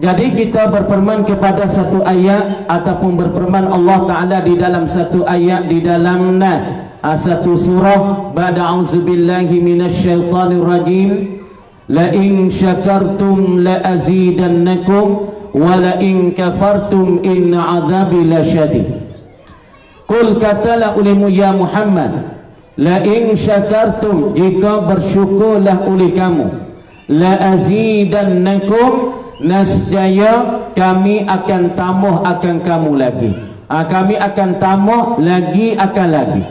Jadi kita berfirman kepada satu ayat ataupun berfirman Allah Ta'ala di dalam satu ayat di dalam satu surah, ba'da a'udzubillahi minasyaitonir rajim, la in syakartum la azidannakum wa la in kafartum inna 'adzabi lasyadid. Qul katalah olehmu ya Muhammad, la in syakartum, jika bersyukurlah oleh kamu, la azidannakum, nescaya kami akan tambah akan kamu lagi. Kami akan tambah lagi akan lagi.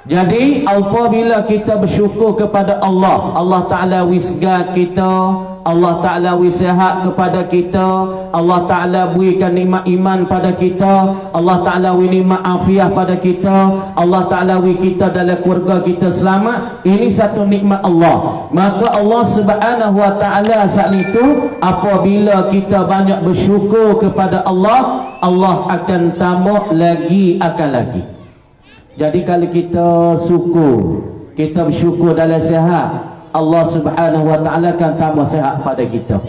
Jadi apabila kita bersyukur kepada Allah, Allah Ta'ala wisga kita, Allah Ta'ala wisihat kepada kita, Allah Ta'ala berikan nikmat iman pada kita, Allah Ta'ala beri nikmat afiah pada kita, Allah Ta'ala beri kita dalam keluarga kita selamat. Ini satu nikmat Allah. Maka Allah Subhanahu Wa Ta'ala saat itu apabila kita banyak bersyukur kepada Allah, Allah akan tambah lagi akan lagi. Jadi kalau kita syukur, kita bersyukur dalam sihat, Allah Subhanahu Wa Ta'ala akan tambah sihat pada kita.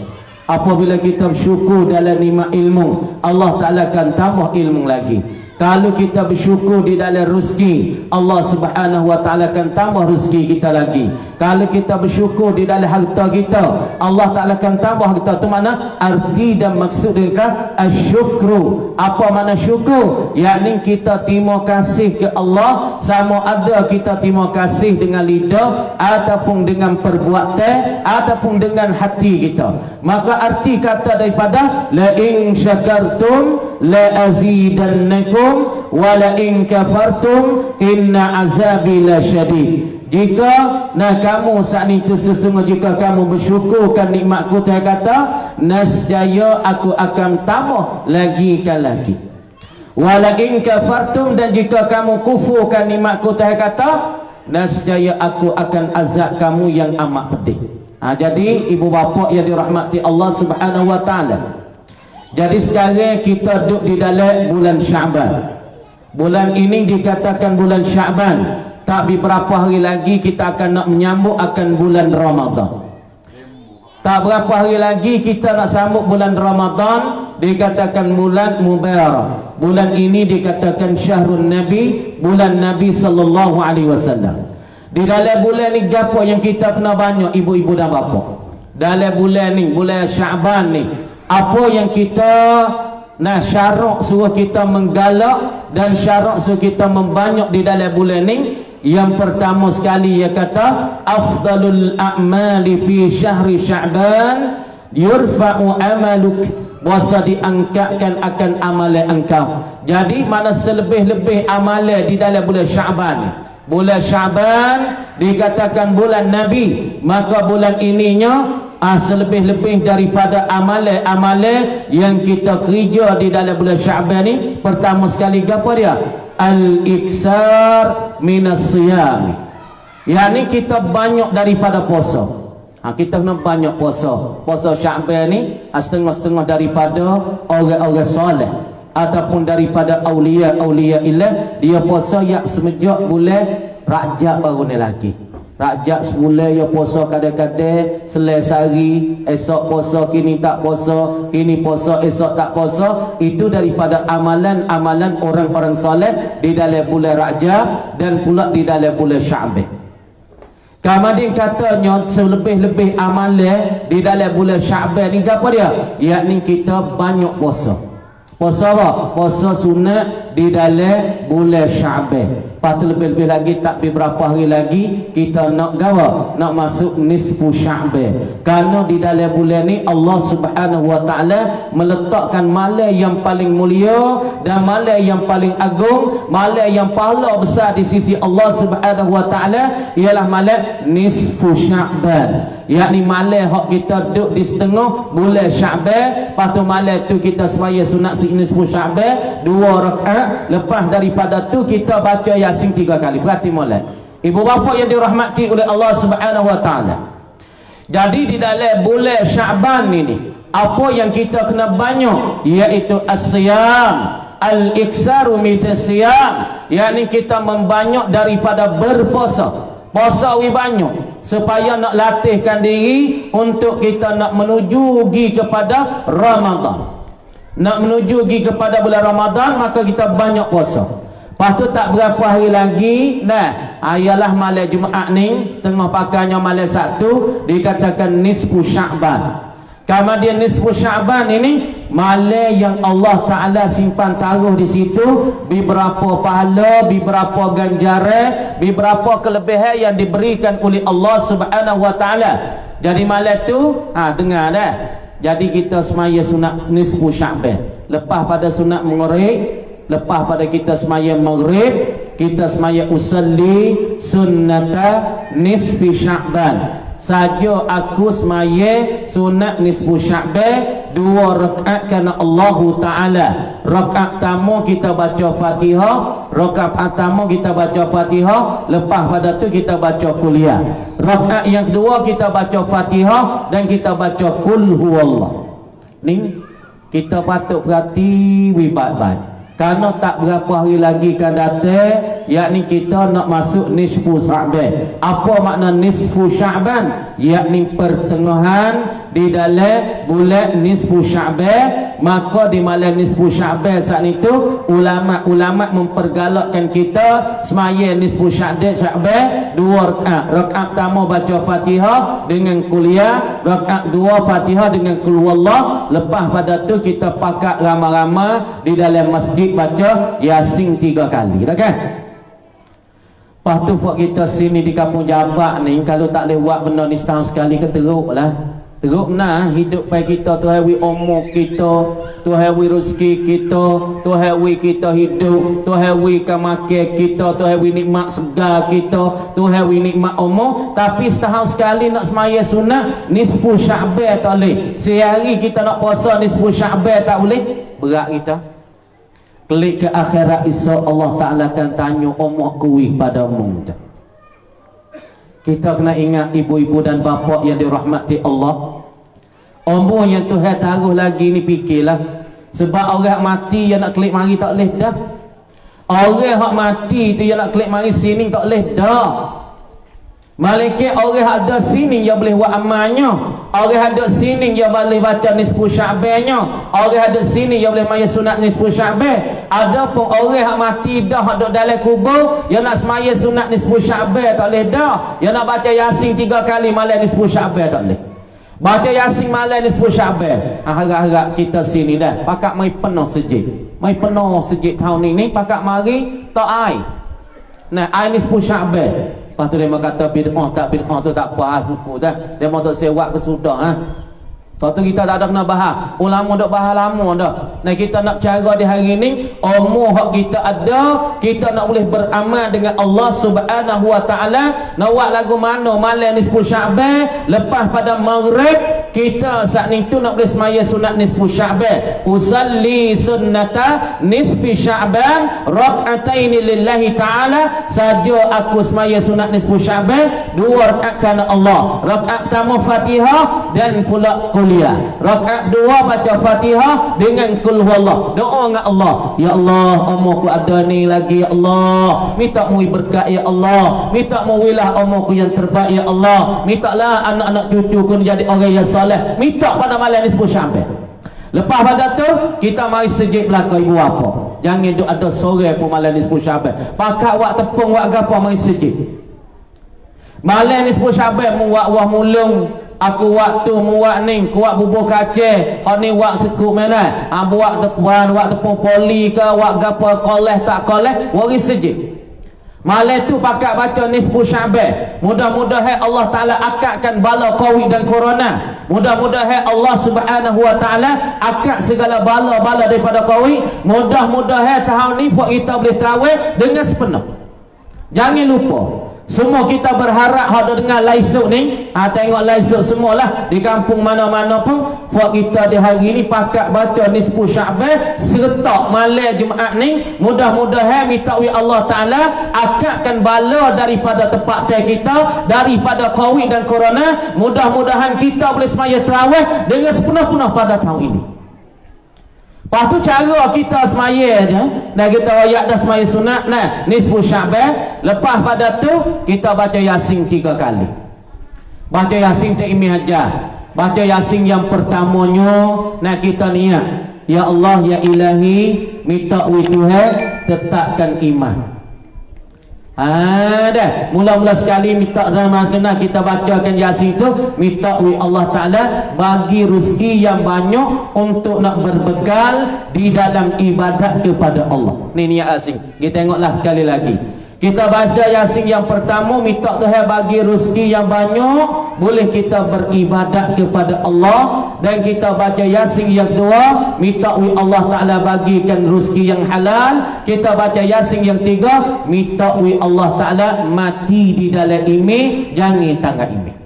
Apabila kita bersyukur dalam nikmat ilmu, Allah Ta'ala akan tambah ilmu lagi. Kalau kita bersyukur di dalam rezeki, Allah Subhanahu Wa Ta'ala akan tambah rezeki kita lagi. Kalau kita bersyukur di dalam harta kita, Allah Ta'ala akan tambah harta. Itu mana arti dan maksud dengan asyukru. Apa makna syukur? Yakni kita terima kasih ke Allah, sama ada kita terima kasih dengan lidah ataupun dengan perbuatan ataupun dengan hati kita. Maka arti kata daripada la in syakartum la azidannakum wa la in kafartum inna azabi lasyadid. Jika kamu saat itu sesungguhnya jika kamu bersyukurkan nikmatku, Tuhan kata, nescaya aku akan tambah lagi kan lagi. Wa la in kafartum, dan jika kamu kufurkan nikmatku, Tuhan kata, nescaya aku akan azab kamu yang amat pedih. Jadi ibu bapa yang dirahmati Allah Subhanahu Wa Ta'ala, jadi sekarang kita duduk di dalam bulan Syaban. Bulan ini dikatakan bulan Syaban. Tak beberapa hari lagi kita akan nak menyambut akan bulan Ramadan. Tak berapa hari lagi kita nak sambut bulan Ramadan, dikatakan bulan Mubarak. Bulan ini dikatakan Syahrul Nabi, bulan Nabi sallallahu alaihi wasallam. Di dalam bulan ni gapo yang kita kena banyak ibu-ibu dan bapa? Dalam bulan ni, bulan Syaban ni, apa yang kita syarak suruh kita menggalak dan syarak suruh kita membanyak di dalam bulan ni? Yang pertama sekali ia kata, afdalul a'mali fi syahri Sya'ban yurfa'u amaluk, puasa diangkatkan akan amalan engkau. Jadi mana selebih-lebih amalan di dalam bulan Sya'ban. Bulan Sya'ban dikatakan bulan Nabi, maka bulan ininya selebih-lebih daripada amalan-amalan yang kita kerja di dalam bulan Sya'ban ni. Pertama sekali apa dia? Al-iksar minas siyam. Yani kita banyak daripada puasa. Kita kena banyak puasa. Puasa Sya'ban ni setengah-setengah daripada orang-orang soleh ataupun daripada awliya illah. Dia puasa yang semenjak bulan Rajab baru ni lagi. Rajab semula ya puasa kadang-kadang selesai, esok puasa, kini tak puasa, kini puasa, esok tak puasa. Itu daripada amalan-amalan orang-orang soleh di dalam bulan Rajab dan pula di dalam bulan Sya'ban. Kemudian katanya selebih-lebih amalan di dalam bulan Sya'ban ni apa dia? Yakni kita banyak puasa. Puasa apa? Puasa sunat di dalam bulan Sya'ban. Lepas tu lebih-lebih lagi tak beberapa hari lagi kita nak gawa, nak masuk nisfu Sya'ban. Kerana di dalam bulan ni Allah Subhanahu Wa Ta'ala meletakkan malam yang paling mulia dan malam yang paling agung, malam yang pahala besar di sisi Allah Subhanahu Wa Ta'ala, ialah malam nisfu Sya'ban. Yakni malam hak kita duduk di setengah bulan Sya'ban. Lepas tu malam tu kita sembahyang sunat nisfu Sya'ban 2 rakaat. Lepas daripada tu kita baca Yasin 3 kali. Berarti molek ibu bapa yang dirahmati oleh Allah Subhanahu Wa Ta'ala. Jadi di dalam bulan Sya'ban ini apa yang kita kena banyak, iaitu as-siyam, al-iksaru mitas-siyam. yakni kita membanyak daripada berpuasa. Puasa wi banyak. supaya nak latihkan diri untuk kita nak menuju pergi kepada Ramadan. Nak menuju pergi kepada bulan Ramadan, maka kita banyak puasa. Lepas tu tak berapa hari lagi ialah malam Jumaat ni, setengah pakainya malam Sabtu, dikatakan nisfu Sya'ban. Kemudian nisfu Sya'ban ini malam yang Allah Ta'ala simpan taruh di situ beberapa pahala, beberapa ganjaran, beberapa kelebihan yang diberikan oleh Allah Subhanahu Wa Ta'ala. Jadi malam tu dengar dah. Jadi kita semaya sunat nisfu Sya'ban. Lepas pada sunat maghrib, lepas pada kita semaya maghrib, kita semaya usalli sunnata nisfi Sya'ban. Saja aku semaya sunat nisfu Sya'ban 2 rakaat kerana Allah Ta'ala. Rakaat pertama kita baca Fatihah, rakaat pertama kita baca Fatihah, lepas pada tu kita baca kuliah. Rakaat yang kedua kita baca Fatihah dan kita baca Qul huwallah. Ni kita patut perhati baik-baik. Karena tak berapa hari lagi kan datang, yakni kita nak masuk nisfu Sya'ban. Apa makna nisfu Sya'ban? Yakni pertengahan di dalam bulan nisfu Sya'ban. Maka di malam nisfu Sya'ban saat itu ulama-ulama mempergalakkan kita semaya nisfu Sya'ban 2 rakaat. Rakaat pertama baca Fatihah dengan kuliah, rakaat 2 Fatihah dengan Qul huwallah. Lepas pada tu kita pakat ramai-ramai di dalam masjid baca Yasin 3 kali, dah kan? Lepas tu buat kita sini di kampung Jabak ni, kalau tak boleh buat benda ni setahun sekali ke teruk lah. Teruk nah hidup pai kita, Tuhan wi umur kita, Tuhan wi rezeki kita, Tuhan wi kita hidup, Tuhan wi makan kita, Tuhan wi nikmat segar kita, Tuhan wi nikmat umur. Tapi setahun sekali nak semaya sunat nisfu Sya'ban tak boleh. Sehari kita nak puasa nisfu Sya'ban tak boleh. Berat kita. Klik ke akhirat esok Allah Ta'ala akan tanya umur kuih pada umum. Kita kena ingat ibu-ibu dan bapa yang dirahmati Allah. Umur yang Tuhan taruh lagi ni fikirlah. Sebab orang mati yang nak klik mari tak boleh dah. Orang yang mati tu yang nak klik mari sini tak boleh dah. Malaikat orang ada sini yang boleh buat amalnya. Orang ada sini yang boleh baca nisfu Sya'bannya. Orang ada sini yang boleh maya sunat nisfu Sya'ban. Ada pun orang yang mati dah ada dalam kubur yang nak semaya sunat nisfu Sya'ban tak boleh dah. Yang nak baca Yasin 3 kali malam nisfu Sya'ban tak boleh. Baca Yasin malam nisfu Sya'ban. Harap-harap kita sini dah pakat mai penuh sejid. Mai penuh sejid tahun ini pakat mari tak ai. Nah, ai nisfu Sya'ban. Lepas tu dia kata bid'ah tak bid'ah tu tak apa suku dah. Dia mau tak sewak ke sudah Waktu kita tak ada kena bahas. Ulama dok bahas lama dah. Nah kita nak cara di hari ni, umur hak kita ada, kita nak boleh beramal dengan Allah Subhanahu Wa Ta'ala. Nak buat lagu mana malam nisfu Sya'ban, lepas pada maghrib kita saat ni tu nak boleh semaya sunat nisfu Sya'ban. Usalli sunnata nisfi Sya'ban rak'ataini lillahi ta'ala. Saja aku semaya sunat nisfu Sya'ban 2 rakaat kerana Allah. Rakaat pertama Fatihah dan pula kuliah. Rakaat 2 baca Fatihah dengan Qul huwallah. Doa dengan Allah. Ya Allah, umurku ada ni lagi ya Allah. Minta mu berkat ya Allah. Minta mu wilah umurku yang terbaik ya Allah. Mintalah anak-anak cucuku jadi orang yang soleh. Minta pada malam nisfu Sya'ban. Lepas pada tu kita mari sejid belaka ibu bapa. Jangan duk ada sore pun malam nisfu Sya'ban. Pakat wak tepung wak gapo mari sejid. Malam nisfu Sya'ban mu wak wah mulung. Aku waktu muak ni kuat bubur kacang, hak ni wak sekuk mana buat tepuan wak tepung poli ke wak gapo koleh tak koleh wari sejid. Malam tu pakat baca nisfu Sya'ban. Mudah-mudahan Allah Ta'ala akatkan bala Covid dan Corona. Mudah-mudahan Allah Subhanahu Wa Ta'ala akad segala bala-bala daripada Covid. Mudah-mudahan tahun ni kita boleh tawai dengan sepenuh. Jangan lupa, semua kita berharap ada dengar laisuk ni. Tengok laisuk semualah di kampung mana-mana pun buat kita di hari ni pakat baca nisfu Sya'ban serta malam Jumaat ni. Mudah-mudahan minta Allah Ta'ala akadkan bala daripada tempat kita, daripada Covid dan Corona. Mudah-mudahan kita boleh semaya tarawih dengan sepenuh-penuh pada tahun ini. Lepas tu cara kita semaya je, dan kita royak dah semaya sunat nisfu Sya'ban. Lepas pada tu kita baca Yasin 3 kali. Baca Yasin tak imi aja. Baca Yasin yang pertamanya nak kita niat, ya Allah ya Ilahi, minta wi Tuhan tetapkan iman. Dah mula-mula sekali minta dalam kena kita bacakan Yasin tu, minta wi Allah Ta'ala bagi rezeki yang banyak untuk nak berbekal di dalam ibadat kepada Allah. Ni niat Yasin. Kita tengoklah sekali lagi. Kita baca Yasin yang pertama, minta Tuhan bagi rezeki yang banyak, boleh kita beribadat kepada Allah. Dan kita baca Yasin yang kedua, minta Allah Ta'ala bagikan rezeki yang halal. Kita baca Yasin yang tiga, minta Allah Ta'ala mati di dalam iman, jangan tangga iman.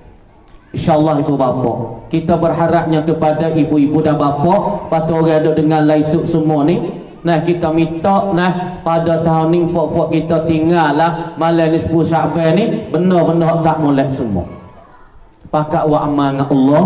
InsyaAllah ibu bapa, kita berharapnya kepada ibu-ibu dan bapa, patut orang duk dengar laisuk semua ni. Nah kita minta nah pada tahun ni fok-fok kita tinggal lah malam ni 10 Syaban ni benar-benar tak molek semua. Pakat wa amal dengan Allah,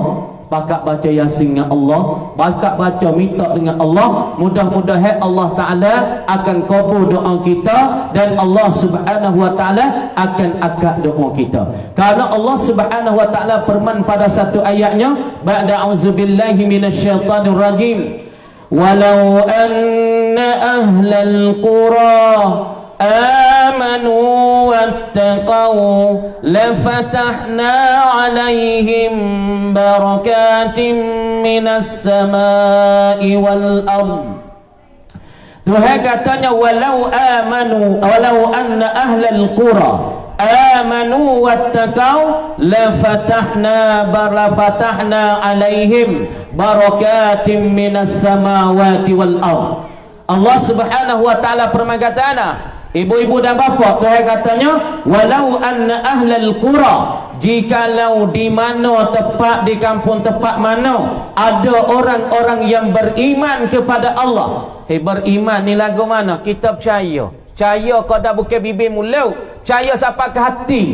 pakat baca Yasin dengan Allah, pakat baca minta dengan Allah. Mudah-mudahan Allah Ta'ala akan kabul doa kita dan Allah Subhanahu Wa Ta'ala akan akad doa kita. Karena Allah Subhanahu Wa Ta'ala firman pada satu ayatnya, ba'da a'udzubillahi minasyaitanir rajim, walau anna ahlal qura amanu wattaqau lafatahna alaihim barakatim minas samai wal ard. Tuhan katanya walau anna ahlal qura amanu wattaqau lafatahna alaihim barakatim minas samawati wal ard. Allah Subhanahu Wa Ta'ala firman katanya, ibu-ibu dan bapa, Tuhan katanya walau anna ahlal qura, jikalau di mana tempat di kampung tempat mana ada orang-orang yang beriman kepada Allah. Beriman ni lagu mana? Kita percaya. Percaya kau dah bukan bibir mulut, percaya sampai ke hati.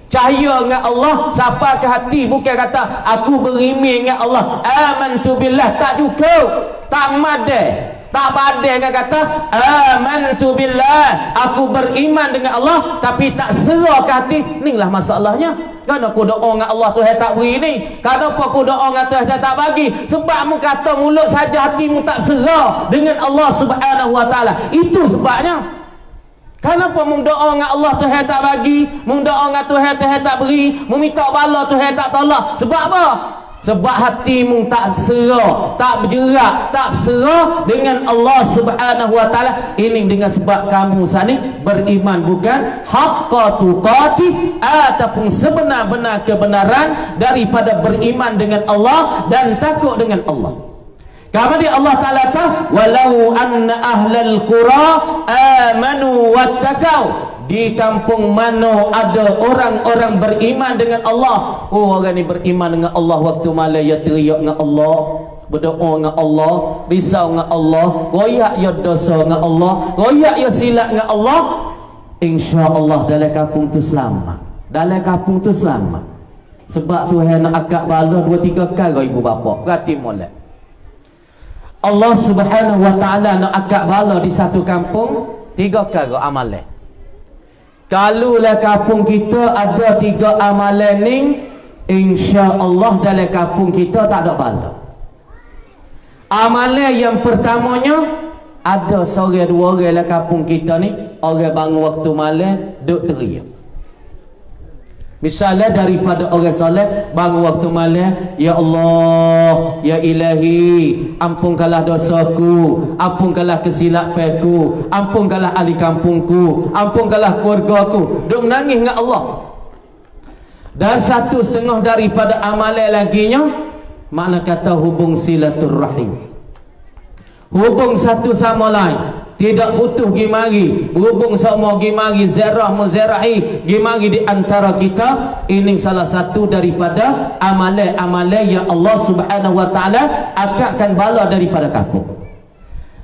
Percaya dengan Allah sampai ke hati, bukan kata aku beriman dengan Allah, amantu billah, tak cukup, tak madai. Tak badai dengan kata amantu billah, aku beriman dengan Allah, tapi tak serah ke hati. Inilah masalahnya. Kenapa aku doa dengan Allah Tuhan tak beri ni? Kenapa aku doa dengan Tuhan tak bagi? Sebab mu kata mulut saja, hatimu tak serah dengan Allah Subhanahu Wa Ta'ala. Itu sebabnya. Kenapa mu doa dengan Allah Tuhan tak bagi, mu doa dengan Tuhan tak beri, mu minta bala Tuhan tak tolak? Sebab apa? Sebab hatimu tak serah, tak bergerak, tak serah dengan Allah Subhanahu Wa Ta'ala. Ini dengan sebab kamu sani beriman bukan haqqa tuqatih, ataupun sebenar-benar kebenaran daripada beriman dengan Allah dan takut dengan Allah. Kemudian Allah Ta'ala kata walau anna ahlal qura amanu wattaqau, di kampung mana ada orang-orang beriman dengan Allah. Oh, orang ni beriman dengan Allah, waktu malam ya teriak dengan Allah, berdoa dengan Allah, risau dengan Allah, royak ya dosa dengan Allah, royak ya silap dengan Allah, insya-Allah dalam kampung tu selamat. Dalam kampung tu selamat. Sebab Tuhan nak akad bala 2-3 kali ibu bapa. Perhati molek. Allah Subhanahu Wa Ta'ala nak akad bala di satu kampung 3 kali amalan. Kalau lah kampung kita ada 3 amalan ni, insya-Allah dalam kampung kita tak ada bala. Amalan yang pertamanya, ada seorang 2 orang lah kampung kita ni, orang bangun waktu malam duk teriak. Misalnya daripada orang soleh bangun waktu malam, ya Allah ya Ilahi, ampunkanlah dosaku, ampunkanlah kesilapanku, ampunkanlah ahli kampungku, ampunkanlah keluargaku, duk menangis dengan Allah. Dan 1/2 daripada amalan laginya, makna kata hubung silaturrahim, hubung satu sama lain, tidak butuh gimari, berhubung sama gimari, zarah muzarahi gimari di antara kita. Ini salah satu daripada amalan-amalan yang Allah Subhanahu Wa Ta'ala akadkan bala daripada kampung.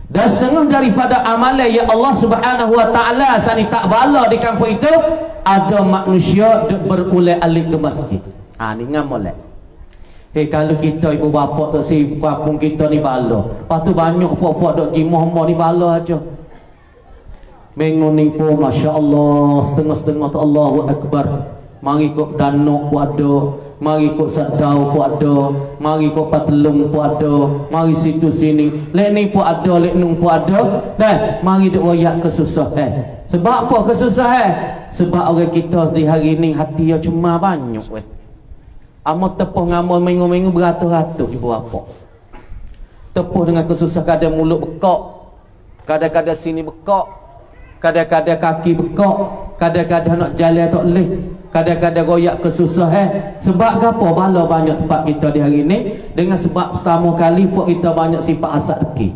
Dan 1/2 daripada amalan yang Allah Subhanahu Wa Ta'ala sani tak bala di kampung itu, ada manusia berulang alik ke masjid. Ni ngamolek. Kalau kita ibu bapa tu si kampung kita ni bala, lepas tu banyak pok-pok dok gimah-mah ni bala aja. Mengun ni Masya Allah, setengah-setengah tu Allahu Akbar. Mari kok danok pun ada, mari kok Sadau pun ada, mari kok Patelung pun ada, mari situ sini, lek ni pun ada, lek nung pun ada. Dah, mari duk royak kesusahan. Sebab apa kesusahan? Sebab orang kita di hari ni hati yang cuma banyak weh. Amal tepuh ngamal minggu-minggu beratus-ratus buat apa? Tepuh dengan kesusahan, kadang mulut bekak, kadang-kadang sini bekak, kadang-kadang kaki bekak, kadang-kadang nak jalan tak boleh, kadang-kadang royak kesusahan. Sebab apa? Bala banyak tempat kita di hari ni, dengan sebab pertama kali pun kita banyak sifat hasad dengki.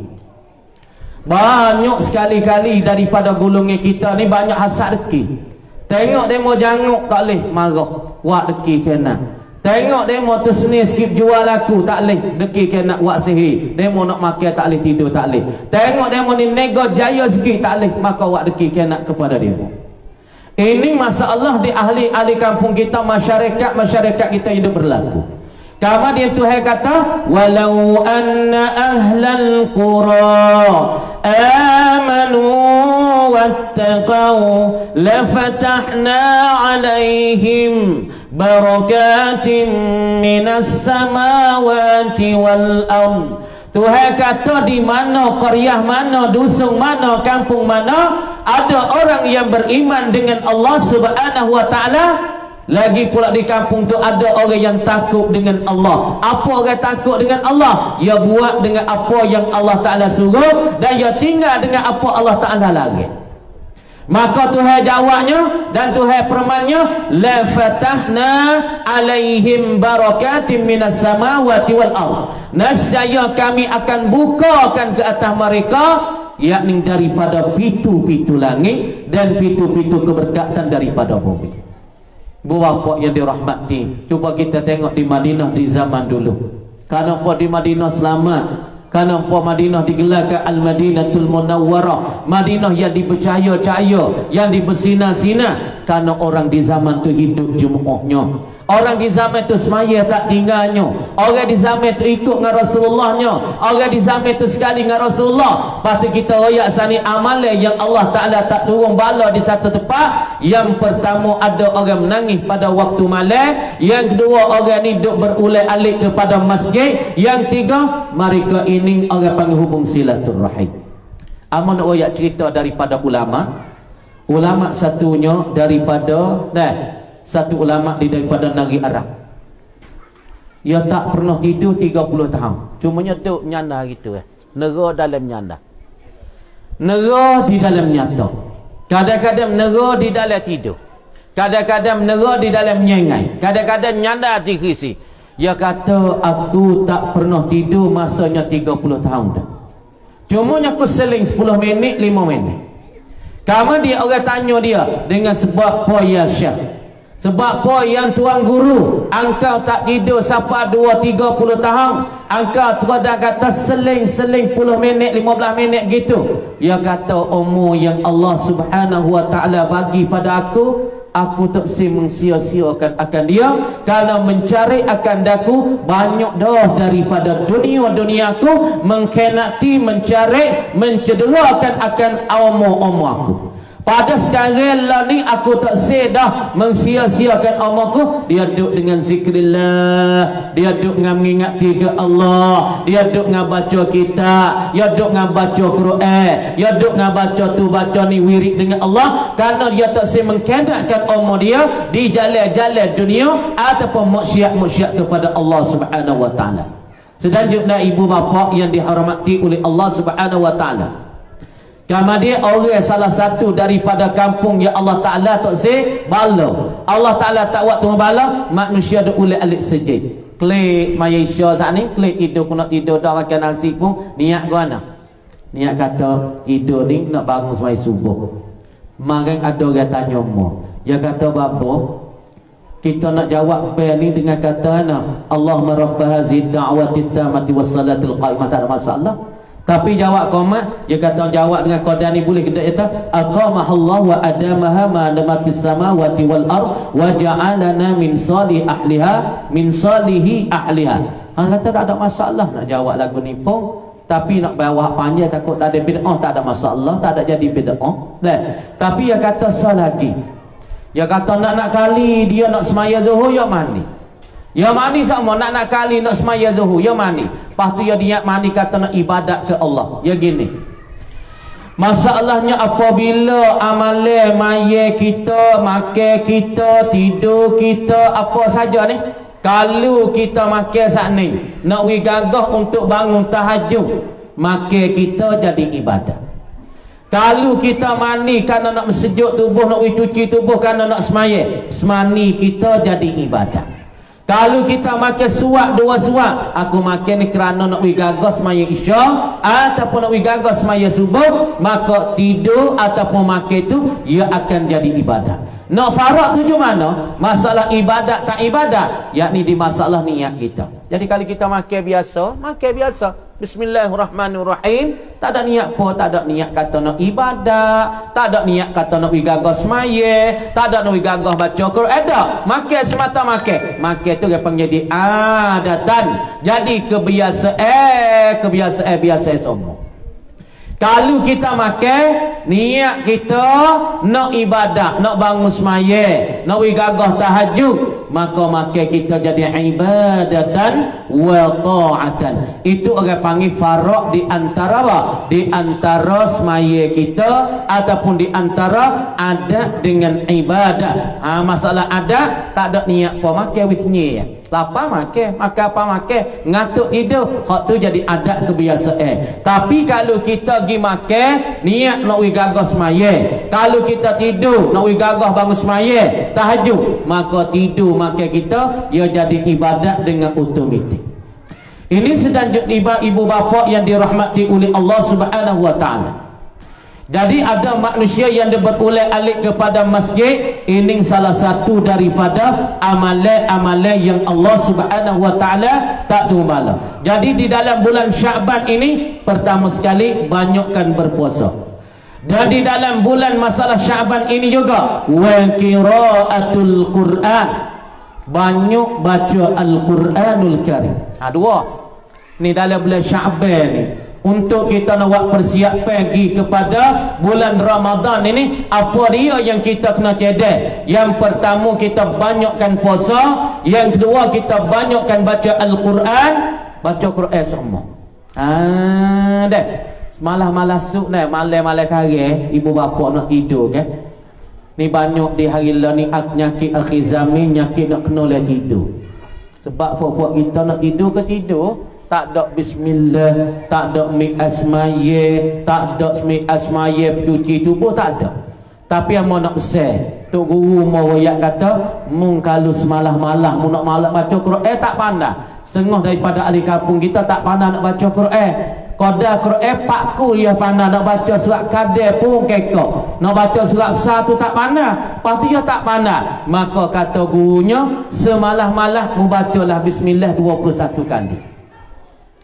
Banyak sekali-kali daripada golongan kita ni banyak hasad dengki. Tengok demo janguk tak boleh marah, wak dengki kena. Tengok demo terseni skip jual aku tak boleh, dengki kena wak sihir. Demo nak makan tak boleh, tidur tak boleh. Tengok demo ni nego jaya sikit tak boleh, maka wak dengki kena kepada dia. Ini masalah di ahli-ahli kampung kita, masyarakat kita hidup berlaku. Kemudian Tuhan kata, walau anna ahlal qura amanu wattaqau lafatahna alaihim barakatin minas samawati wal ard. Tuhan kata di mana qaryah mana, dusun mana, kampung mana ada orang yang beriman dengan Allah Subhanahu wa taala, lagi pula di kampung tu ada orang yang takut dengan Allah. Apa orang takut dengan Allah? Dia buat dengan apa yang Allah Ta'ala suruh, dan dia tinggal dengan apa Allah Ta'ala larang. Maka Tuhan jawabnya dan Tuhan firmannya, la fatahna alaihim barakatim minas samawati wal ard. Nescaya kami akan bukakan ke atas mereka, yakni daripada pintu-pintu langit dan pintu-pintu keberkatan daripada bumi. Bapak yang dirahmati, cuba kita tengok di Madinah di zaman dulu. Kenapa di Madinah selamat? Kenapa Madinah digelarkan Al-Madinatul Munawwarah, Madinah yang dipercaya-caya, yang dibersinar-sinar? Karena orang di zaman tu hidup jumuhnya. Orang di zaman tu semaya tak tinggalnya. Orang di zaman tu ikut dengan Rasulullahnya. Orang di zaman tu sekali dengan Rasulullah. Lepas tu kita royak sani amalan yang Allah Ta'ala tak turun bala di satu tempat. Yang pertama ada orang menangis pada waktu malam. Yang kedua orang ni duk berulang alik kepada masjid. Yang tiga mereka ini orang panggil hubung silaturrahim. Amal nak royak cerita daripada ulama. Ulama satunya daripada satu ulama daripada negeri Arab. Dia tak pernah tidur 30 tahun. Cumanya duduk nyanda gitu Nera dalam nyanda. Nera di dalam nyata. Kadang-kadang nera di dalam tidur. Kadang-kadang nera di dalam nyengai. Kadang-kadang nyanda hati krisi. Dia kata, aku tak pernah tidur masanya 30 tahun dah. Cumanya aku seling 10 minit, 5 minit. Kemudian orang tanya dia dengan sebab apa ya Syekh? Sebab apa yang tuan guru, engkau tak tidur sampai 2-30 tahun, engkau terkadang kata seling-seling 10 minit 15 minit gitu. Dia kata umur yang Allah Subhanahu wa taala bagi pada aku tak sia-siakan akan dia, kalau mencari akan daku banyak dah daripada dunia aku, mengkhianati, mencari, mencederakan akan umur aku. Pada sekarang lah ni aku tak sedah mensia-siakan umurku. Dia duduk dengan zikrillah, dia duduk dengan mengingati ke Allah, dia duduk dengan baca kitab, dia duduk dengan baca Quran, dia duduk dengan baca tu baca ni wirid dengan Allah. Kerana dia tak se mengkhianatkan umur dia di jalan-jalan dunia ataupun maksiat-maksiat kepada Allah Subhanahu wa taala. Selanjutnya ibu bapa yang dihormati oleh Allah Subhanahu wa taala, kemudian orang salah satu daripada kampung yang Allah Ta'ala tak say bala. Allah Ta'ala tak buat tunggu bala, manusia ada ulit alik sejid. Klik semaya isya saat ni, klik tidur pun nak tidur dah makan nasi pun, niat ke mana? Niat kata tidur ni nak bangun semaya subuh. Makan ada orang tanya mu. Dia kata bapa, kita nak jawab apa ni dengan kata Allahumma rabba hazihi da'wati tammati wassalatil qaimah, tak ada masalah. Tapi jawab qomat, dia kata jawab dengan qada ni boleh kita kata aqamahallahu wa adamaha ma damatis samawati wal ard wa ja'alana min salih ahliha min salihi ahliha. Han kata tak ada masalah nak jawab lagu ni pun, tapi nak bawa panjang takut tak ada bid'ah, tak ada masalah, tak ada jadi bid'ah. Tapi dia kata sah lagi. Dia kata nak kali dia nak semaya zuhur ya mandi. Ya mani sama nak kali nak semaya zuhur, ya mani. Lepas tu ya niat mani kata nak ibadat ke Allah. Ya gini. Masalahnya apabila amalan maya kita, makan kita, tidur kita, apa saja ni, kalau kita makan saat ni nak gagah untuk bangun tahajud, makan kita jadi ibadat. Kalau kita mani kerana nak mensejuk tubuh, nak cuci tubuh kerana nak semaya, semani kita jadi ibadat. Kalau kita makan suap, 2 suap, aku makan ni kerana nak gagah semaya isya ataupun nak gagah semaya subuh, maka tidur ataupun makan itu ia akan jadi ibadat. Nak farak tuju mana? Masalah ibadat tak ibadat, yakni di masalah niat kita. Jadi kalau kita makan biasa, Bismillahirrahmanirrahim, tak ada niat apa, tak ada niat kata nak ibadat, tak ada niat kata nak gagah semaya, tak ada nak gagah baca Quran, ada makan semata makan tu dia panggil jadi adatan, jadi kebiasaan biasa semua. Kalau kita makan, niat kita nak ibadat, nak bangun semaya, nak gagah tahajud, maka makan kita jadi ibadatan wa ta'atan. Itu orang panggil farak di antara apa? Di antara semaya kita ataupun di antara adat dengan ibadat. Masalah adat tak ada niat apa makan wihnya ya. Lapar makan apa makan, ngatuk tidur, hak tu jadi adat kebiasaan. Tapi kalau kita pergi makan niat nak gagah semaya, kalau kita tidur nak gagah bangun semaya tahajud, maka tidur makan kita ia jadi ibadat dengan otomatik. Ini sedang ibu bapa yang dirahmati oleh Allah Subhanahu wa taala. Jadi ada manusia yang dia berulang-alik kepada masjid, ini salah satu daripada amalan-amalan yang Allah Subhanahu wa taala tak tumbala. Jadi di dalam bulan Syaban ini pertama sekali banyakkan berpuasa. Dan di dalam bulan masalah Syaban ini juga wa qiraatul Quran, banyak baca Al-Quranul Karim. Dua ni dalam bulan Syaban ni. Untuk kita nak buat persiapan pergi kepada bulan Ramadan ini, apa dia yang kita kena cedek? Yang pertama kita banyakkan puasa, yang kedua kita banyakkan baca Al-Quran, baca Quran semua. Dah. Malah suk dah, malam kare ibu bapa nak tidur ke. Ni banyak di hari lah ni nyakit akhir zaman, nyakit nak kena lah tidur. Sebab puak kita nak tidur ke tidur, tak ada bismillah, tak ada mi asmaye, tak ada mi asmaye cuci tubuh, tak ada. Tapi yang mau nak besar, tok guru mau royak kata, mung kalau semalah-malah mu nak malam baca Quran tak pandai. Setengah daripada ahli kampung kita tak pandai nak baca Quran. Qada Quran pakku dia pandai nak baca surat Qadir pun kekok. Nak baca surat besar tu tak pandai. Pasti dia tak pandai. Maka kata gurunya, semalah-malah mu bacalah bismillah 21 kali.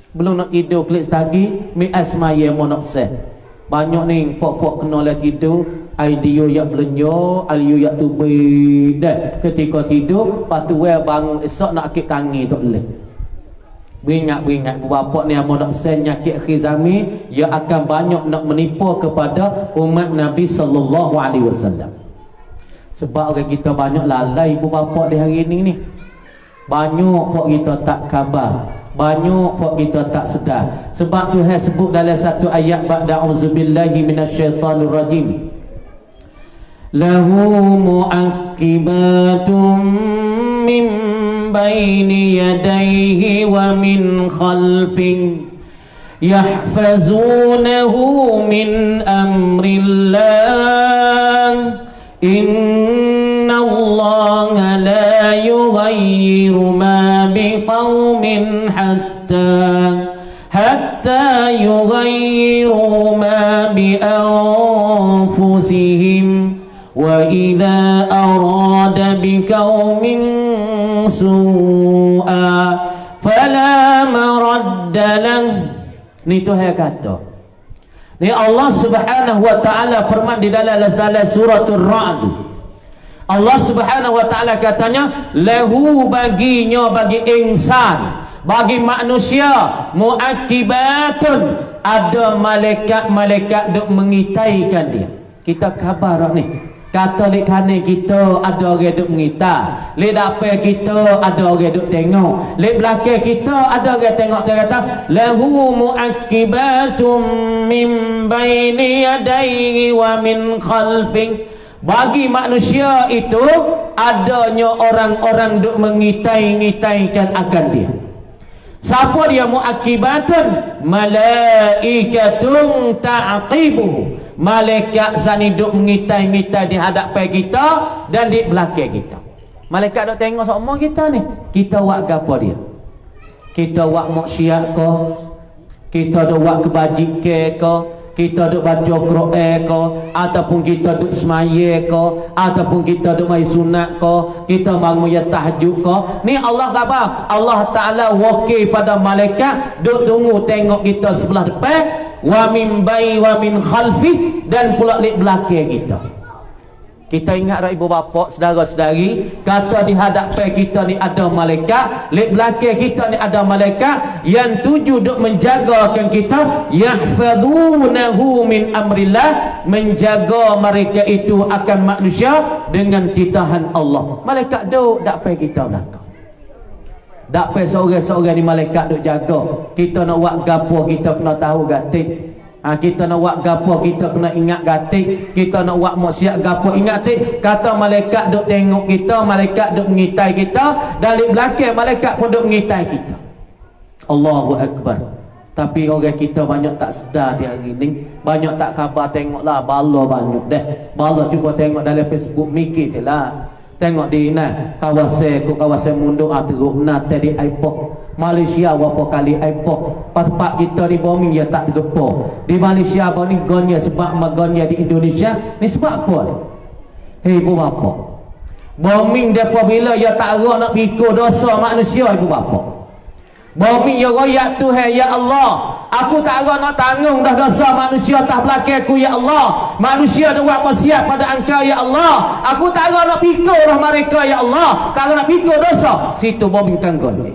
Belum nak tidur klik lagi mi asmaya monokse. Banyak ni fok kena lah tidur, ideo yak belenyo, aliyo yak tubi dah. Ketika tidur, patu we bangun esok nak akik tangi tak boleh. Beringat bapa ni monokse nyakit akhir zaman, ia akan banyak nak menipu kepada umat Nabi sallallahu alaihi wasallam. Sebab orang kita banyak lalai ibu bapa di hari ini ni. Banyak fok kita tak khabar, banyak fok kita tak sedar. Sebab Tuhan sebut dalam satu ayat, ba'da auzubillahi minasyaitanir rajim, lahu mu'aqibatum min baini yadayhi wa min khalfihi yahfazunahu min amrillah, inna allaha la yughayyiru ma biqaumin hatta yughayyiru ma bi anfusihim wa idza arada biqaumin su'a fala maradda lahu. Ni Tuhan kata, ni Allah Subhanahu wa taala firman di dalam suratul Ra'd. Allah Subhanahu wa taala katanya, lahu baginya, bagi insan, bagi manusia, muakibatun, ada malaikat-malaikat duk mengitaikan dia. Kita khabar ni, Kata di kanan kita ada orang duk mengitar, di depan kita ada orang duk tengok, di belakang kita ada orang tengok. Dia kata lahu mu'aqibatum min baini yadayhi wa min khalfih. Bagi manusia itu adanya orang-orang duk mengitai-ngitaikan akan dia. Siapa dia? Mu'aqibatun malaikatun ta'qibuhu. Malaikat sani duk mengitai-ngitai di hadapan kita dan di belakang kita. Malaikat duk tengok semua kita ni. Kita buat gapo dia? Kita buat maksiat ke? Kita duk buat kebajikan ke? Kita duk baca Quran ke? Ataupun kita duk semaya ke? Ataupun kita duk mai sunat ke? Kita bangun ya tahajud ke? Ni Allah kata, Allah Ta'ala wakil pada malaikat duk tunggu tengok kita sebelah depan, wa min bai wa min khalfi, dan pula di belakang kita. Kita ingat dah ibu bapa, saudara-saudari, kata di hadapan kita ni ada malaikat, di belakang kita ni ada malaikat yang tuju duk menjagakan kita, yahfazunahu min amrillah, menjaga mereka itu akan manusia dengan titahan Allah. Malaikat duk hadapan kita belakang. Tak payah seorang-seorang ni malaikat duk jaga. Kita nak buat gapo kita kena tahu gatik. Kita nak buat gapo kita kena ingat gatik. Kita nak buat maksiat gapo ingat gatik. Kata malaikat duk tengok kita, malaikat duk mengitai kita, dari belakang malaikat pun duk mengitai kita. Allahu Akbar. Tapi orang kita banyak tak sedar di hari ni. Banyak tak khabar tengoklah bala banyak dah. Bala cuba tengok dalam Facebook mikir je lah. Tengok di kawasan munduk teruk tadi airport Malaysia berapa kali airport tempat kita ni bombing ya tak tergepo. Di Malaysia apa ni gonya sebab magonya di Indonesia ni sebab apa? Hei ibu bapa, bombing depa bila ya tak rak nak pikul dosa manusia ibu bapa. Bombing ya royak Tuhan, ya Allah, aku tak rak nak tanggung dah dosa manusia atas belakangku, ya Allah. Manusia dah buat maksiat pada Engkau, ya Allah. Aku tak rak nak pikul dah mereka, ya Allah. Tak rak nak pikul dosa. Situ bombing tanggung dia.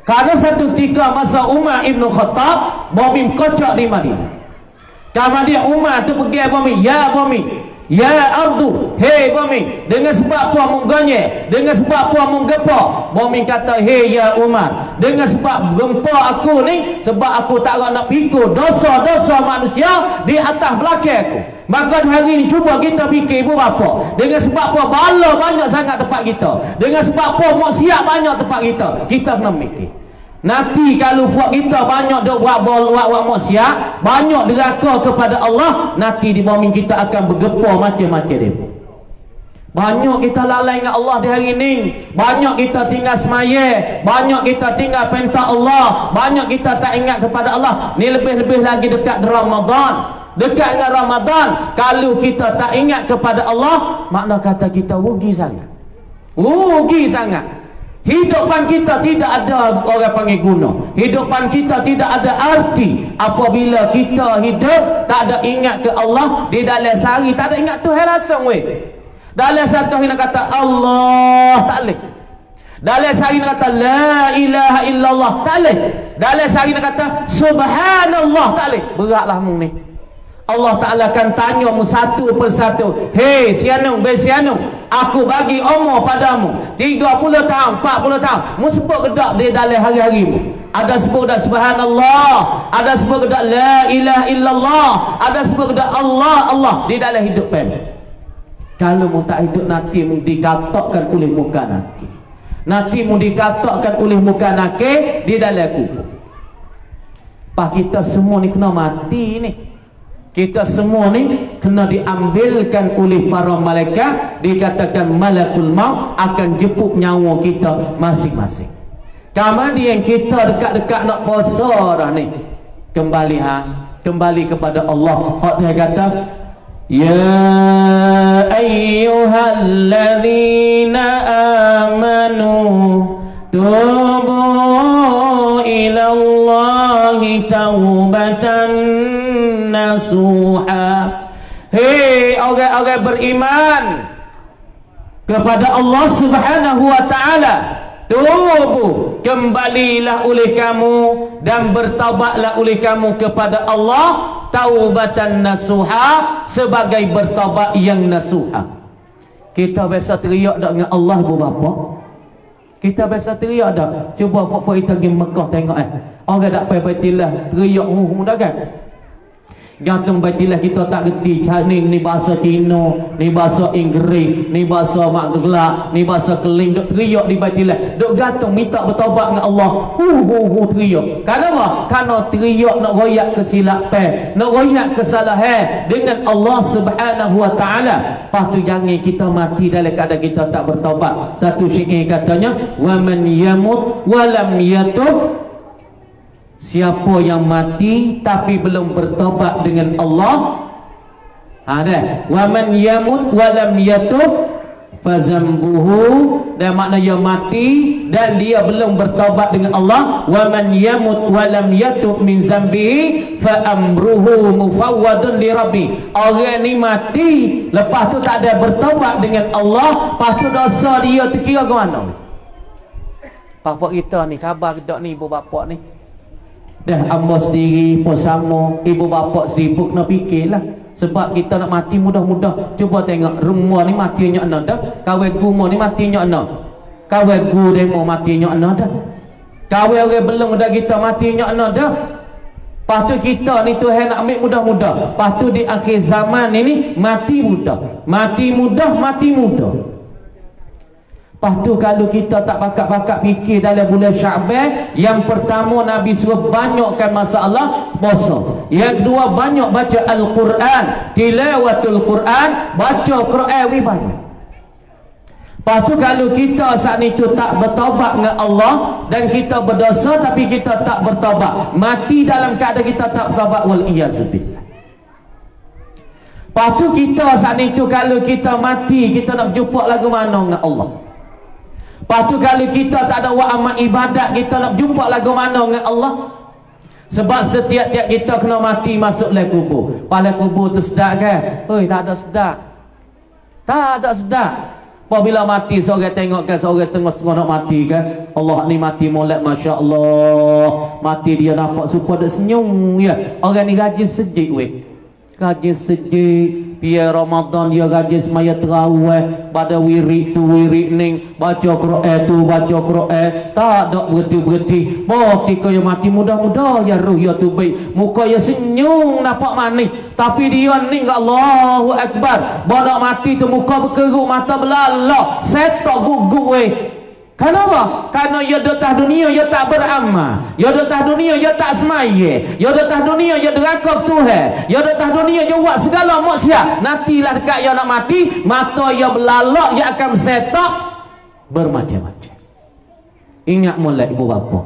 Karena satu ketika masa Umar Ibn Khattab, bombing kocok di Madinah. Kemudian Umar tu pergi bombing, ya bombing, ya ardu, hei bombing, dengan sebab apa menggonyek, dengan sebab apa menggempa. Bombing kata, hei ya Umar, dengan sebab gempa aku ni, sebab aku tak nak pikul dosa-dosa manusia di atas belakang aku. Maka hari ni cuba kita fikir ibu bapa, dengan sebab apa bala banyak sangat tempat kita, dengan sebab apa maksiat banyak tempat kita. Kita kena mikir. Nanti kalau buat kita banyak dok buat maksiat, banyak deraka kepada Allah, nanti di bumi kita akan bergepar macam-macam dia. Banyak kita lalai dengan Allah di hari ini. Banyak kita tinggal semaya, banyak kita tinggal pentak Allah, banyak kita tak ingat kepada Allah. Ni lebih-lebih lagi dekat Ramadan. Dekat dengan Ramadan, kalau kita tak ingat kepada Allah, makna kata kita rugi sangat. Rugi sangat. Hidupan kita tidak ada orang panggil guna. Hidupan kita tidak ada arti apabila kita hidup tak ada ingat ke Allah. Di dalam sehari tak ada ingat Tuhan langsung weh. Dalam satu hari nak kata Allah, tak boleh. Dalam sehari nak kata la ilaha illallah, tak boleh. Dalam sehari nak kata subhanallah, tak boleh. Beratlah mung ni. Allah Ta'ala akan tanya mu satu persatu. Hei sianung, sianung, aku bagi umur padamu 30 tahun, 40 tahun. Mu sebut kedak di dalam hari-harimu. Ada sebut kedak subhanallah, ada sebut kedak la ilaha illallah, ada sebut kedak Allah, Allah di dalam hidup kamu. Kalau mu tak hidup, nanti mu dikatakkan oleh muka nanti. Nanti mu dikatakkan oleh muka nanti di dalam kubur. Pak kita semua ni kena mati ni. Kita semua ni kena diambilkan oleh para malaikat. Dikatakan malakul maut akan jemput nyawa kita masing-masing. Kemudian kita dekat-dekat nak puasa dah ni, kembali kepada Allah. Hak dia kata, ya ayyuhalladzina amanu tubu ila Allahi taubatan nasuha. Hei orang-orang beriman kepada Allah Subhanahu wa ta'ala, tubu, kembalilah oleh kamu dan bertaubatlah oleh kamu kepada Allah taubatan nasuha, sebagai bertaubat yang nasuha. Kita biasa teriak dak dengan Allah ibu bapa? Kita biasa teriak dak? Cuba apa-apa kita pergi Mekah tengok orang dak pai Baitullah teriak dah kan? Gantung Baitullah kita tak gerti ni bahasa Cina, ni bahasa Inggeris, ni bahasa Mak Gelak, ni bahasa Keling, duk teriak di Baitullah, duk gantung minta bertaubat dengan Allah. Teriak. Kenapa? Karena teriak nak royak kesilapan, nak royak kesalahan dengan Allah Subhanahu wa taala. Lepas tu jangan kita mati dalam keadaan kita tak bertaubat. Satu syair katanya, wa man yamut wa lam yatub, siapa yang mati tapi belum bertobat dengan Allah, wa man yamut wa lam yatub fazambuhu, dan maknanya mati dan dia belum bertobat dengan Allah, wa man yamut wa lam yatub min zambihi fa amruhu mufawwadun li rabbi. Orang ni mati lepas tu tak ada bertobat dengan Allah, lepas tu dosa dia terkira ke mana? Bapak kita ni khabar dak ni ibu bapak ni dah amba sendiri pun sama, ibu bapa sendiri pun kena fikirlah. Sebab kita nak mati mudah-mudah. Cuba tengok rumah ni matinya ana dah, kawan guma ni matinya ana, kawan gu demo matinya ana dah, kawan orang belum dah kita matinya ana dah. Lepas tu kita ni Tuhan nak ambil mudah-mudah. Lepas tu di akhir zaman ini mati mudah, mati mudah, mati mudah. Lepas tu kalau kita tak bakat-bakat fikir dalam bulan Syaban, yang pertama Nabi suruh banyakkan masalah puasa. Yang kedua banyak baca Al-Quran, tilawatul Quran, baca Quran banyak. Lepas tu kalau kita saat itu tak bertaubat dengan Allah dan kita berdosa tapi kita tak bertaubat, mati dalam keadaan kita tak bertaubat, wal iyazubillah. Lepas tu kita saat itu kalau kita mati, kita nak berjumpa lagu mana dengan Allah? Lepas tu kalau kita tak ada buat amal ibadat, kita nak jumpa lagu mana dengan Allah? Sebab setiap-tiap kita kena mati masuk dalam kubur. Pada kubur tu sedap kan? Tak ada sedap. Tak ada sedap. Apabila mati seorang tengok kan, seorang setengah-setengah nak mati kan, Allah ni mati molek, Masya Allah. Mati dia nampak supaya dia senyum ya. Orang ni rajin sejik weh, rajin sejik. Biar Ramadan dia rajin semaya terawih, pada wirid tu wirid ni, baca Quran tu baca Quran, tak ada berhenti-berhenti. Ketika dia mati mudah-mudah ya ruh ya tu baik, muka dia senyum nampak manis, tapi dia ni Allahu Akbar, badak mati tu muka berkerut, mata belalak, setok guguk weh. Kenapa? Karena dia datang dunia dia tak beramal, dia datang dunia dia tak semaya, dia datang dunia dia deraka Tuhan, dia datang dunia dia buat segala maksiat. Nantilah dekat dia nak mati, mata dia belalak, dia akan setok bermacam-macam. Ingat mulai ibu bapa,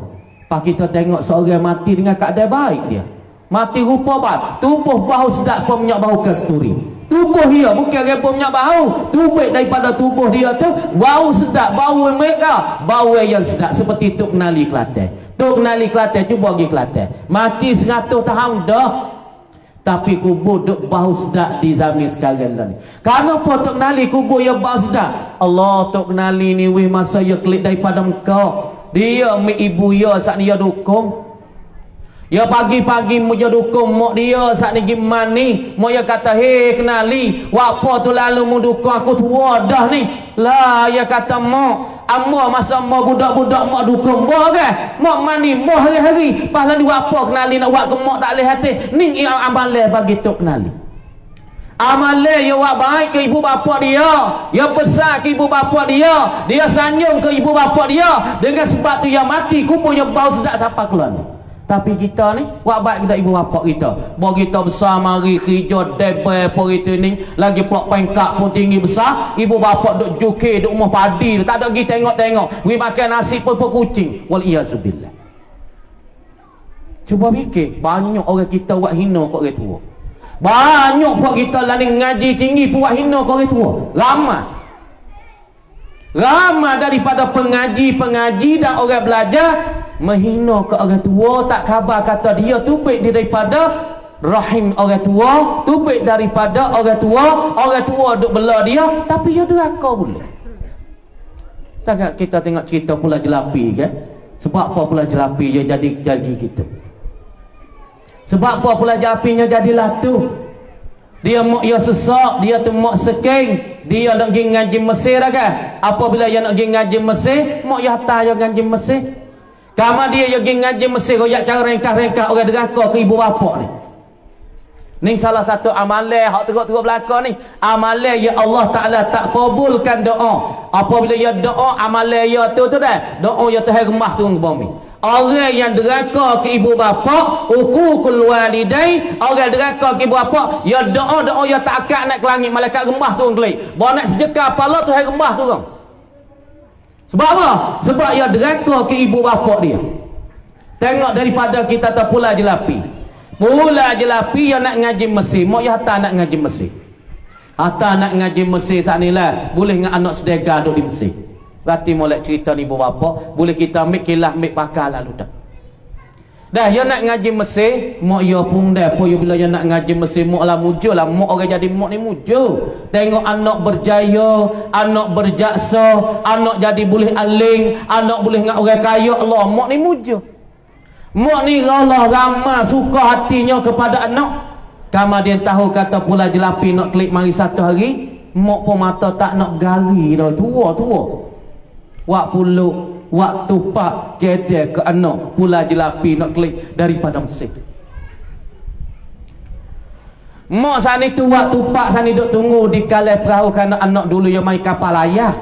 pak kita tengok seorang mati dengan keadaan baik, dia mati rupa baik, tubuh bau sedap pun minyak bau kasturi. Tubuh dia bukan repot minyak bau, tubuh daripada tubuh dia tu bau sedap, bau mereka, bau yang sedap seperti Tok Nali Kelantan. Tok Nali Kelantan cuba pergi Kelantan, mati 100 tahun dah, tapi kubur duk bau sedap di zaman sekarang ni. Kenapa Tok Nali kubur yang bau sedap? Allah, Tok Nali ni weh masa dia klik daripada Mekah, dia mi ibu dia saat ni dia dukung. Ya pagi-pagi mu je dukung mak dia saat ni gimana ni, mak dia kata hei kenali apa tu lalu mu dukung aku tua dah ni lah. Ya kata mak amma masa mak budak-budak mak dukung mak kan, mak mani mak hari-hari pas lalu apa kenali nak buat ke mak tak boleh hati ni amalai bagi tu kenali. Amalai ya buat baik ke ibu bapa dia, ya besar ke ibu bapa dia, dia sanjung ke ibu bapa dia, dengan sebab tu dia mati kuburnya bau sedap siapa keluar ni. Tapi kita ni buat baik kepada ibu bapa kita, bawa kita besar mari kerja debel apa itu ni, lagi pula pengkak pun tinggi besar, ibu bapa duk jukir duk rumah padi, tak ada pergi tengok-tengok, we makan nasi pun kucing, wal iyazubillah. Cuba fikir, banyak orang kita buat hina kat orang tua, banyak buat kita lani ngaji tinggi pun buat hina kat orang tua, ramai daripada pengaji dan orang belajar menghina ke orang tua, tak khabar kata dia tubik dia daripada rahim orang tua, tubik daripada orang tua duk bela dia, tapi dia deraka pula. Tak kita tengok cerita pula jelapi kan, sebab apa pula jelapi dia jadi kita. Sebab apa pula apinya jadilah tu. Dia mak ya sesak, dia tu mak sekeng, dia nak pergi ngaji Mesir kan. Apabila dia nak pergi ngaji Mesir, mak ya hantar dia ngaji Mesir. Kama dia pergi ngaji Mesir, royak cara rengkah-rengkah orang deraka ke ibu bapa ni. Ni salah satu amalan hak teruk-teruk belaka ni. Amalan ya Allah Taala tak kabulkan doa. Apabila ya doa amalan ya tu dah. Doa ya Tuhan remah turun ke bumi. Orang yang deraka ke ibu bapa, uququl walidai, orang deraka ke ibu bapa, ya doa ya tak akak nak ke langit, malaikat remah turun ke. Bawa nak sedekah pala Tuhan remah turun. Sebab apa? Sebab ya deraka ke ibu bapa dia. Tengok daripada kita tak pula jelapi. Mula jelapi yang nak ngaji Mesir, mak ya hatta nak ngaji Mesir. Hatta nak ngaji Mesir saat ni lah, boleh dengan anak sedega duduk di Mesir. Berarti mulai cerita ni ibu bapa, boleh kita ambil kilah ambil pakar lalu dah. Dah ya nak ngaji Mesir, mak ya pun dah, apa ya bila ya nak ngaji Mesir, mak lah mujur lah, mak orang jadi mak ni mujur. Tengok anak berjaya, anak berjaksa, anak jadi boleh aling, anak boleh dengan orang kaya, Allah, mak ni mujur. Mak ni Allah ramah suka hatinya kepada anak. Kama dia tahu kata pula jelapi nak klik mari satu hari, mak pun mata tak nak bergari dah, tua-tua. Wak puluk, wak tupak kedek ke anak pula jelapi nak klik daripada Mesir. Mak sani tu wak tupak sani duk tunggu di kalai perahu kerana anak dulu yang main kapal layar.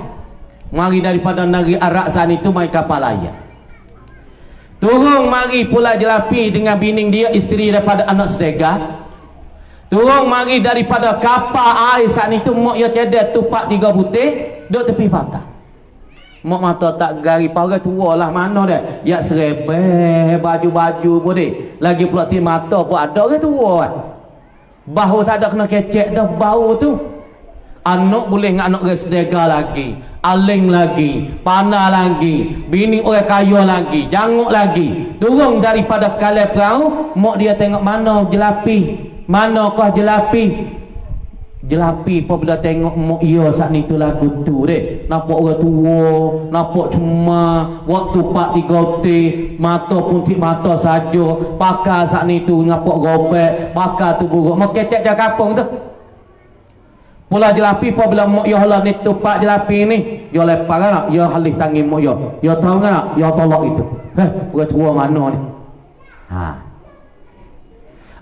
Mari daripada negeri Arab sani tu main kapal layar. Turun mari pula jelapi dengan bining dia, isteri daripada anak sedega. Turun mari daripada kapal air saat itu, mak ya cedek tupak 3 butir duduk tepi patah. Mak mata tak gari, parai tua lah mana dia. Ya serebeh baju-baju pun deh. Lagi pula ti mata pun ada orang tua kan. Bahu tak ada kena kecek dah bau tu. Anak boleh dengan anak orang sedega lagi, aling lagi, panah lagi, bini orang kaya lagi, janguk lagi. Turun daripada kalai perahu, mak dia tengok mana jelapi, manakah jelapi. Jelapi apabila tengok mak ia saat ni tu lagu tu deh. Nampak orang tua, nampak cuma waktu 4-3 otik, mata pun tik mata saja, pakar saat ni tu nampak gopek, pakar tu buruk. Mak kecek jak kampung tu. Mula jelapi apabila mak ya Allah ni tupak jelapi ni, ya lepar kan, ya halih tangi mak ya. Ya tahu kan, ya tolak itu. Orang tua mana ni?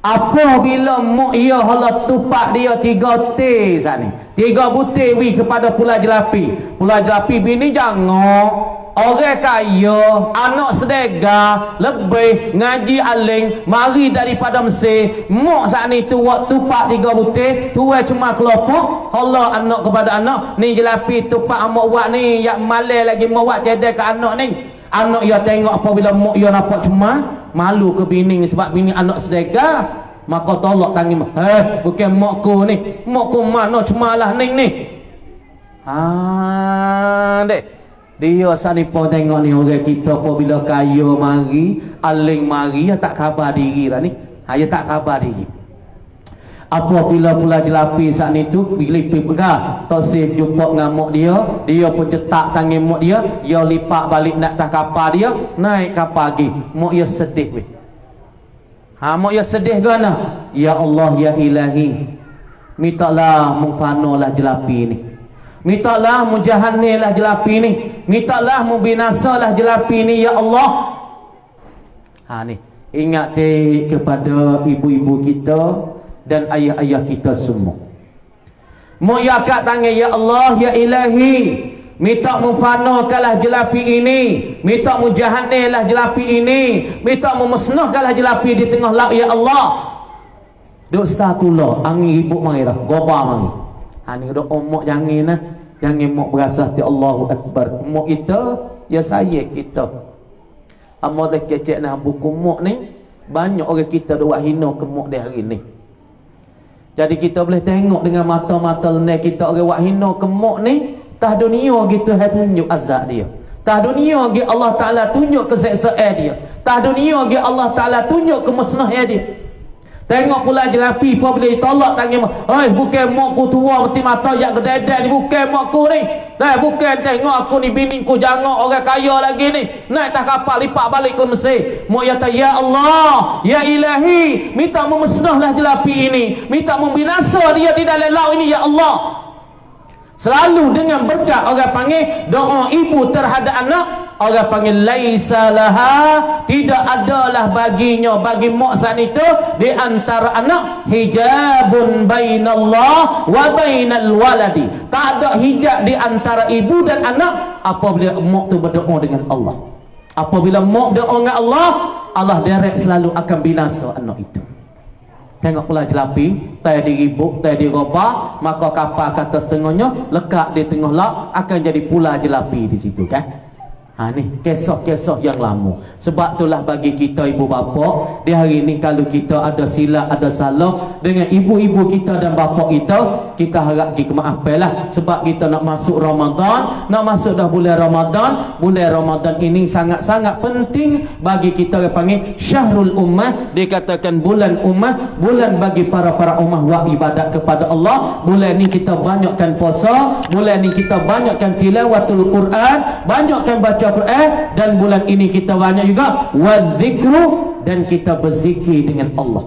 Apabila mak ya Allah tupak dia 3 teh saat ni. 3 butir wi kepada pula jelapi. Pula jelapi bini jangan. Orang kaya, anak sedega, lebih ngaji aling, mari daripada Mesir. Mak saat ni tu waktu tupak 3 butir, tuai cuma kelopak. Allah anak kepada anak, ni jelapi tupak amak wak ni, yang malai lagi mak wak cedek ke anak ni. Anak ya tengok apabila mak ya nampak cuma, malu ke bini ni sebab bini anak sedega. Maka tolak tangi mak. Bukan makku ni, makku mana cuma lah ni. Dek. Dia sanipun tengok ni orang kita apabila kaya mari, aling mari, ya tak khabar diri lah ni. Ya tak khabar diri. Apabila pula jelapi saat ni tu, bila pergi pegang, tak sih jumpa dengan mak dia, dia pun cetak tangan mak dia, dia lipat balik nak tak kapal dia, naik kapal lagi. Mak dia sedih weh. Mak dia sedih gana. Ya Allah, ya Ilahi, mintalah mufanolah jelapi ni. Mintalah mujahanilah jelapi ni. Mintalah membinasalah jelapi ni ya Allah. Ni ingat kepada ibu-ibu kita dan ayah-ayah kita semua. Mau ya kat tangan ya Allah ya Ilahi, minta mufanakanlah jelapi ini, minta mujahanilah jelapi ini, minta memusnahkanlah jelapi di tengah laut ya Allah. Duk statullah angin ribut mari dah, gobar mari. Ni doa mak jangan nah. Jangan mak berasa ti Allahu Akbar. Mak kita ya saya kita. Amo dah kecek nah buku mak ni, banyak orang kita dak hina ke mak dia hari ni. Jadi kita boleh tengok dengan mata-mata lenai kita orang wak hina ke mak ni, tah dunia gitu hai tunjuk azab dia. Tah dunia gi Allah Taala tunjuk keseksaan dia. Tah dunia gi Allah Taala tunjuk kemusnahan dia. Tengok pula jerapi pun boleh tolak tangan. Oi, bukan mak ku tua mati mata jak gededek ni, bukan mak ku ni. Dah bukan tengok aku ni bini ku jangan orang kaya lagi ni. Naik tak kapal lipat balik ke Mesir. Mak kata ya Allah, ya Ilahi, minta memusnahlah jerapi ini. Minta membinasa dia di dalam laut ini ya Allah. Selalu dengan berkat orang panggil doa ibu terhadap anak, orang panggil laisa laha, tidak adalah baginya, bagi mak saat itu di antara anak hijabun bainallah wa bainal waladi. Tak ada hijab di antara ibu dan anak apabila mak tu berdoa dengan Allah. Apabila mak berdoa dengan Allah, Allah direct selalu akan binasa anak itu. Tengok pula jelapi, tak diribuk, tak dirobak, maka kapal kata setengahnya lekat di tengah laut akan jadi pula jelapi di situ kan. Ni kisah-kisah yang lama. Sebab itulah bagi kita ibu bapa, di hari ini kalau kita ada silap, ada salah dengan ibu-ibu kita dan bapa kita, kita harap maafkan lah. Sebab kita nak masuk Ramadan, nak masuk dah bulan Ramadan. Bulan Ramadan ini sangat-sangat penting bagi kita yang panggil Syahrul Ummah. Dikatakan bulan ummah, bulan bagi para ummah buat ibadat kepada Allah. Bulan ni kita banyakkan puasa, bulan ni kita banyakkan tilawatul Quran, banyakkan baca Quran, dan bulan ini kita banyak juga wadzikru, dan kita berzikir dengan Allah.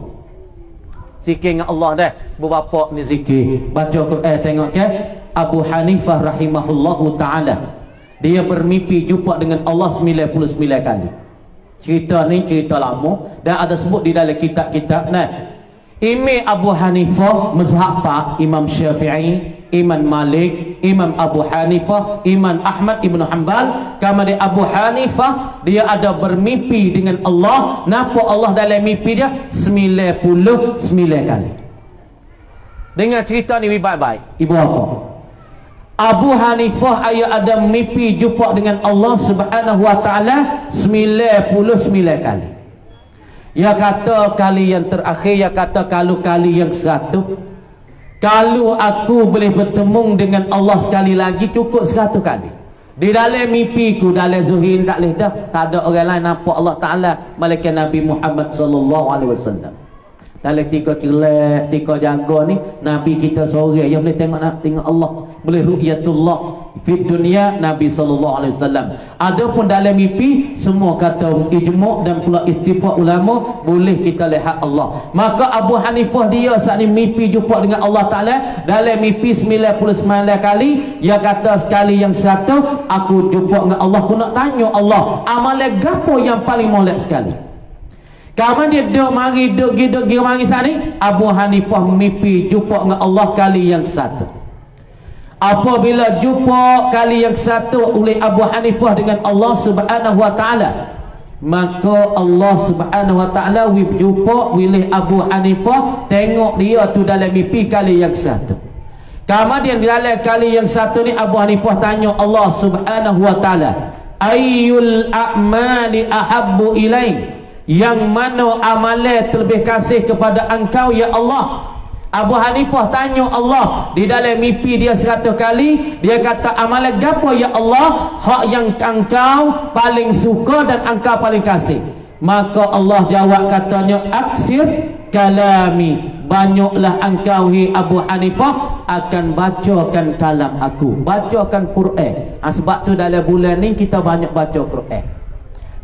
Zikir dengan Allah dah. Bu bapa ni zikir, baca Quran. Tengok ke Abu Hanifah rahimahullahu taala, dia bermimpi jumpa dengan Allah 99 kali. Cerita ni cerita lama dan ada sebut di dalam kitab-kitab nah. Imam Abu Hanifah mazhab Pak, Imam Syafi'i, Imam Malik, Imam Abu Hanifah, Imam Ahmad Ibn Hanbal. Kemudian Abu Hanifah dia ada bermimpi dengan Allah. Nampak Allah dalam mimpi dia 99 kali. Dengar cerita ni baik-baik ibu apa. Abu Hanifah ayat ada mimpi jumpa dengan Allah Subhanahu wa taala 99 kali. Ya kata kali yang terakhir, ya kata kalau kali yang satu, kalau aku boleh bertemu dengan Allah sekali lagi cukup 100 kali. Di dalam mimpiku, dalam zuhir tak boleh dah, tak ada orang lain nampak Allah Ta'ala malaikat Nabi Muhammad sallallahu alaihi wasallam. Dalam 3 kilat, 3 jaga ni Nabi kita sore yang boleh tengok Allah, boleh ru'yatullah fit dunia Nabi sallallahu alaihi wasallam. Adapun dalam mimpi semua kata ijma' dan pula ittifaq ulama boleh kita lihat Allah. Maka Abu Hanifah dia saat ni mimpi jumpa dengan Allah Taala dalam mimpi 99 kali. Dia kata sekali yang satu aku jumpa dengan Allah, aku nak tanya Allah amalan gapo yang paling molek sekali. Kapan dia duduk mari saat ni Abu Hanifah mimpi jumpa dengan Allah kali yang satu. Apabila jumpa kali yang satu oleh Abu Hanifah dengan Allah Subhanahu wa taala, maka Allah Subhanahu wa taala jumpa oleh Abu Hanifah, tengok dia tu dalam mimpi kali yang satu. Kemudian dalam kali yang satu ni Abu Hanifah tanya Allah Subhanahu wa taala, ayyul a'mali ahabbu ilaik, yang mana amalan terlebih kasih kepada engkau ya Allah. Abu Hanifah tanya Allah di dalam mimpi dia 100 kali. Dia kata amalan gapo ya Allah hak yang engkau paling suka dan engkau paling kasih. Maka Allah jawab katanya aksir kalami, banyaklah engkau hi Abu Hanifah akan bacakan kalam aku, bacakan Quran. Sebab tu dalam bulan ni kita banyak baca Quran.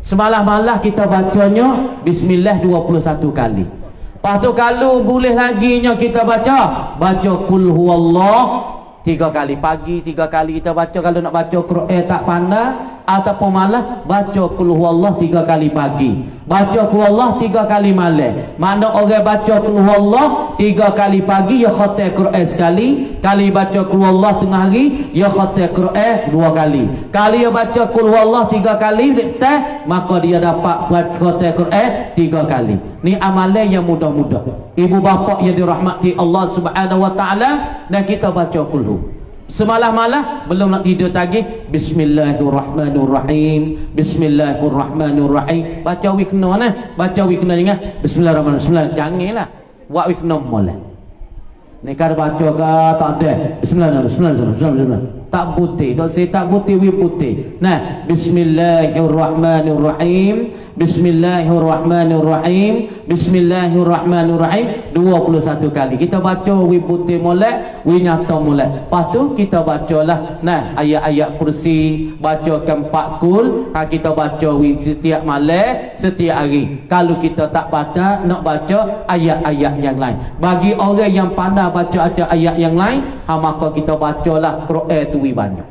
Semalam-malam kita bacanya Bismillah 21 kali. Lepas tu kalau boleh lagi kita baca Qul huwallah 3 kali. Pagi 3 kali kita baca. Kalau nak baca Quran tak pandai ataupun malah baca Qul huwallah 3 kali pagi, baca Qul huwallah 3 kali malam. Mana orang baca Qul huwallah 3 kali pagi ya khatam Quran sekali, kali baca Qul huwallah tengah hari ya khatam Quran 2 kali. Kali dia baca Qul huwallah 3 kali lepas maka dia dapat khatam Quran 3 kali. Ni amalan yang mudah-mudah. Ibu bapa yang dirahmati Allah Subhanahu wa taala, dan kita baca Qul. Semalam-malam belum nak tidur lagi Bismillahirrahmanirrahim, Bismillahirrahmanirrahim. Baca wikna nah, baca wikna jangan Bismillahirrahmanirrahim, janganlah buat wikna molek. Ni kada baca ke tak ada Bismillahirrahmanirrahim, tak putih. Dok saya tak putih wi putih. Nah, bismillahirrahmanirrahim. Bismillahirrahmanirrahim. Bismillahirrahmanirrahim 21 kali. Kita baca wi putih molek, wi nyata molek. Lepas tu kita bacalah nah ayat-ayat kursi, bacakan 4 kul. Kita baca wi setiap malam, setiap hari. Kalau kita tak baca, nak baca ayat-ayat yang lain. Bagi orang yang pandai baca ayat yang lain, maka kita bacalah Quran tu banyak.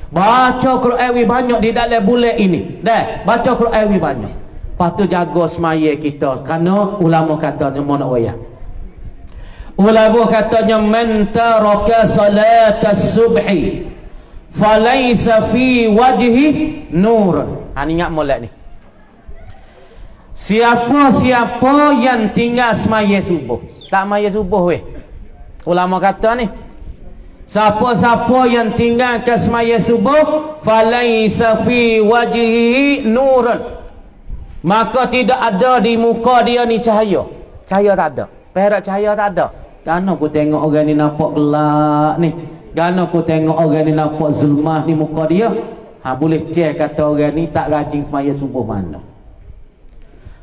Baca Quran banyak di dalam bulan ini. Dah, baca Quran banyak. Lepas tu jaga semaya kita. Kerana ulama katanya mana wayah. Ulama katanya man taraka salatas subhi falaysa fi wajhi nur. Ni ingat molek ni. Siapa-siapa yang tinggal semaya subuh, tak semaya subuh weh. Ulama kata ni, siapa-siapa yang tinggal ke semaya subuh, falaisa fi wajhihi nurun, maka tidak ada di muka dia ni cahaya. Cahaya tak ada. Perak cahaya tak ada. Kerana aku tengok orang ni nampak gelap ni. Kerana aku tengok orang ni nampak zulmah ni muka dia. Boleh cek kata orang ni tak rajin semaya subuh mana.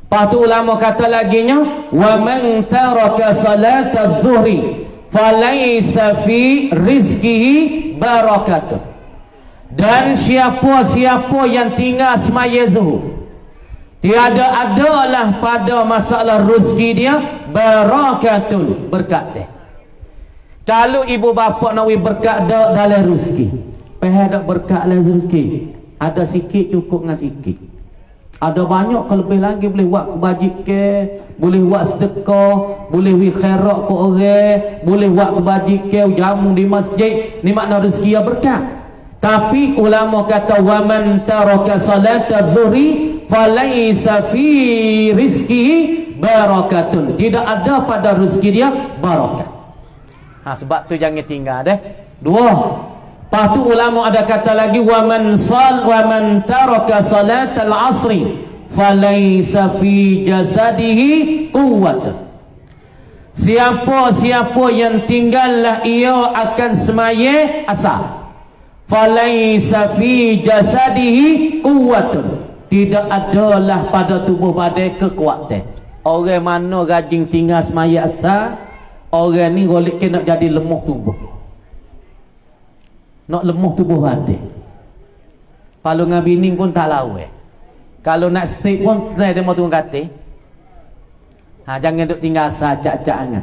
Lepas tu ulama kata laginya, wa man taraka salatadh dhuhri falaysa fi rizqihi barakatun. Dan siapa-siapa yang tinggal semaya zuhur, tiada adalah pada masalah rezeki dia barakatun, berkat dia. Kalau ibu bapa nak berkat dalam rezeki, pihak dak berkat dalam rezeki, ada sikit cukup dengan sikit. Ada banyak lebih lagi boleh buat kebajikan, boleh buat sedekah, boleh buat khairat ke orang, boleh buat kebajikan jamu di masjid. Ni makna rezeki yang berkat. Tapi ulama kata wa man taraka salatadh dhuhri falaysa fi rizqihi barakatun. Tidak ada pada rezeki dia barakat. Sebab tu jangan tinggal deh. Dua. Lepas tu ulama ada kata lagi wa man taraka salatal asri falaysa fi jasadihi quwwat. Siapa-siapa yang tinggallah ia akan semaya asar, falaysa fi jasadihi quwwatun, tidak adalah pada tubuh badan kekuatan. Orang mana rajin tinggal semaya asar, orang ni golek nak jadi lemah tubuh. Nak lemah tubuh badan. Kalau dengan bini pun tak lawa. Kalau nak stay pun dia mau tunggu kata. Jangan duk tinggal asal cak-cak angan.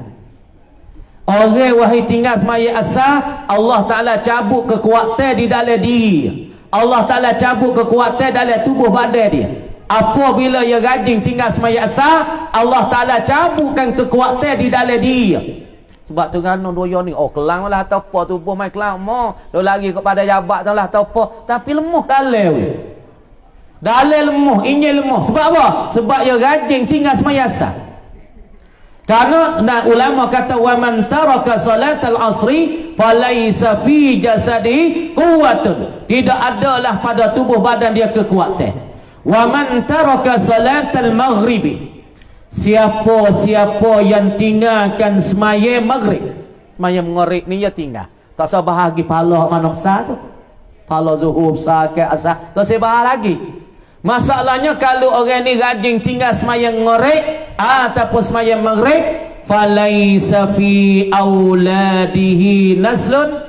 Orang wahai tinggal semaya asal, Allah Ta'ala cabut kekuatan di dalam diri. Allah Ta'ala cabut kekuatan dalam tubuh badan dia. Apabila ia rajin tinggal semaya asal, Allah Ta'ala cabutkan kekuatan di dalam diri. Sebab tu kan doya ni kelang lah atau apa tubuh mai kelang mo do lagi kepada jabat tu lah atau apa, tapi lemah dalam lemah, ingin lemah. Sebab apa? Sebab dia rajin tinggal semaya asar. Karena ulama kata wa man taraka salatal asri falaysa fi jasadi quwwatun, tidak adalah pada tubuh badan dia kekuatan. Wa man taraka salatal maghribi, siapa-siapa yang tinggalkan semaya maghrib. Semaya maghrib ni dia tinggal, tak usah bahagi pahala manuksa tu, pahala zuhur sakit asar, tak usah bahas lagi. Masalahnya kalau orang ni rajin tinggal semaya maghrib ataupun semaya maghrib, falaysa fi auladihi naslun,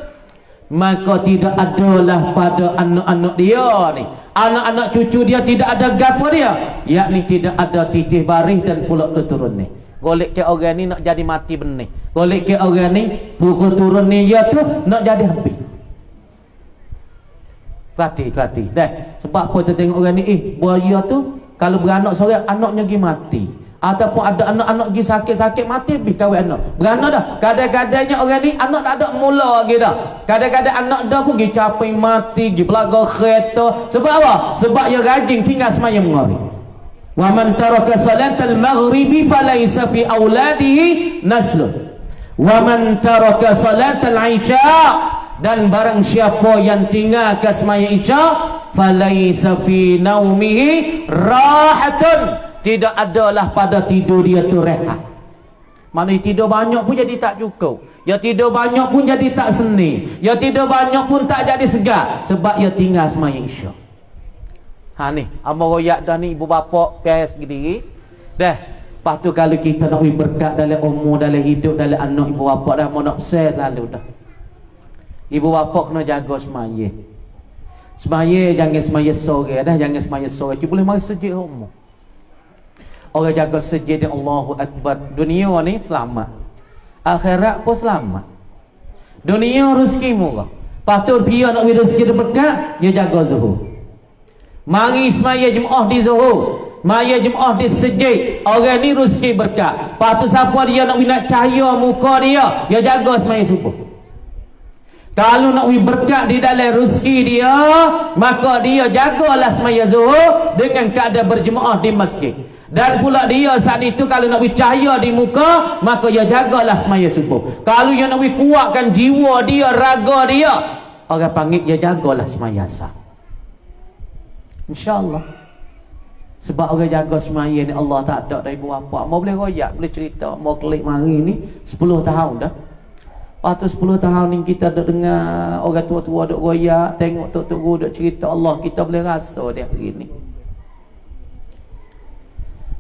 maka tidak adalah pada anak-anak dia ni, anak-anak cucu dia tidak ada gapo dia, yakni tidak ada titih baris dan pula keturunan ni. Golek ke orang ni nak jadi mati benih, golek ke orang ni pukul turun ni dia tu nak jadi habis. Hati-hati dah. Sebab apa kita tengok orang ni buaya tu kalau beranak seorang, anaknya pergi mati, ataupun ada anak-anak pergi sakit-sakit mati habis kahwin anak. Beranak dah. Kadang-kadangnya orang ni anak tak ada mula lagi dah. Kadang-kadang anak dah pun pergi capai mati, pergi belaga kereta. Sebab apa? Sebab dia rajin tinggal semaya maghrib. Wa man taraka salatal maghribi falaysa fi auladihi naslun. Wa man taraka salatal isya, dan barang siapa yang tinggal ke semaya isya, falaysa fi naumihi rahatun, tidak adalah pada tidur dia tu rehat. Mana tidur banyak pun jadi tak cukup. Ya tidur banyak pun jadi tak seni. Ya tidur banyak pun tak jadi segar. Sebab ya tinggal semayang isyak. Ha ni, amal royak dah ni ibu bapa PS sendiri. Dah. Lepas tu kalau kita nak berkat dalam umur, dalam hidup, dalam anak ibu bapa dah mau nak share selalu dah. Ibu bapa kena jaga semayang. Semayang jangan semayang sore dah, jangan semayang sore. Cuma boleh mari sejid rumah. Orang jaga sejid dia Allahu Akbar. Dunia ni selamat. Akhirat pun selamat. Dunia rezeki murah. Patut dia nak rezeki berkat, dia jaga zuhur. Mari semaya Jumaat di zuhur. Maya Jumaat di sejid. Orang ni rezeki berkat. Patut siapa dia nak cahaya muka dia jaga semaya subuh. Kalau nak berkat di dalam rezeki dia, maka dia jagalah semaya zuhur dengan keadaan berjemaah di masjid. Dan pula dia saat itu kalau nak cahaya di muka, maka dia jagalah semaya subuh. Kalau dia nak kuatkan jiwa dia, raga dia, orang panggil dia jagalah semaya asar. InsyaAllah. Sebab orang jaga semaya ni Allah tak ada dari ibu bapa. Mau boleh royak, boleh cerita. Mau klik mari ni 10 tahun dah. Lepas tu 10 tahun ni kita duk dengar orang tua-tua duk royak, tengok tok-tok guru duk cerita Allah, kita boleh rasa dia hari ni.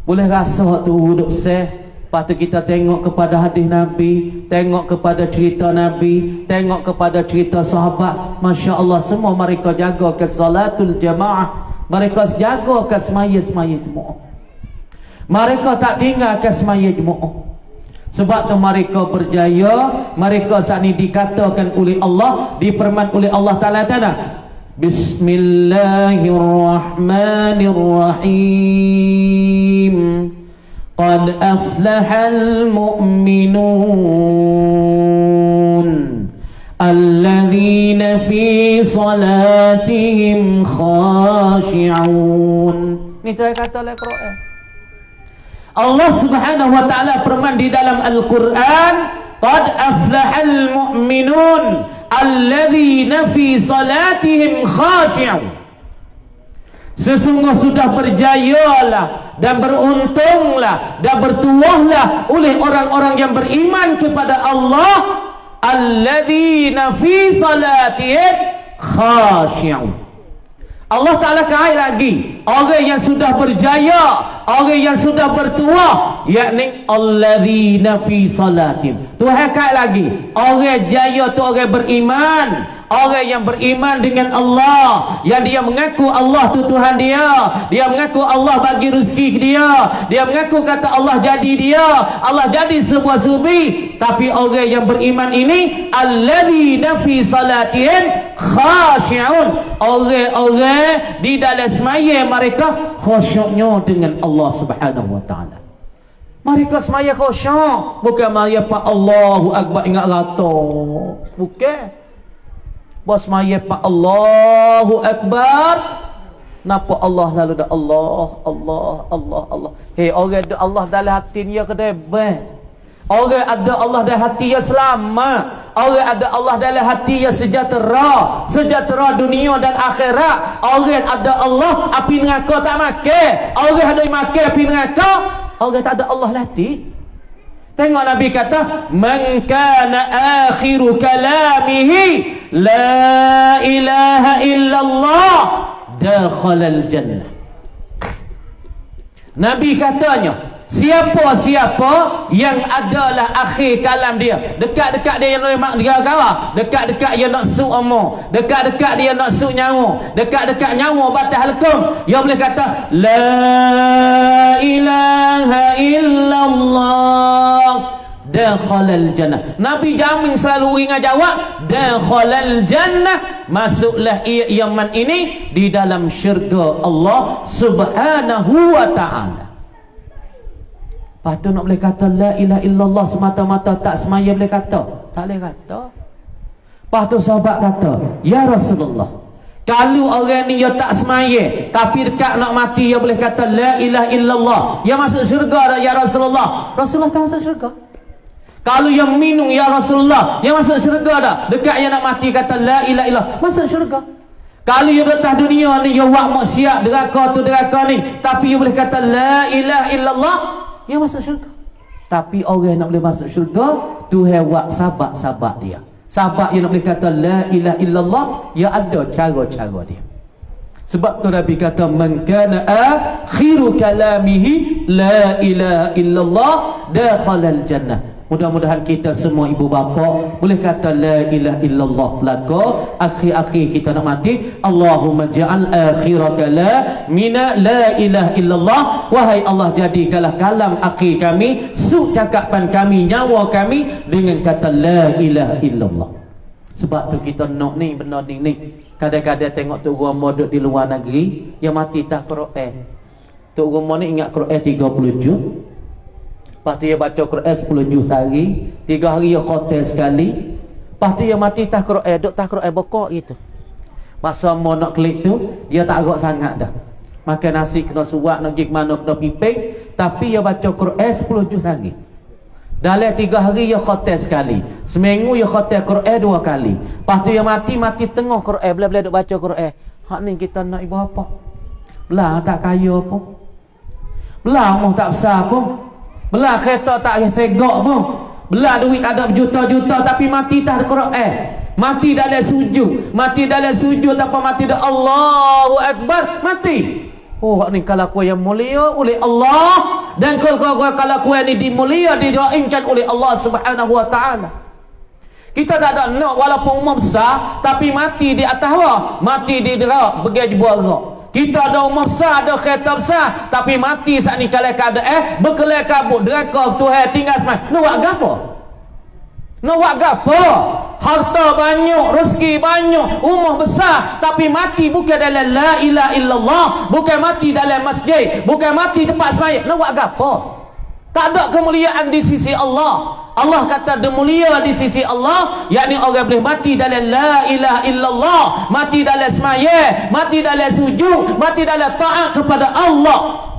Boleh rasa tu duk seh. Lepas tu kita tengok kepada hadis Nabi, tengok kepada cerita Nabi, tengok kepada cerita sahabat. Masya Allah, semua mereka jaga ke salatul jamaah. Mereka jaga ke semaya-semaya jemaah. Mereka tak tinggal ke semaya jemaah. Sebab tu mereka berjaya. Mereka saat ini dikatakan oleh Allah, diperman oleh Allah Ta'ala. Bismillahirrahmanirrahim. Qad aflahal mu'minun alladzina fi salatihim khashi'un. Ni saya kata oleh Quran. Allah Subhanahu wa taala firman di dalam Al-Quran, qad aflahal mu'minun alladzina fi salatihim khashi'un. Sesungguh sudah berjayalah dan beruntunglah dan bertuahlah oleh orang-orang yang beriman kepada Allah, alladzina fi salatihim khashi'un. Allah Ta'ala kait lagi orang yang sudah berjaya, orang yang sudah bertuah, yakni alladzina fi salatihim. Tuhan kait lagi orang jaya tu orang beriman, orang yang beriman dengan Allah, yang dia mengaku Allah tu Tuhan dia mengaku Allah bagi rezeki dia mengaku kata Allah jadi dia, Allah jadi sebuah subi. Tapi orang yang beriman ini alladzina fi salatihim khashi'un, orang-orang di dalam semaya mereka khusyuknya dengan Allah Subhanahu wa taala. Mereka semaya khusyuk, bukan maya pak Allahu Akbar ingat rata, bukan. Bos maya pak Allahu Akbar, napa Allah lalu dah Allah Allah Allah Allah. Hei, orang ada Allah dalam hati dia kedebeh. Orang ada Allah dalam hati dia selamat. Orang ada Allah dalam hati dia sejahtera, sejahtera dunia dan akhirat. Orang ada Allah api neraka tak makan. Orang ada makan api neraka. Orang tak ada Allah hati. Tengok Nabi kata, man kana akhiru kalamihi la ilaha illallah dakhalal jannah. Nabi katanya, siapa-siapa yang adalah akhir kalam dia, dekat-dekat dia yang nak dia kawa, dekat-dekat dia nak su omong, dekat-dekat dia nak su nyawa, dekat-dekat nyawa batas hukum, dia boleh kata la ilaha illallah dakhalal jannah. Nabi jamin selalu ingat jawab dakhalal jannah, masuklah ia Yaman ini di dalam syurga Allah Subhanahu wa ta'ala. Lepas tu nak boleh kata la ilaha illallah semata-mata tak semaya boleh kata? Tak boleh kata. Lepas tu sahabat kata, ya Rasulullah, kalau orang ni dia tak semaya tapi dekat nak mati dia boleh kata la ilaha illallah, dia masuk syurga dah ya Rasulullah? Rasulullah tak masuk syurga. Kalau yang minum ya Rasulullah, dia masuk syurga dah. Dekat dia nak mati kata la ilaha illallah, masuk syurga. Kalau dia atas dunia ni dia buat maksiat deraka tu deraka ni, tapi dia boleh kata la ilaha illallah, dia masuk syurga. Tapi orang nak boleh masuk syurga, Tuhan buat sabak-sabak dia. Sabak yang nak boleh kata la ilaha illallah, ya ada cara-cara dia. Sebab tu Nabi kata man kana akhiru kalamihi la ilaha illallah dakhalal jannah. Mudah-mudahan kita semua ibu bapa boleh kata la ilaha illallah belaka akhir-akhir kita nak mati. Allahumma ja'al akhira kalamina la ilaha illallah. Wahai Allah, jadikanlah kalam akhir kami, suk cakapan kami, nyawa kami dengan kata la ilaha illallah. Sebab tu kita nak ni benda ni. Kadang-kadang tengok Tok Guru duduk di luar negeri, yang mati tak Quran. Tok Guru ni ingat Quran 30 juz. Lepas tu dia baca Quran 10 juz sehari, 3 hari dia khatam sekali. Lepas tu dia mati tak Quran, duk tak Quran bokok gitu. Masa mau nak klik tu, dia tak agak sangat dah. Makan nasi kena suap, nak pergi mana kena piping, tapi dia baca Quran 10 juz sehari. Dalam 3 hari dia khatam sekali. Seminggu dia khatam Quran 2 kali. Lepas tu dia mati tengah Quran, bila-bila duk baca Quran. Hak ni kita nak ibu apa? Belah tak kaya apa? Belah rumah tak besar apa? Belah kereta tak segak pun. Belah duit ada berjuta-juta tapi mati tak ada Quran. Mati dalam sujud. Mati dalam sujud tanpa mati dah Allahu Akbar, mati. Oh, ni kalau kau yang mulia oleh Allah, dan kalau kau ni dimulia didoakan oleh Allah Subhanahu wa taala. Kita tak ada nak walaupun umur besar tapi mati di atas wah, mati di derak pergi juara. Kita ada umur besar, ada kereta besar, tapi mati saat ni kalau keadaan berkelai kabut neraka Tuhan tinggal semai. Nak buat gapo? Nak buat gapo? Harta banyak, rezeki banyak, umur besar, tapi mati bukan dalam la ilaha illallah, bukan mati dalam masjid, bukan mati tempat sembahyang. Nak buat gapo? Tak ada kemuliaan di sisi Allah. Allah kata dia mulia di sisi Allah, yakni orang boleh mati dalam la ilaha illallah, mati dalam sembahyang, mati dalam sujud, mati dalam taat kepada Allah.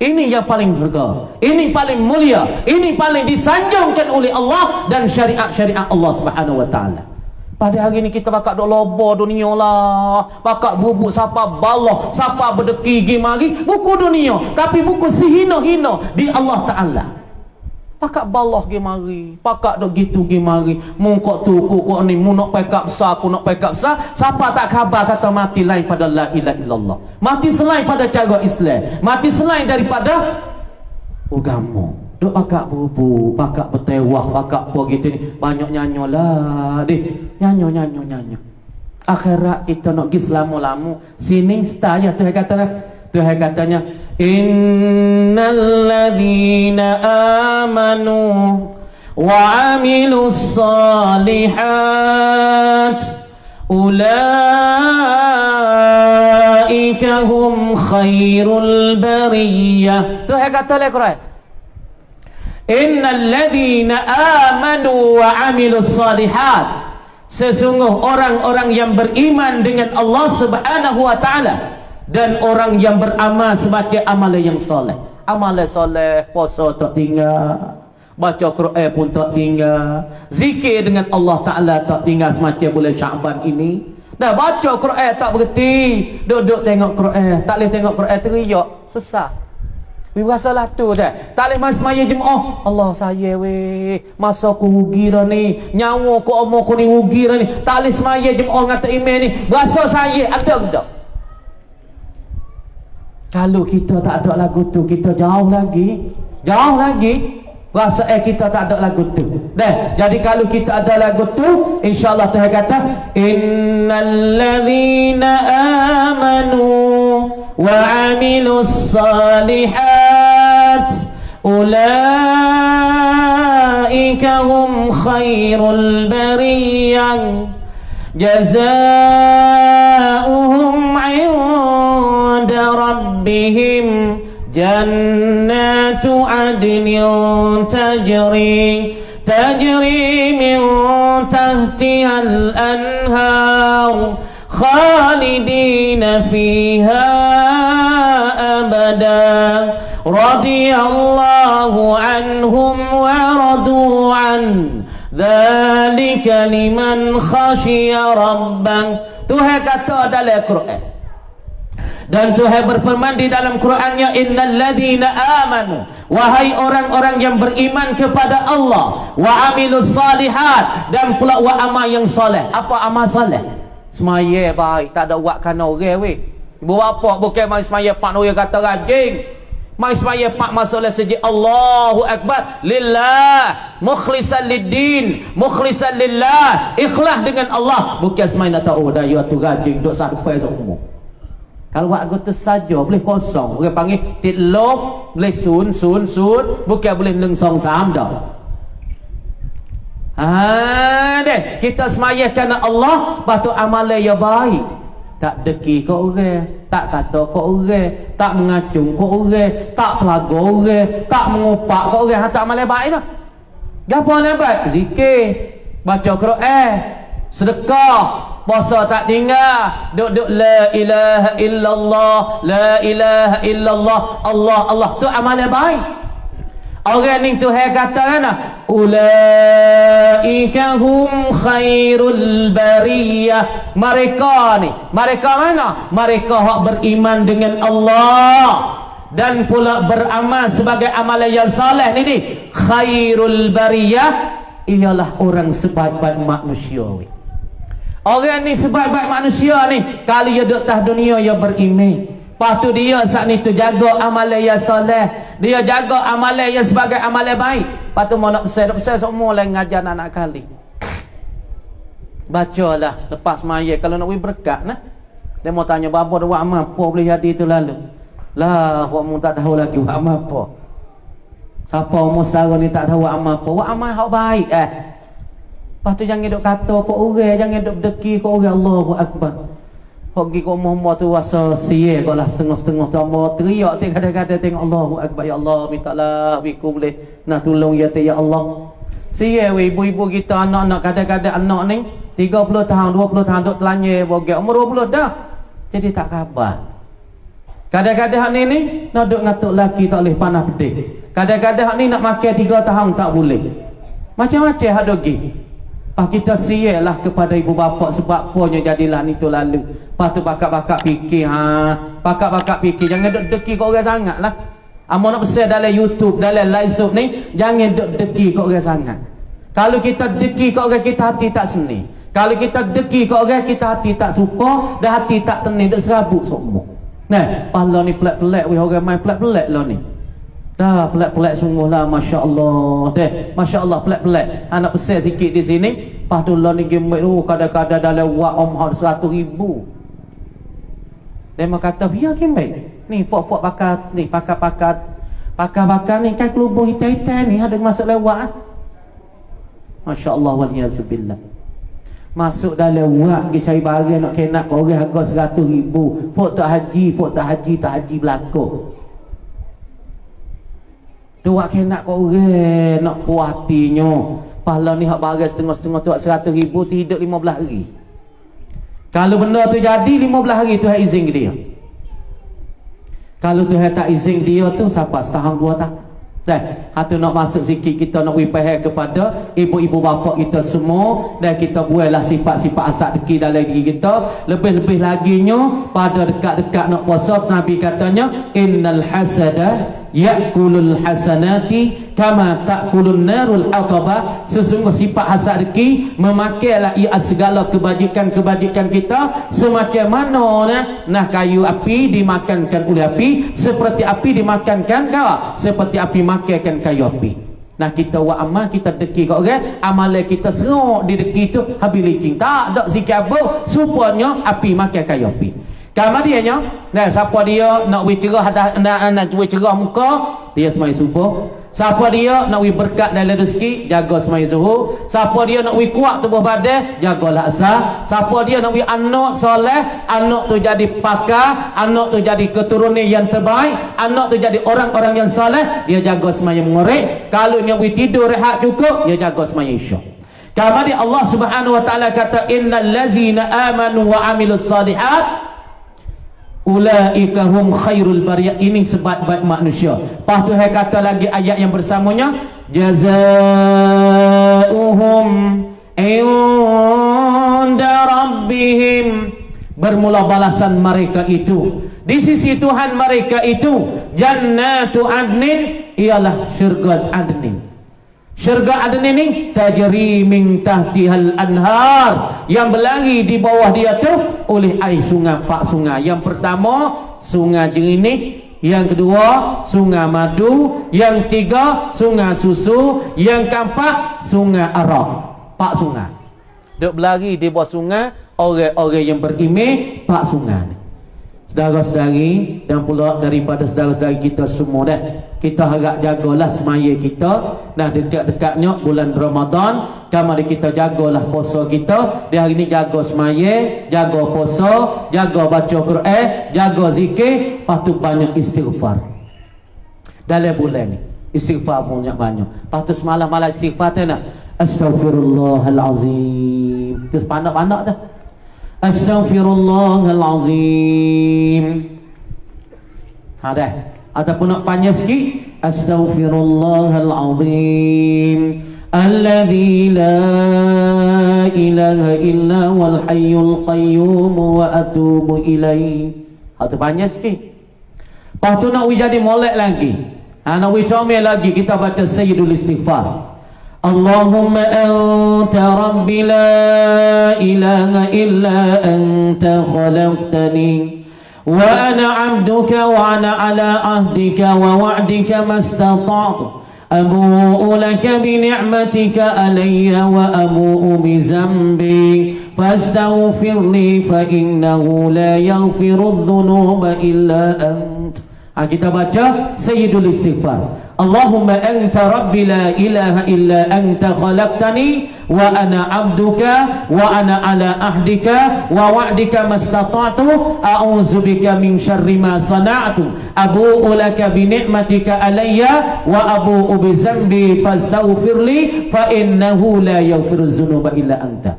Ini yang paling berharga, ini paling mulia, ini paling disanjungkan oleh Allah dan syariat-syariat Allah Subhanahu wa taala. Pada hari ni kita bakal duk lobo dunia lah, bakal bubuk siapa balah, siapa berdeki gi mari buku dunia, tapi buku sihina-hina di Allah taala. Pakak balah gi mari, pakak dok gitu gi mari, mungkok tu kok ni mu nak pekak besar, aku nak pekak besar. Siapa tak khabar kata mati lain pada la ilaha illallah, mati selain pada cara Islam, mati selain daripada agama. Dok pakak bubu, pakak bertewah, pakak apa gitu ni, banyak nyanyolah deh, nyanyo. Akhirat kita nak pergi selama-lama, sini setaya Tuhan kata, Tuhan katanya innal ladzina amanu wa amilus salihat ulaika hum khairul bariyah. Tuhan kata dalam Quran, innal ladzina amanu wa amilus salihat, sesungguh orang-orang yang beriman dengan Allah Subhanahu wa taala dan orang yang beramal sebagai amalan yang soleh. Amalan soleh, puasa tak tinggal, baca Quran pun tak tinggal, zikir dengan Allah Ta'ala tak tinggal semacam bulan Syaban ini. Dah baca Quran tak berhenti, duduk tengok Quran, tak boleh tengok Quran teriak, sesat. Berasa lah tu dah. Tak boleh masa semaya jemaah. Allah saya weh, masa aku rugi dah ni, nyawa aku omong aku ni rugi dah ni. Tak boleh semaya jemaah ngata email ni. Berasa saya ada tak? Kalau kita tak ada lagu tu, kita jauh lagi. Rasa kita tak ada lagu tu. Dah, jadi kalau kita ada lagu tu, insya-Allah Tuhan kata, innal ladzina amanu wa amilus salihat ulaika hum khairul bariyah jazaohum 'inda rabbihim jannatu adnin tajri min tahtihal anhar khalidina fiha abada radiyallahu anhum wa radu an dzalika liman khashiya rabbah. Tuhan kata dalam Quran, Dan Tuhan berfirman di dalam Qurannya, innal ladzina amanu, wahai orang-orang yang beriman kepada Allah, wa amilus salihat, dan pula wa amal yang soleh. Apa amal soleh? Semaya baik, tak ada buat kana orang weh. Ibu bapa bukan mai semaya pak orang kata rajin. Mai semaya pak masalah saja Allahu Akbar lillah, mukhlishan lid-din, mukhlishan lillah, ikhlas dengan Allah. Bukan semaya nak tahu dah you tu rajin duk sampai semua. Kalau buat tu saja boleh kosong. Orang panggil titlop, boleh sun, bukan boleh neng song sam dah. Deh, kita semaya kerana Allah, patut amalan yang baik. Tak deki ke orang, tak kata ke orang, tak mengacung ke orang, tak pelago orang, tak mengupak ke orang, tak amalan baik tu. Gapo amalan baik? Zikir, baca Quran, sedekah, puasa tak tinggal, duk la ilaha illallah, la ilaha illallah, Allah Allah, tu amalan baik. Orang ni Tuhan kata kan, ulaika hum khairul bariyah. Mereka mana? Mereka hak beriman dengan Allah dan pula beramal sebagai amalan yang saleh ni. Khairul bariyah ialah orang sebaik-baik manusia. Orang ni sebaik-baik manusia ni, kalau dia duduk atas dunia dia beriman. Lepas tu dia saat ni tu jaga amalan yang soleh, dia jaga amalan yang sebagai amalan baik. Lepas tu mau nak besar semua lah ngajar anak kali. Bacalah lepas maya kalau nak beri berkat nah. Dia mau tanya bapa dia buat amal apa boleh jadi tu lalu. Lah buat mu tak tahu lagi buat amal apa. Siapa umur setara ni tak tahu buat amal apa. Buat amal hak baik Lepas tu jangan duk kata apa orang, jangan duk deki ke orang. Allahu Akbar. Pergi ke rumah tu rasa siye kau lah setengah-setengah tambah teriak kadang-kadang tengok Allahu Akbar, ya Allah mintalah biku boleh nak tolong ya Allah. Siye ibu-ibu kita anak-anak kadang-kadang anak ni 30 tahun 20 tahun duk telanya bogek umur 20 dah jadi tak khabar. Kadang-kadang ni nak duk ngatuk laki tak boleh panah pedih. Kadang-kadang ni nak makan 3 tahun tak boleh. Macam-macam hak dogi. Kita siyalah kepada ibu bapa sebab punya jadilah ni tu lalu. Lepas tu bakak-bakak fikir bakak-bakak fikir jangan duk deki kat orang sangatlah. Amun nak besar dalam YouTube, dalam live ni jangan duk deki kat orang sangat. Kalau kita deki kat orang kita hati tak seni. Kalau kita deki kat orang kita hati tak suka dan hati tak tenang duk serabut semua. Nah, pala ni pelik-pelik weh orang main pelik-pelik lah ni. Dah pelik-pelik sungguh lah, Masya Allah deh, Masya Allah pelik-pelik. Anak besar sikit di sini, lepas tu lah ni gemik tu kadang-kadang dalam wak omhad 100,000. Dia mau kata, ya gemik ni fok-fok bakar ni, pakar ni kan kelubung hitam-hitam ni ada masuk lewat. Masya Allah waliyazubillah. Masuk dalam wak pergi cari barang nak kenak orang harga 100,000. Fok tak haji berlaku. Tuak kena kau orang nak puas hatinya. Pahala ni hak barang setengah-setengah tu 100,000 hidup 15 hari. Kalau benda tu jadi 15 hari tu hak izin dia. Kalau tu hak tak izin dia tu siapa setahun 2 tahun. Hatu nak masuk sikit kita nak wipahai kepada ibu-ibu bapa kita semua dan kita buailah sifat-sifat asat deki dalam diri kita. Lebih-lebih laginya pada dekat-dekat nak puasa Nabi katanya innal hasada ya'kulul hasanati kama ta'kulun narul ataba. Sesungguh sifat hasad deki memakailah ia segala kebajikan-kebajikan kita semakin mana nah kayu api dimakankan oleh api seperti api dimakankan seperti api makankan kayu api. Nah kita buat amal kita deki kat orang amalan kita serok di deki tu habis licin tak ada sikit apa supaya api makan kayu api. Kemudiannya, nah siapa dia nak cerah nak cerah muka, dia semai subuh. Siapa dia nak berkat dalam rezeki, jaga semai zuhur. Siapa dia nak kuat tubuh badan, jagalah asar. Siapa dia nak anak soleh, anak tu jadi pakar, anak tu jadi keturunan yang terbaik, anak tu jadi orang-orang yang soleh, dia jaga semai mengorek. Kalau dia tidur rehat cukup, dia jaga semai isyak. Kemudian Allah Subhanahu wa taala kata innal ladzina amanu wa amilus salihat ulaika hum khairul bariyah. Ini sebaik-baik manusia. Lepas tu saya kata lagi ayat yang bersamanya jazaohum inda rabbihim. Bermula balasan mereka itu Di sisi Tuhan mereka itu jannatu adnin, ialah syurga adnin. Syurga adnin ini tajri min tahtihal anhar, yang berlari di bawah dia tu oleh air sungai, 4 sungai. Yang pertama sungai jernih, yang kedua sungai madu, yang ketiga sungai susu, yang keempat sungai arak. 4 sungai duk berlari di bawah sungai orang-orang yang beriman, 4 sungai ni. Saudara-saudari dan pula daripada saudara-saudari kita semua dah, kita harap jagalah semaya kita. Dah dekat-dekatnya bulan Ramadan, mari kita jagalah puasa kita. Di hari ni jaga semaya, jaga puasa, jaga baca Quran, jaga zikir, lepas tu banyak istighfar dalam bulan ni. Istighfar banyak-banyak. Lepas tu semalam-malam istighfar tu nak Astaghfirullahalazim, tu sepanak-panak tu. Astaghfirullahalazim. Dah. Ataupun nak panjang sikit, Astaghfirullahalazim alladzi la ilaha illa wal hayyul qayyum wa atubu ilaih. Atau panjang sikit. Lepas tu nak jadi molek lagi. Nak comel lagi, kita baca Sayyidul Istighfar. Allahumma anta rabbi la ilaha illa anta khalaqtani wa ana 'abduka wa ana 'ala 'ahdika wa wa'dika mastata'tu abu'u laka bi ni'matika alayya wa abu'u bi zambi fastaghfirli fa innahu la yaghfiru dhunuba illa anta. Kita baca Sayyidul Istighfar. Allahumma anta rabbi la ilaha illa anta khalaqtani wa ana 'abduka wa ana 'ala ahdika wa wa'dika mastata'tu a'udzubika min syarri ma sana'tu abu'u laka bi ni'matika alayya wa abu'u bi zambi fastaghfirli fa innahu la yaghfiru dzunuba illa anta.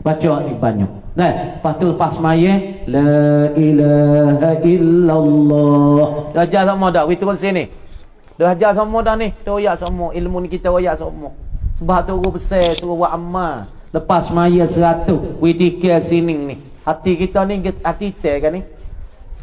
Baca ni banyak. Nah, lepas tu lepas maya la ilaha illallah. Dah ajar semua dah, we turun sini. Dah ajar semua dah ni. Dah royak semua, ilmu ni kita royak semua. Sebab tu guru besar suruh buat amal. Lepas maya 100, we dikir sini ni. Hati kita ni hati hitam kan ni.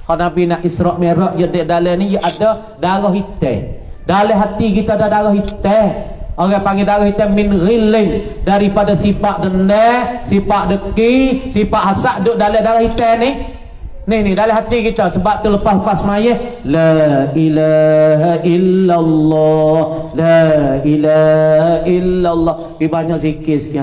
Kalau Nabi nak Isra' Mi'raj, dia dalam ni dia ada darah hitam. Dalam hati kita ada darah hitam. Orang panggil darah hitam min ghillin, daripada sifat dendam, sifat deki, sifat hasad duk dalam darah hitam ni. Ni dalam hati kita. Sebab tu lepas maya la ilaha illallah, la ilaha illallah. Pergi banyak zikir sikit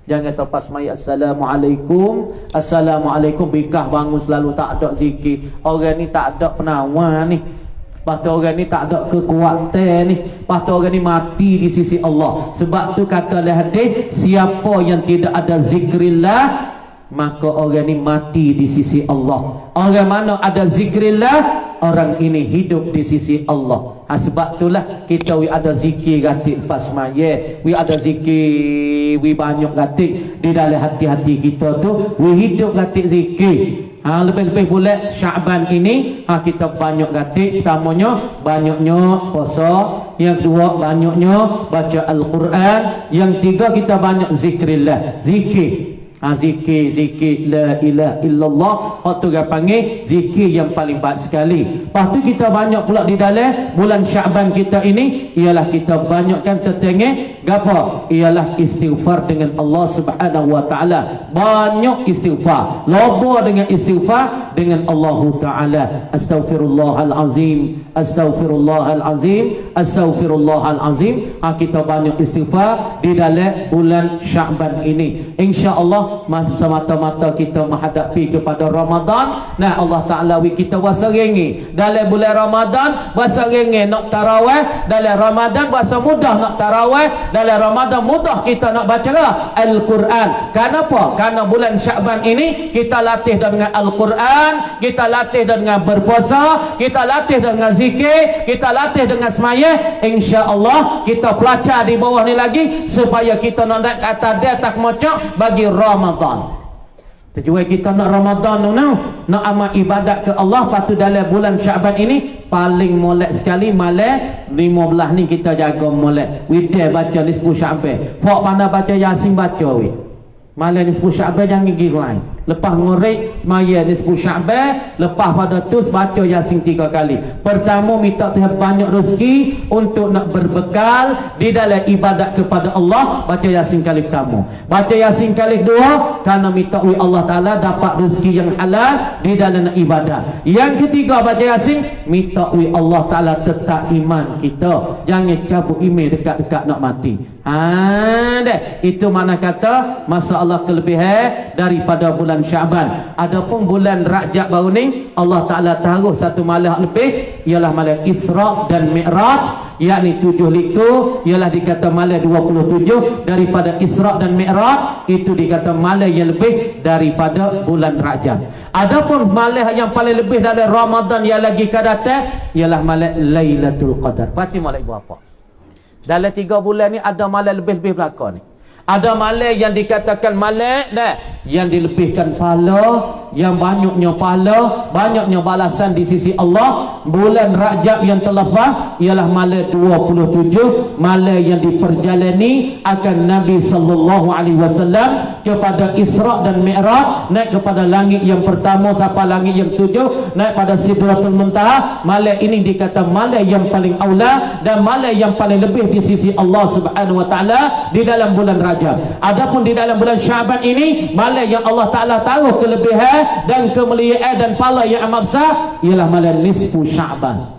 Jangan lepas maya assalamualaikum, assalamualaikum bikah bangun selalu tak ada zikir. Orang ni tak ada penawar ni. Lepas tu orang ni tak ada kekuatan ni. Lepas tu orang ni mati di sisi Allah. Sebab tu kata hadis, siapa yang tidak ada zikrillah, maka orang ni mati di sisi Allah. Orang mana ada zikrillah, orang ini hidup di sisi Allah. Sebab itulah kita ada zikir gatik pas maya. Ada zikir, banyak gatik di dalam hati-hati kita tu. Hidup gatik zikir. Lebih-lebih pula Syaban ini kita banyak gatik. Pertamanya banyaknya puasa, yang kedua banyaknya baca Al-Quran, yang tiga kita banyak zikrillah, zikir. Zikir la ilaha illallah. Khatu dia panggil zikir yang paling baik sekali. Lepas tu kita banyak pula di dalam bulan Syaban kita ini, ialah kita banyakkan tertengah gapo? Ialah istighfar dengan Allah Subhanahu wa taala. Banyak istighfar, loba dengan istighfar dengan Allah taala. Astaghfirullahalazim, astaghfirullahalazim, astaghfirullahalazim. Kita banyak istighfar di dalam bulan Syaban ini. Insya-Allah mata-mata kita menghadapi kepada Ramadan. Nah, Allah Ta'ala kita puasa ringi dalam bulan Ramadan, puasa ringi nak tarawih dalam Ramadan, puasa mudah nak tarawih dalam Ramadan, mudah kita nak baca Al-Quran. Kenapa? Karena bulan Syaban ini kita latih dengan Al-Quran, kita latih dengan berpuasa, kita latih dengan zikir, kita latih dengan semaya. Insya-Allah kita pelacak di bawah ni lagi supaya kita nak kata dia tak mocok bagi Ramadan. Tujuan kita nak Ramadan nak amal ibadat ke Allah. Lepas tu dalam bulan Syaban ini paling molek sekali malam 15 ni kita jaga molek. Dia baca nisfu Syaban. Fak pandai baca Yasin baca we. Malam nisfu Syaban jangan gigi lain. Lepas ngorek semaya nisfu Sya'ban, lepas pada tu baca Yasin 3 kali. Pertama minta Tuhan banyak rezeki untuk nak berbekal di dalam ibadat kepada Allah, baca Yasin kali pertama. Baca Yasin kali kedua kerana minta Allah Taala dapat rezeki yang halal di dalam ibadat. Yang ketiga baca Yasin minta Allah Taala tetap iman kita, jangan cabut iman dekat-dekat nak mati. Itu mana kata masa Allah kelebihan daripada bulan Syaban. Adapun bulan Rajab baru ni Allah Taala taruh satu malam lebih, ialah malam Isra dan Mi'raj, yakni 7 liku, ialah dikata malam 27 daripada Isra dan Mi'raj, itu dikata malam yang lebih daripada bulan Rajab. Adapun malam yang paling lebih dalam Ramadan yang lagi kadata ialah malam Lailatul Qadar. Pasti malam ibu apa? Dalam 3 bulan ni ada malam lebih-lebih belakang ni. Ada malam yang dikatakan malam yang dilebihkan pahala, yang banyaknya pahala, banyaknya balasan di sisi Allah. Bulan Rajab yang terlepas ialah malam 27, malam yang diperjalani akan Nabi sallallahu alaihi wasallam kepada Isra dan Mi'raj, naik kepada langit yang pertama sampai langit yang 7, naik pada Sidratul Muntaha. Malam ini dikata malam yang paling aula dan malam yang paling lebih di sisi Allah Subhanahu wa taala di dalam bulan Rajab. Adapun di dalam bulan Syaban ini malam yang Allah Taala taruh kelebihan dan kemuliaan dan pahala yang amat besar ialah malam nisfu Syaban.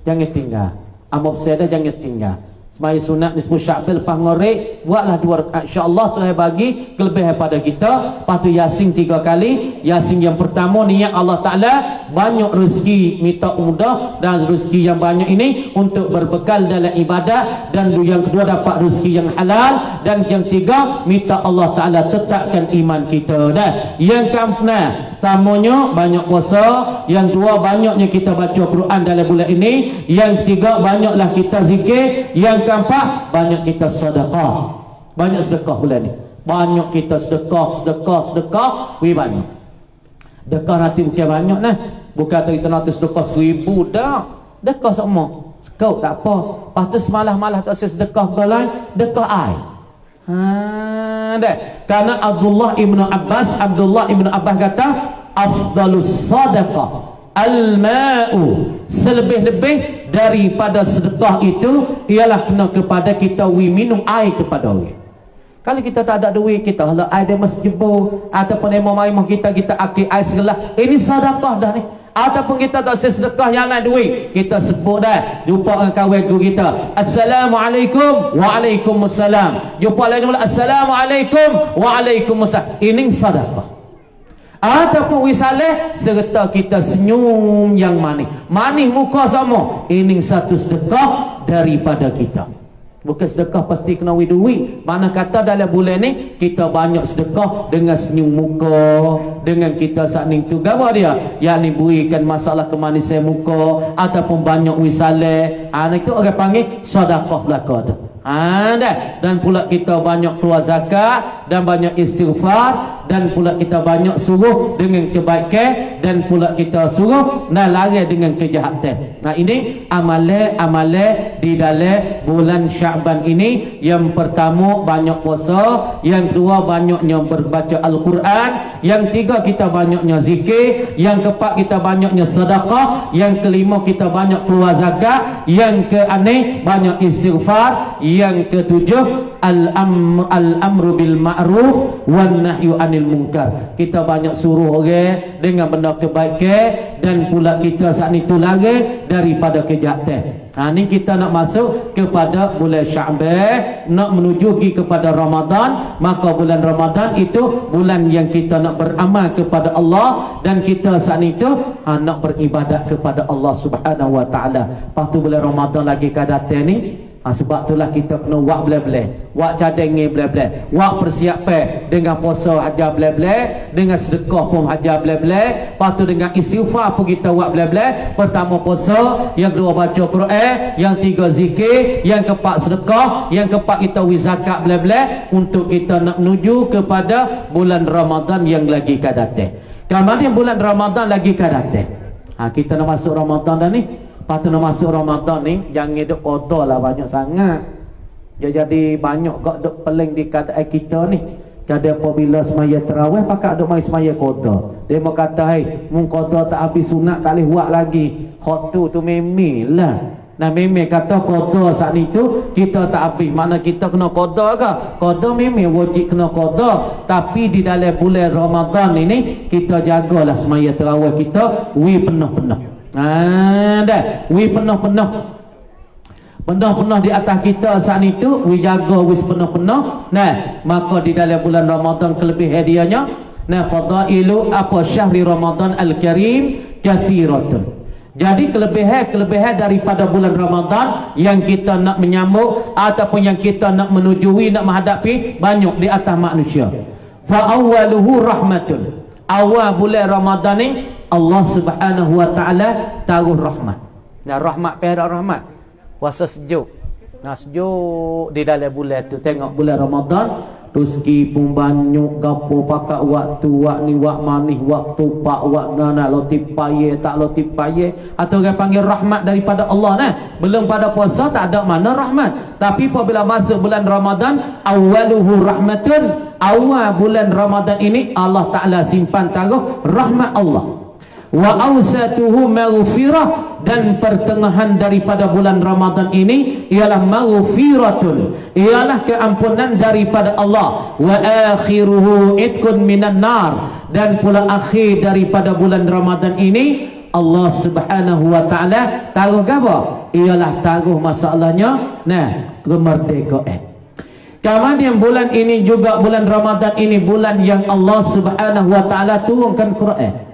Jangan tinggal. Amat besar dah, jangan tinggal. Semaya sunat nisfu Syaban lepas ngorek, buatlah 2 rakaat. Insya-Allah Tuhan bagi kelebihan pada kita. Lepas tu Yasin 3 kali. Yasin yang pertama niat Allah Taala banyak rezeki, minta mudah dan rezeki yang banyak ini untuk berbekal dalam ibadat, dan yang kedua dapat rezeki yang halal, dan yang tiga minta Allah Taala tetapkan iman kita. Dan yang keempat tamunya banyak puasa, yang dua banyaknya kita baca Quran dalam bulan ini, yang ketiga banyaklah kita zikir, yang keempat banyak kita sedekah. Banyak sedekah bulan ni, banyak kita sedekah, wih banyak sedekah. Nanti bukan banyak nah, bukan kita nanti sedekah 1000 dah, sedekah semua sekau tak apa. Lepas tu semalah-malah tak sedekah bulan, sedekah air. Karena Abdullah ibnu Abbas kata afdalus sadaqah al-ma'u, selebih-lebih daripada sedekah itu ialah kena kepada kita minum air kepada orang. Kalau kita tak ada duit, kita hala air dia mesti jebur, ataupun emang kita akik air segala, ini sedekah dah ni. Ataupun kita tak sedekah yang lain duit, kita sebut dah, jumpa dengan kawan kita, Assalamualaikum, Waalaikumsalam. Jumpa lagi mula, Assalamualaikum, Waalaikumsalam. Ini sedekah. Ataupun wisalah serta kita senyum yang manis muka sama, ini satu sedekah daripada kita. Bukan sedekah pasti kena duit. Mana kata dalam bulan ni kita banyak sedekah dengan senyum muka, dengan kita saat ni tu gawa dia, yang ni berikan masalah kemanisan muka, ataupun banyak wisalah. Itu orang panggil sedekah belaka tu. Dan pula kita banyak keluar zakat, dan banyak istighfar, dan pula kita banyak suruh dengan kebaikan, dan pula kita suruh dan lari dengan kejahatan. Ini amalan di dalam bulan Syaban ini. Yang pertama banyak puasa, yang kedua banyaknya berbaca Al-Quran, yang tiga kita banyaknya zikir, yang keempat kita banyaknya sedekah, yang kelima kita banyak keluar zakat, yang keenam banyak istighfar, yang ketujuh al-amru bil ma'ruf wan nahyu anil munkar. Kita banyak suruh orang dengan benda kebaikan, dan pula kita saat itu lari daripada kejahatan. Ini kita nak masuk kepada bulan Syaban, nak menuju kepada Ramadan. Maka bulan Ramadan itu bulan yang kita nak beramal kepada Allah, dan kita saat itu nak beribadat kepada Allah Subhanahu wa taala. Lepas tu bulan Ramadan lagi kadatan ni, sebab itulah kita kena buat belah-belah, buat cadangan belah-belah, buat persiapan dengan puasa haja belah-belah, dengan sedekah pun haja belah-belah, lepas tu dengan istighfar pun kita buat belah-belah. Pertama puasa, yang kedua baca Quran, yang tiga zikir, yang keempat sedekah, yang keempat kita zakat belah-belah, untuk kita nak menuju kepada bulan Ramadan yang lagi kadatan. Kemudian bulan Ramadan lagi kadatan, kita nak masuk Ramadan dah ni. Lepas tu nak masuk Ramadan ni, jangan duk kotor lah banyak sangat. Jadi banyak kok duk peling di keadaan kita ni. Jadi apabila semaya terawih pakak duk mai semaya qada. Dia mau kata, "Hai, mun qada tak habis sunat tak boleh buat lagi." Hak tu memilah. Nah meme kata qada saat itu kita tak habis. Mana kita kena qada ke? Qada meme wajib kena qada. Tapi di dalam bulan Ramadan ini kita jagalah semaya terawih kita wi penuh-penuh. Dah, wi penuh-penuh. Penuh-penuh di atas kita saat itu wi jaga wis penuh-penuh. Nah, maka di dalam bulan Ramadan kelebihan dianya, nah fadailu apa syahri Ramadan al-Karim kathiratun. Jadi kelebihan daripada bulan Ramadan yang kita nak menyambut ataupun yang kita nak menujui, nak menghadapi banyak di atas manusia. Fa awwaluhu rahmatun. Awal bulan Ramadan ni Allah Subhanahu wa taala taruh rahmat. Nah rahmat pada rahmat. Puasa sejuk. Nah sejuk di dalam bulan tu, tengok bulan Ramadan rezeki pun banyak, gapo pakak waktu wak ni wak manis wak tupak wak nana loti paye tak loti paye, atau orang panggil rahmat daripada Allah nah. Belum pada puasa tak ada mana rahmat, tapi apabila masuk bulan Ramadan awaluhu rahmatun, awal bulan Ramadan ini Allah Taala simpan taruh rahmat Allah. Wa awsatuhu maghfirah, dan pertengahan daripada bulan Ramadan ini ialah maghfiratun, ialah keampunan daripada Allah. Wa akhiruhu itqun minan nar, dan pula akhir daripada bulan Ramadan ini Allah Subhanahu wa taala taruh apa? Ialah taruh masalahnya nah kemerdekaan. Kemudian bulan ini juga bulan Ramadan ini bulan yang Allah Subhanahu wa taala turunkan Quran.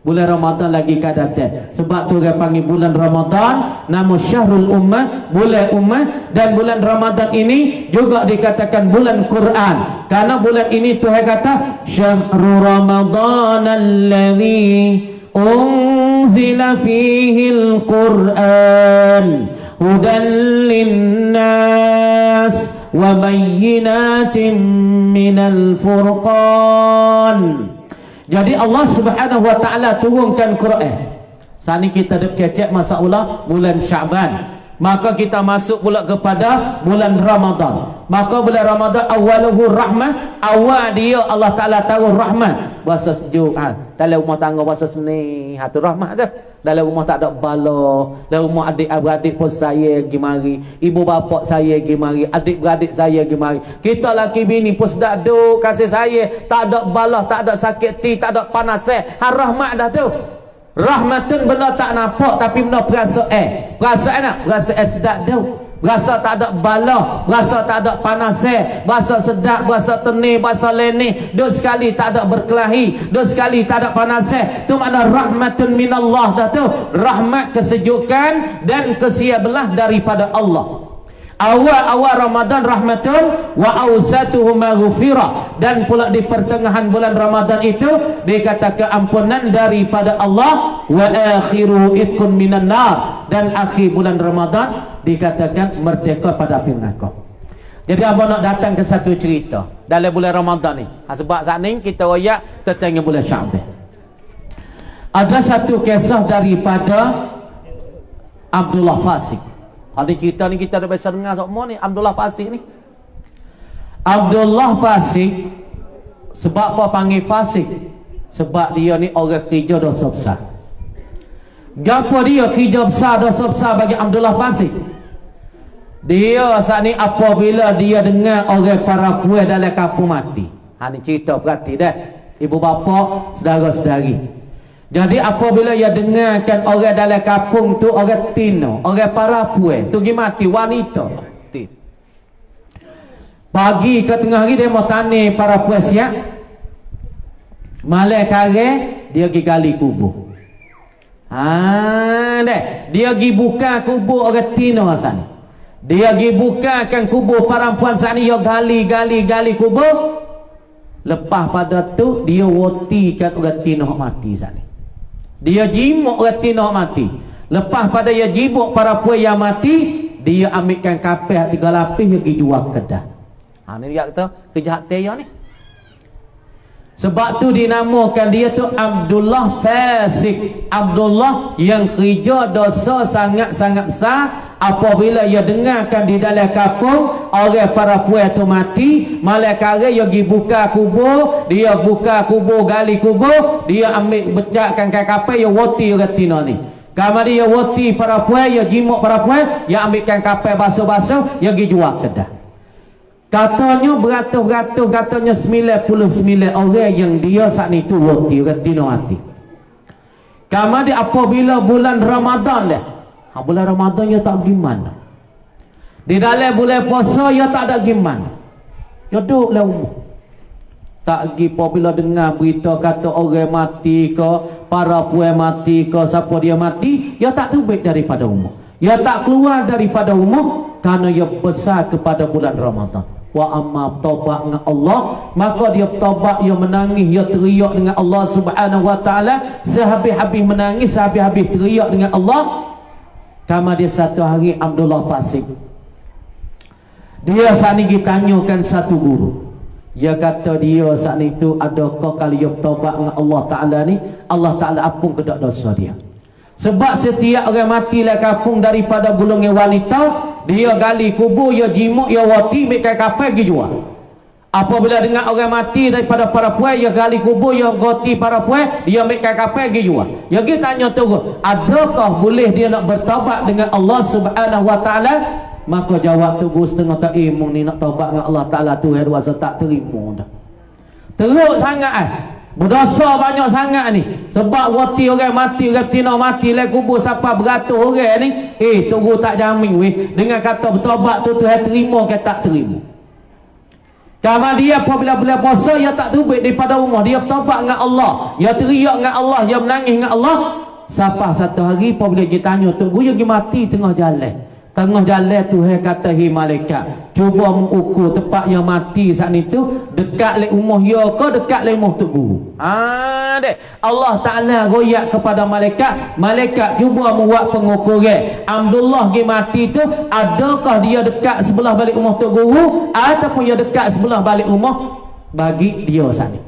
Bulan Ramadan lagi kadang-kadang. Sebab tu orang panggil bulan Ramadan nama Syahrul Ummah, bulan ummah. Dan bulan Ramadan ini juga dikatakan bulan Quran. Karena bulan ini Tuhan kata Syahrul Ramadan alladhi unzila fihi al-Quran hudan linnas wa bayyinatin minal furqan. Jadi Allah Subhanahu wa taala turunkan Quran. Saat ini kita dah kecek masalah bulan Syaban. Maka kita masuk pula kepada bulan Ramadan. Maka bulan Ramadan awaluhu rahmah, awal dia Allah Taala taruh rahmat. Puasa sejuk dalam rumah tangga puasa seni, tu rahmat dah. Dalam rumah tak ada bala, dalam rumah adik-beradik pun saya pergi mari, ibu bapa saya pergi mari, adik-beradik saya pergi mari. Kita laki bini pun sedap duk kasih saya, tak ada bala, tak ada sakit hati, tak ada panas rahmat dah tu. Rahmatun benda tak nampak tapi benda perasaan. Perasaan nak? Perasaan sedap dah. Berasa tak ada bala, berasa tak ada panas, berasa sedap, berasa tenang, berasa lenih, duk sekali tak ada berkelahi, duk sekali tak ada panas. Tu makna rahmatun minallah dah tu. Rahmat, kesejukan dan kesiabelah daripada Allah. Awal-awal Ramadan rahmatun wa awsatuhu maghfirah, dan pula di pertengahan bulan Ramadan itu dikatakan ampunan daripada Allah. Wa akhiru itqun minan nar, dan akhir bulan Ramadan dikatakan merdeka pada api neraka. Jadi abang nak datang ke satu cerita dalam bulan Ramadan ni. Sebab saat ni kita royak tentang bulan Syaban. Ada satu kisah daripada Abdullah Fasik. Ada cerita ni kita dah biasa dengar semua ni, Abdullah Fasik ni. Abdullah Fasik, sebab apa panggil Fasik? Sebab dia ni orang kerja dosa besar. Gapo dia kerja besar dosa besar bagi Abdullah Fasik? Dia saat ni apabila dia dengar orang para puan dalam kampung mati. Ni cerita perhati dah. Ibu bapa, saudara-saudari. Jadi apabila ia dengarkan orang dalam kampung tu orang tino, orang para puan tu pergi mati, wanita. Pagi ke tengah hari dia mau tani para puan siap. Malam kare dia pergi gali kubur. Dia pergi buka kubur orang tino sana. Dia pergi bukakan kubur perempuan sana, dia gali kubur. Lepas pada tu dia wotikan orang tino mati sana. Dia jimuk reti nak mati. Lepas pada dia jimuk para puan yang mati, dia ambilkan kapal 3 lapis dia pergi jual kedah. Ni dia kata kejahatan dia ni. Sebab tu dinamakan dia tu Abdullah Fasik. Abdullah yang kerja dosa sangat-sangat besar. apabila ia dengarkan di dalam kampung orang para puan tu mati, malaikat dia pergi buka kubur, dia buka kubur, gali kubur, dia ambil becakkan kapal, dia wati orang tina ni. Kamar dia wati para puan, dia jimuk para puan, dia ambilkan kapal basuh-basuh, dia pergi jual kedah. Katanya beratus-beratus, katanya 99 orang yang dia saat itu wati orang tina mati. Kamar dia apabila bulan Ramadan dah, bulan Ramadan dia tak gimana. Di dalam bulan puasa dia tak ada gimana. Dia duduk dalam rumah. Tak pergi apabila dengar berita kata orang mati ke, para puan mati ke, siapa dia mati, dia tak terbit daripada rumah. Dia tak keluar daripada rumah kerana dia besar kepada bulan Ramadan. Wa amma taubat dengan Allah, maka dia taubat, dia menangis, dia teriak dengan Allah Subhanahu wa taala, sehabis-habis menangis, sehabis-habis teriak dengan Allah. Kama dia satu hari Abdullah Fasik, dia saat ni ditanyakan satu guru, dia kata dia saat itu, adakah kalau dia bertaubat dengan Allah Ta'ala ni, Allah Ta'ala ampun ke dosa dia? Sebab setiap orang mati lah kampung daripada golongan wanita, dia gali kubur, dia jimuk, dia wati, ambilkan kapal pergi jual. Apabila dengar orang mati daripada para puan, dia gali kubur, dia wati para puan, dia ambilkan kapal pergi jual. Dia pergi tanya tu, adakah boleh dia nak bertaubat dengan Allah Subhanahu wa taala? Maka jawab tu setengah tak imung ni, nak taubat dengan Allah Ta'ala tu hai rasa tak terima dah. Teruk sangat berdosa banyak sangat ni. Sebab wati orang mati, orang betina mati lah kubur siapa beratus orang ni, tunggu tak jamin weh. Dengan kata bertaubat tu hai terima ke tak terima. Kalau dia apabila bulan puasa, dia tak terbit daripada rumah, dia bertaubat dengan Allah, dia teriak dengan Allah, dia menangis dengan Allah. Sampai satu hari apabila dia tanya tu, dia pergi mati tengah jalan. Tengah jalan tu kata hi malaikat, cuba mengukur tempat yang mati saat itu dekat le rumah dia ke dekat le rumah tu guru. Dek Allah Taala royak kepada malaikat, malaikat cuba membuat pengukuran. Abdullah gi mati tu, adakah dia dekat sebelah balik rumah tu guru ataupun dia dekat sebelah balik rumah bagi dia saat ni.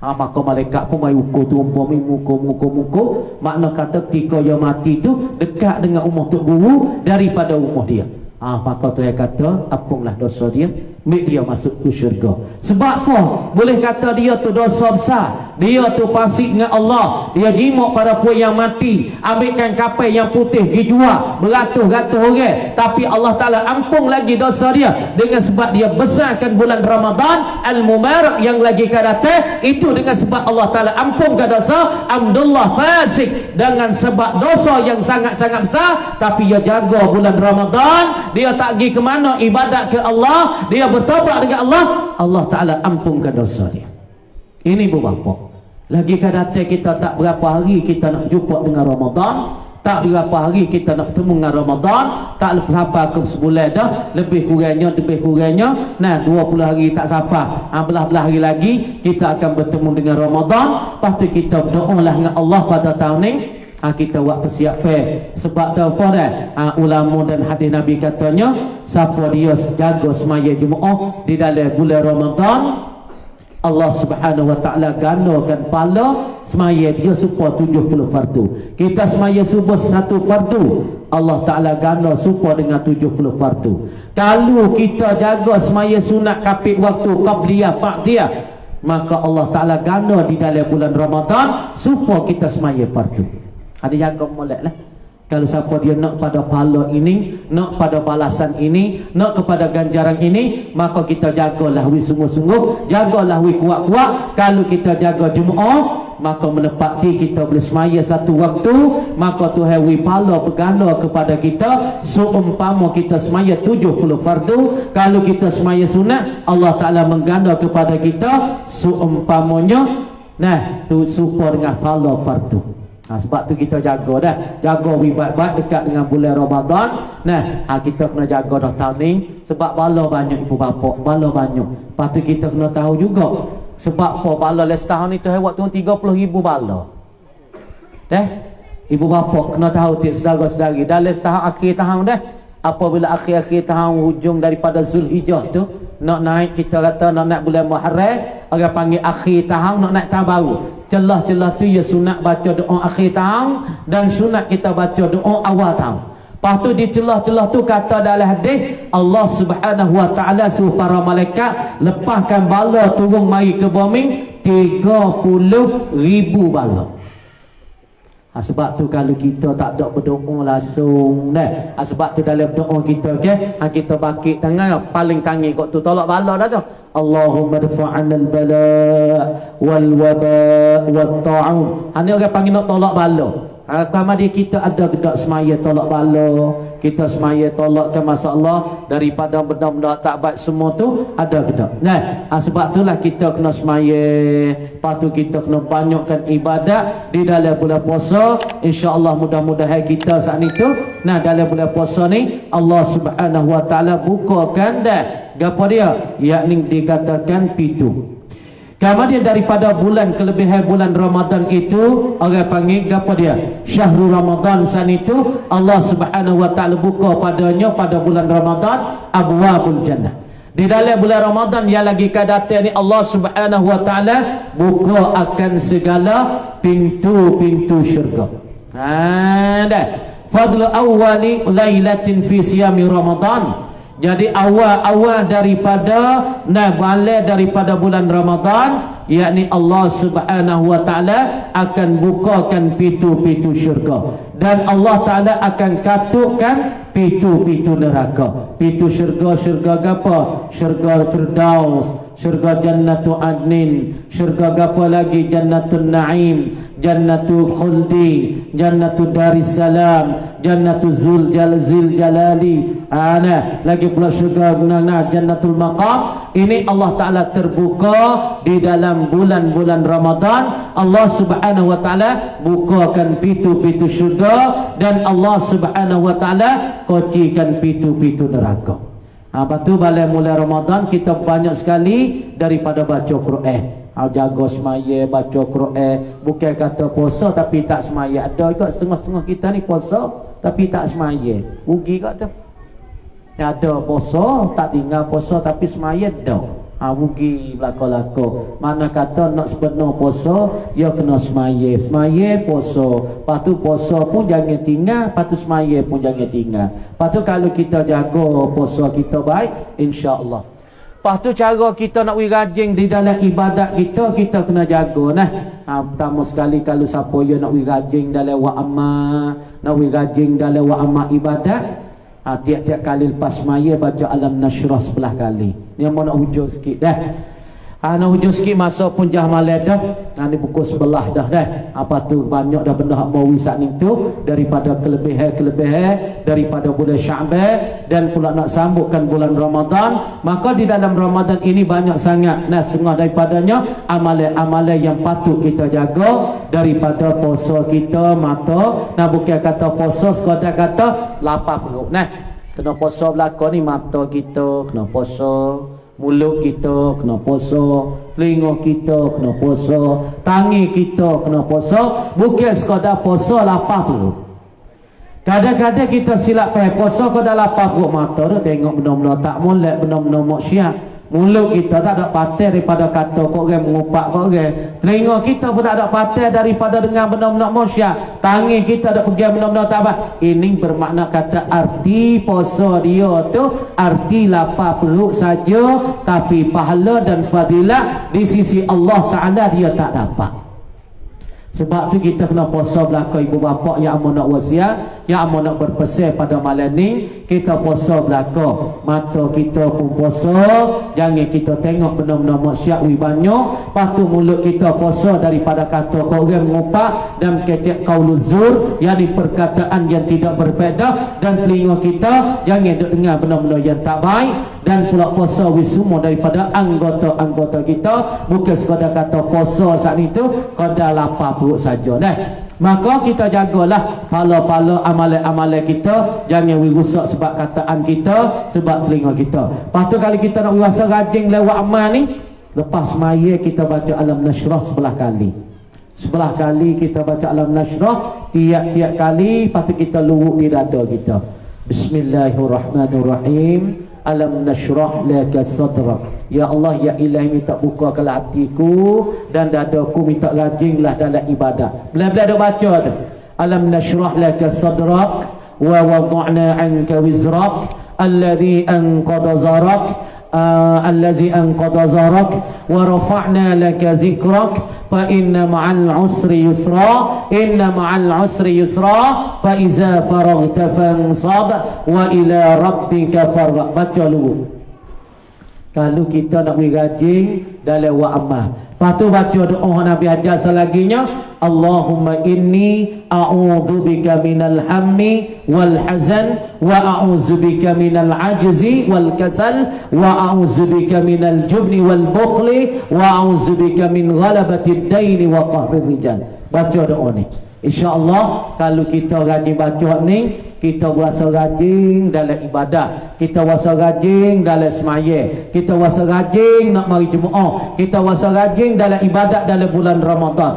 Maka malaikat pun mai ukur tu umpama muka. Makna kata ketika dia mati tu dekat dengan rumah tok guru daripada rumah dia. Maka tu yang kata ampunglah dosa dia, make dia masuk ke syurga. Sebab apa? Boleh kata dia tu dosa besar, dia tu fasik dengan Allah, dia jimuk pada puan yang mati, ambilkan kapal yang putih pergi jual beratus-ratus orang, tapi Allah Ta'ala ampung lagi dosa dia dengan sebab dia besarkan bulan Ramadan Al-Mubarak yang lagi akan datang. Itu dengan sebab Allah Ta'ala ampungkan dosa Abdullah Fasik dengan sebab dosa yang sangat-sangat besar, tapi dia jaga bulan Ramadan, dia tak pergi ke mana ibadat ke Allah, dia bertaubat dengan Allah, Allah Ta'ala ampunkan dosa dia. Ini beberapa. Lagi kadang kita tak berapa hari kita nak jumpa dengan Ramadan, tak berapa hari kita nak bertemu dengan Ramadan, tak sampai ke sebulan dah, lebih kurangnya nah 20 hari tak sampai, belah-belah hari lagi kita akan bertemu dengan Ramadan. Lepas tu kita berdoa lah dengan Allah pada tahun ni. Kita buat persiapan. Sebab tu apa dah, ulama dan hadis Nabi katanya, siapa dia jaga semaya Jumaat di dalam bulan Ramadan, Allah Subhanahu wa taala gandakan pahala semaya dia supaya 70 fardu. Kita semaya subuh satu fardu, Allah Taala ganda supaya dengan 70 fardu. Kalau kita jaga semaya sunat kapit waktu qabliyah ba'diyah, maka Allah Taala ganda di dalam bulan Ramadan supaya kita semaya fardu. Ada jaga molek lah. Kalau siapa dia nak pada pahala ini, nak pada balasan ini, nak kepada ganjaran ini, maka kita jagalah wi sungguh-sungguh, jagalah wi kuat-kuat. Kalau kita jaga Jumaat, maka menepati kita boleh semaya satu waktu, maka Tuhan wi pahala berganda kepada kita seumpama kita semaya 70 fardu. Kalau kita semaya sunat, Allah Ta'ala mengganda kepada kita seumpamanya tu serupa dengan pahala fardu. Sebab tu kita jaga dah, jaga baik-baik dekat dengan bulan Ramadan. Kita kena jaga dah tahun ni, sebab bala banyak ibu bapa, bala banyak. Lepas tu kita kena tahu juga sebab apa bala les tahun ni tu waktu 30,000 bala. Ibu bapa kena tahu tiap saudara-saudari dah les tahun akhir tahun dah. Apabila akhir-akhir tahun hujung daripada Zulhijjah tu nak naik, kita kata nak naik bulan Muharram, orang panggil akhir tahun, nak naik tahun baru. Celah-celah tu ya sunat baca doa akhir tahun dan sunat kita baca doa awal tahun. Lepas tu di celah-celah tu kata dalam hadis Allah Subhanahu wa taala suruh para malaikat lepaskan bala turun mari ke bumi 30,000 bala. Sebab tu kalau kita tak ada berdoa langsung dah. Sebab tu dalam doa kita kita bakit tangan paling tangi kok tu tolak bala dah tu. Allahumma dafa'ana al-bala wal waba wat ta'un. Ni orang panggil nak tolak bala. Kalau dia kita ada gedak semaya tolak bala, kita semaya tolakkan masalah daripada benda-benda tak baik semua tu ada gedak. Nah, sebab itulah kita kena semaya. Lepas tu kita kena banyakkan ibadat di dalam bulan puasa. Insya-Allah mudah-mudahan kita saat itu dalam bulan puasa ni Allah Subhanahu wa taala bukakan dah gapo dia, yakni dikatakan pintu. Kemudian daripada bulan kelebihan bulan Ramadan itu orang panggil apa dia? Syahrul Ramadan. Saat itu Allah Subhanahu wa taala buka padanya pada bulan Ramadan abwabul jannah. Di dalam bulan Ramadan yang lagi kadatan ni Allah Subhanahu wa taala buka akan segala pintu-pintu syurga. Dah. Fadlu awwali lailatin fi siyami Ramadan. Jadi awal-awal daripada balai daripada bulan Ramadan, yakni Allah Subhanahu wa taala akan bukakan pintu-pintu syurga dan Allah taala akan katukkan pintu-pintu neraka. Pintu syurga apa? Syurga Firdaus, syurga Jannatul Adnin, syurga apa lagi? Jannatul Naim, Jannatul Khuldi, Jannatul Darussalam, Jannatul Zil Jalali. Lagi pula syurga Jannatul Maqam. Ini Allah taala terbuka di dalam bulan-bulan Ramadan. Allah Subhanahu wa taala bukakan pintu-pintu syurga dan Allah Subhanahu wa taala kocikan pintu-pintu neraka. Lepas tu balai mulai Ramadan kita banyak sekali daripada baca Quran. Jaga semaya, baca Quran. Bukan kata puasa tapi tak semaya. Ada juga setengah-setengah kita ni puasa tapi tak semaya. Rugi kat tu. Ada puasa tak tinggal puasa tapi semaya dah. Rugi belaka-laka. Mana kata nak sebenar puasa ya kena semaya. Semaya puasa. Lepas tu puasa pun jangan tinggal, lepas tu semaya pun jangan tinggal. Lepas tu kalau kita jaga puasa kita baik, insya-Allah. Lepas tu cara kita nak wirajing di dalam ibadat kita kena jaga pertama sekali kalau siapa yang nak wirajing dalam wa'amah, nak wirajing dalam wa'amah ibadat, tiap-tiap kali lepas semaya baca Alam Nashrah 11 kali. Ni mau nak hujung sikit dah. Nak hujung sikit masa pun jah malam dah. Ni pukul 11 dah. Apa tu banyak dah benda hak mau wisak ni tu daripada kelebihan daripada bulan Syaban dan pula nak sambutkan bulan Ramadan. Maka di dalam Ramadan ini banyak sangat setengah daripadanya amalan-amalan yang patut kita jaga daripada puasa kita mata. Bukan kata puasa sekadar kata lapar perut. Kena puasa belakang ni mata kita kena puasa, mulut kita kena puasa, telinga kita kena puasa, tangan kita kena puasa. Bukan sekadar puasa lapar perut. Kadang-kadang kita silap puasa kada lapar perut mata tu tengok benda-benda tak molek, benda-benda maksiat. Mulut kita tak ada patah daripada kata kok orang mengupak kok orang. Telinga kita pun tak ada patah daripada dengar benda-benda maksiat. Tangan kita ada pegang benda-benda tak baik. Ini bermakna kata arti puasa dia tu arti lapar perut saja, tapi pahala dan fadilah di sisi Allah Taala dia tak dapat. Sebab tu kita kena puasa belaka ibu bapa yang amun nak wasiat, yang amun nak berpesan pada malam ni, kita puasa belaka. Mata kita pun puasa, jangan kita tengok benda-benda maksiat wi banyak. Lepas tu mulut kita puasa daripada kata orang mengupak dan kecek qaulul zur, yakni perkataan yang tidak berfaedah, dan telinga kita jangan dengar benda-benda yang tak baik, dan pula puasa wi semua daripada anggota-anggota kita. Bukan sekadar kata puasa saat itu kada lapar perut saja Maka kita jagalah pala-pala amalan-amalan kita, jangan rusak sebab kataan kita, sebab telinga kita. Lepas tu kalau kita nak rasa rajin lewat amal ni, lepas maya kita baca Alam Nashrah 11 kali. 11 kali kita baca Alam Nashrah, tiap-tiap kali lepas tu kita luruk di dada kita. Bismillahirrahmanirrahim. Alam nashrah laka sadrak. Ya Allah, ya Ilahi, minta bukakanlah hatiku dan dadaku, minta rajinlah dalam ibadat. Bila-bila ada baca tu Alam nashrah laka sadrak wa wada'na 'anka wizrak alladhi anqadha zarak allazi anqadha zarak wa rafa'na laka zikrak fa inna ma'al usri yusra inna ma'al usri yusra fa iza faraghta fansab wa ila rabbika farghab. Baca dulu kalau kita nak beri rajin dalam wa amal. Lepas tu baca doa Nabi ajar selaginya, Allahumma inni a'udzubika minal hammi wal hazan wa a'udzubika minal ajzi wal kasal wa a'udzubika minal jubni wal bukhli wa a'udzubika min ghalabatid daini wa qahrir rijal. Baca doa ni. InsyaAllah kalau kita rajin baca ni, kita berasa rajin dalam ibadah, kita berasa rajin dalam semaya, kita berasa rajin nak mari Jumaat, kita berasa rajin dalam ibadat dalam bulan Ramadan.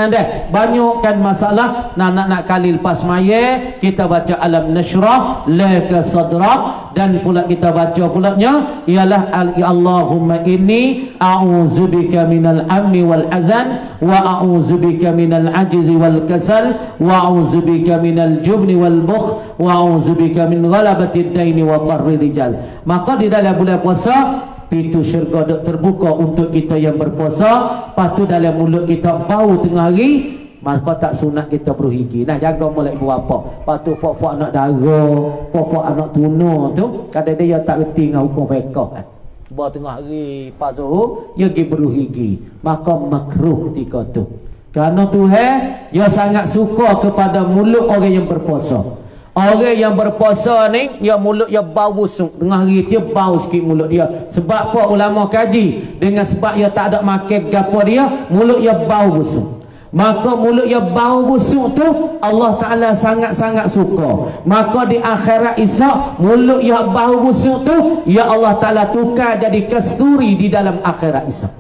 Dah banyakkan masalah nak kali lepas semaya kita baca alam nashrah laka sadrak, dan pula kita baca pulanya ialah Allahumma inni a'udzubika minal amni wal azan wa a'udzubika minal ajzi wal kasal wa a'udzubika minal jubni wal bukh wa a'udzubika min ghalabatid daini wa qarri rijal. Maka di dalam bulan puasa pintu syurga dok terbuka untuk kita yang berpuasa. Lepas tu dalam mulut kita bau tengah hari, maka tak sunat kita beruhigi. Nah, jaga mulai buat apa. Lepas tu fok-fok anak dara, fok-fok anak tuna tu, kadang dia tak reti dengan hukum fiqh. Buat tengah hari pas zuhur dia pergi beruhigi, maka makruh ketika tu. Kerana Tuhan dia sangat suka kepada mulut orang yang berpuasa. Orang yang berpuasa ni, dia mulut dia bau busuk. Tengah hari dia bau sikit mulut dia. Sebab apa ulama kaji? Dengan sebab dia tak ada makan gapo dia, mulut dia bau busuk. Maka mulut dia bau busuk tu Allah Ta'ala sangat-sangat suka. Maka di akhirat esok mulut dia bau busuk tu ya Allah Ta'ala tukar jadi kasturi di dalam akhirat esok.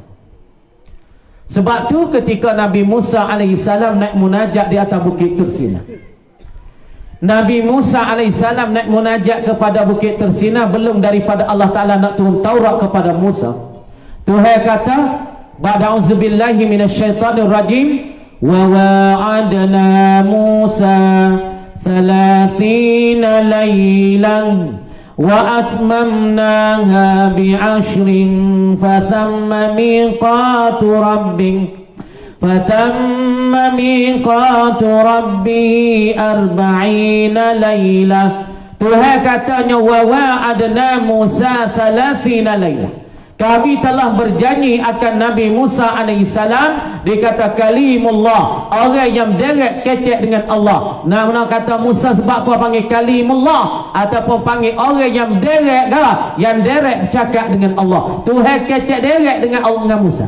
Sebab tu ketika Nabi Musa AS naik munajat di atas bukit Tursina, Nabi Musa AS naik munajat kepada bukit Tursina, belum daripada Allah Ta'ala nak turun Taurat kepada Musa. Tuhan kata ba'da'udzubillahi minasyaitanir rajim, wa wa'adna Musa 30 laylan wa atmamnaha bi'ashrin fatamma miqatu rabbih fatamma miqatu rabbi 40 laylah. Tuhan katanya wa wa'adna Musa 30 laylah, kami telah berjanji akan Nabi Musa AS. Dikata kalimullah, orang yang direct kecek dengan Allah. Nama kata Musa sebab apa panggil kalimullah, ataupun panggil orang yang direct dah, yang direct cakap dengan Allah. Tuhan kecek direct dengan Allah, dengan Musa.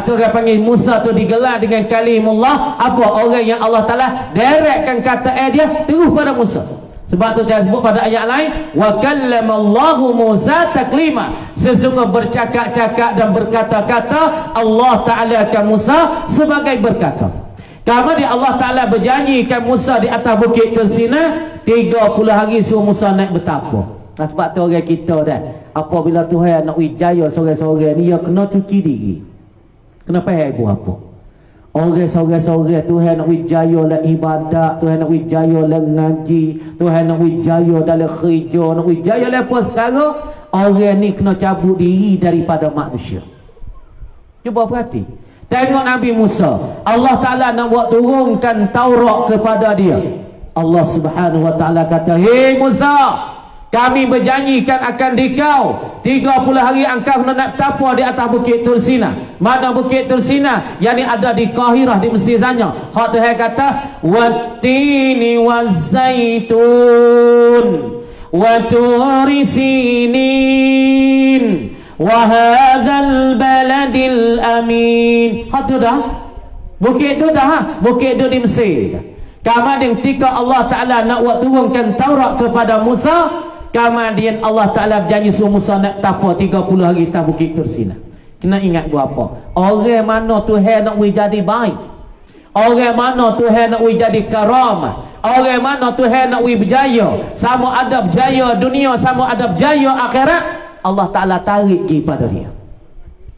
Tu orang panggil Musa tu digelar dengan kalimullah. Apa? Orang yang Allah Ta'ala directkan kata dia terus pada Musa. Sebab tu dia sebut pada ayat lain, wa kallamallahu Musa taklima, sesungguhnya bercakap-cakap dan berkata-kata Allah Ta'ala akan Musa sebagai berkata. Kemudian Allah Ta'ala berjanjikan Musa di atas bukit Tursina 30 hari suruh Musa naik bertapa. Nah, sebab tu orang kita dah, apabila Tuhan nak wijaya seorang-seorang ni, dia kena cuci diri. Kenapa buat apa? Orang seorang-seorang Tuhan nak wijaya dalam ibadat, Tuhan nak wijaya dalam ngaji, Tuhan nak wijaya dalam kerja, nak wijaya dalam apa sekarang, orang ni kena cabut diri daripada manusia. Cuba perhati, tengok Nabi Musa, Allah Ta'ala nak buat turunkan Taurat kepada dia. Allah Subhanahu Wa Ta'ala kata, hei Musa, kami berjanjikan akan dikau 30 hari engkau nak bertapa di atas bukit Tursina. Mana bukit Tursina? Yang ada di Qahirah, di Mesir sana. Hak Tuhan kata wattini wazzaitun wa turi sinin wa hadzal baladil amin. Hak tu dah bukit tu dah, bukit tu di Mesir. Kemudian ketika Allah Ta'ala nak buat turunkan Taurat kepada Musa, kemudian Allah Ta'ala berjanji suruh Musa nak tapa 30 hari atas bukit Tursina. Kena ingat buat apa? Orang mana Tuhan nak jadi baik, orang mana Tuhan nak jadi karamah, orang mana Tuhan nak berjaya, sama ada berjaya dunia, sama ada berjaya akhirat, Allah Ta'ala tarik pergi pada dia.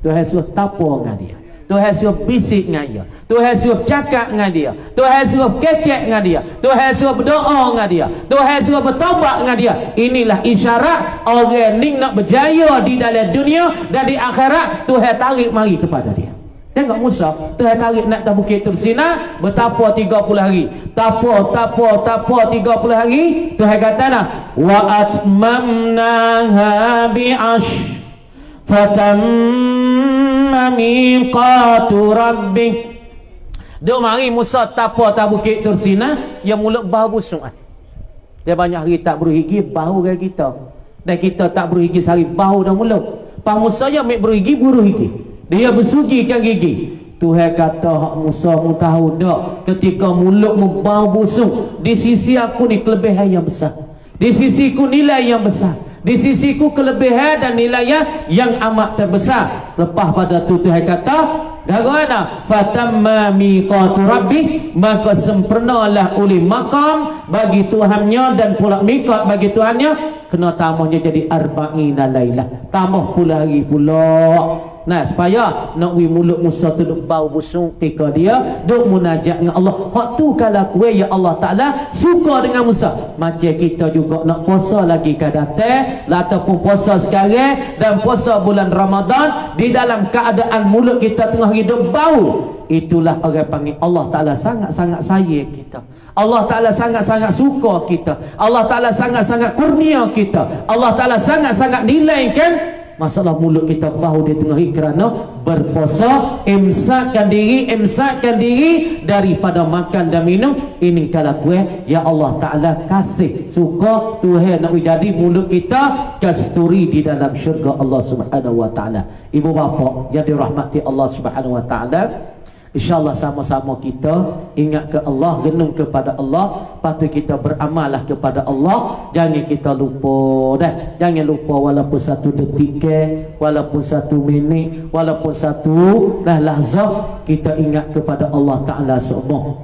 Tuhan suruh tapa dengan dia. Tuhan suruh bisik dengan dia, Tuhan suruh cakap dengan dia, Tuhan suruh kecek dengan dia, Tuhan suruh berdoa dengan dia, Tuhan suruh bertaubat dengan dia. Inilah isyarat orang ni nak berjaya di dalam dunia dan di akhirat. Tuhan tarik mari kepada dia. Tengok Musa, Tuhan tarik nak ke Bukit Tur Sina, bertapa 30 hari. Tapa 30 hari. Tuhan kata dah, wa atmamnaha bi'ash fatamma miqatu rabbik. Duk mari Musa tapa tak Bukit Tur Sina, yang mulut bau busuk. Dia banyak hari tak berhigi, bau dengan kita. Dan kita tak berhigi sehari, bau dah mulut. Pak Musa yang ambil berhigi, berhigi. Dia bersugikan gigi. Tuhan kata, hak Musa mu tahu tak, ketika mulutmu bau busuk, di sisi aku ni kelebihan yang besar, di sisiku nilai yang besar, di sisiku kelebihan dan nilai yang amat terbesar. Lepas pada tu Tuhan kata, bagaimana? Fatamma miqatu rabbih, maka sempurnalah oleh makam bagi Tuhannya dan pula miqat bagi Tuhannya, kena tambahnya jadi arba'ina lailah, tambah pula hari pula. Nah, supaya nak wi mulut Musa tu duk bau busuk ketika dia duk munajat dengan Allah. Hak tu kalau kue ya Allah Taala suka dengan Musa. Macam kita juga nak puasa lagi ke datang, ataupun puasa sekarang dan puasa bulan Ramadan, di dalam keadaan mulut kita tengah hidup bau. Itulah orang panggil Allah Ta'ala sangat-sangat sayang kita. Allah Ta'ala sangat-sangat suka kita. Allah Ta'ala sangat-sangat kurnia kita. Allah Ta'ala sangat-sangat nilaikan masalah mulut kita bau di tengah hari kerana berpuasa, imsakkan diri daripada makan dan minum. Ini kalau kue ya Allah Ta'ala kasih suka Tuhan nak jadi mulut kita kasturi di dalam syurga Allah Subhanahu Wa Ta'ala. Ibu bapa yang dirahmati Allah Subhanahu Wa Ta'ala, InsyaAllah sama-sama kita ingat ke Allah, genung kepada Allah, patut kita beramallah kepada Allah. Jangan kita lupa dah. Jangan lupa walaupun satu detik, walaupun satu minit, walaupun satu lahzah, kita ingat kepada Allah Ta'ala semua.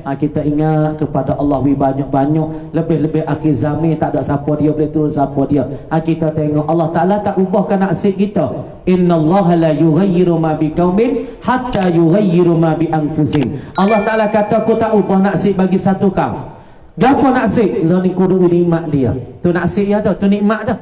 Kita ingat kepada Allah banyak-banyak. Lebih-lebih akhir zaman tak ada siapa dia boleh turun siapa dia. Kita tengok Allah Ta'ala tak ubahkan nasib kita. Innallaha la yughayyiru ma biqaumin hatta yughayyiru ma bi anfusihim. Allah Ta'ala kata aku tak ubah nasib bagi satu kaum. Gapo nasib? Lo ni kudu nikmat dia. Tu nasib ya tu, tu nikmat tu.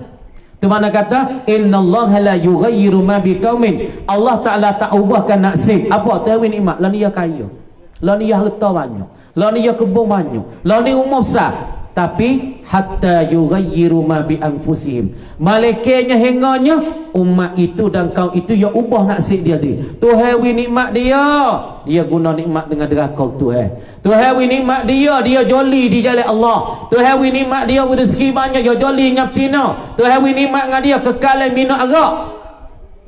Tu mana kata innallaha la yughayyiru ma biqaumin. Allah Ta'ala tak ubahkan nasib. Apa tu nikmat? Lo ni ya kaya. Lo ni ya harta banyak. Lo ni ya kebun banyak. Lo ni umur besar. Tapi hatta yughayyiru ma bi anfusihim. Malaikatnya hinganya umat itu dan kaum itu ya ubah nasib dia tu. Tuhan wi nikmat dia, dia guna nikmat dengan deraka Tuhan. Tuhan wi nikmat dia, dia joli di jalan Allah. Tuhan wi nikmat dia rezeki banyak, dia joli ngaptina. Tuhan wi nikmat dengan dia kekal minum arak.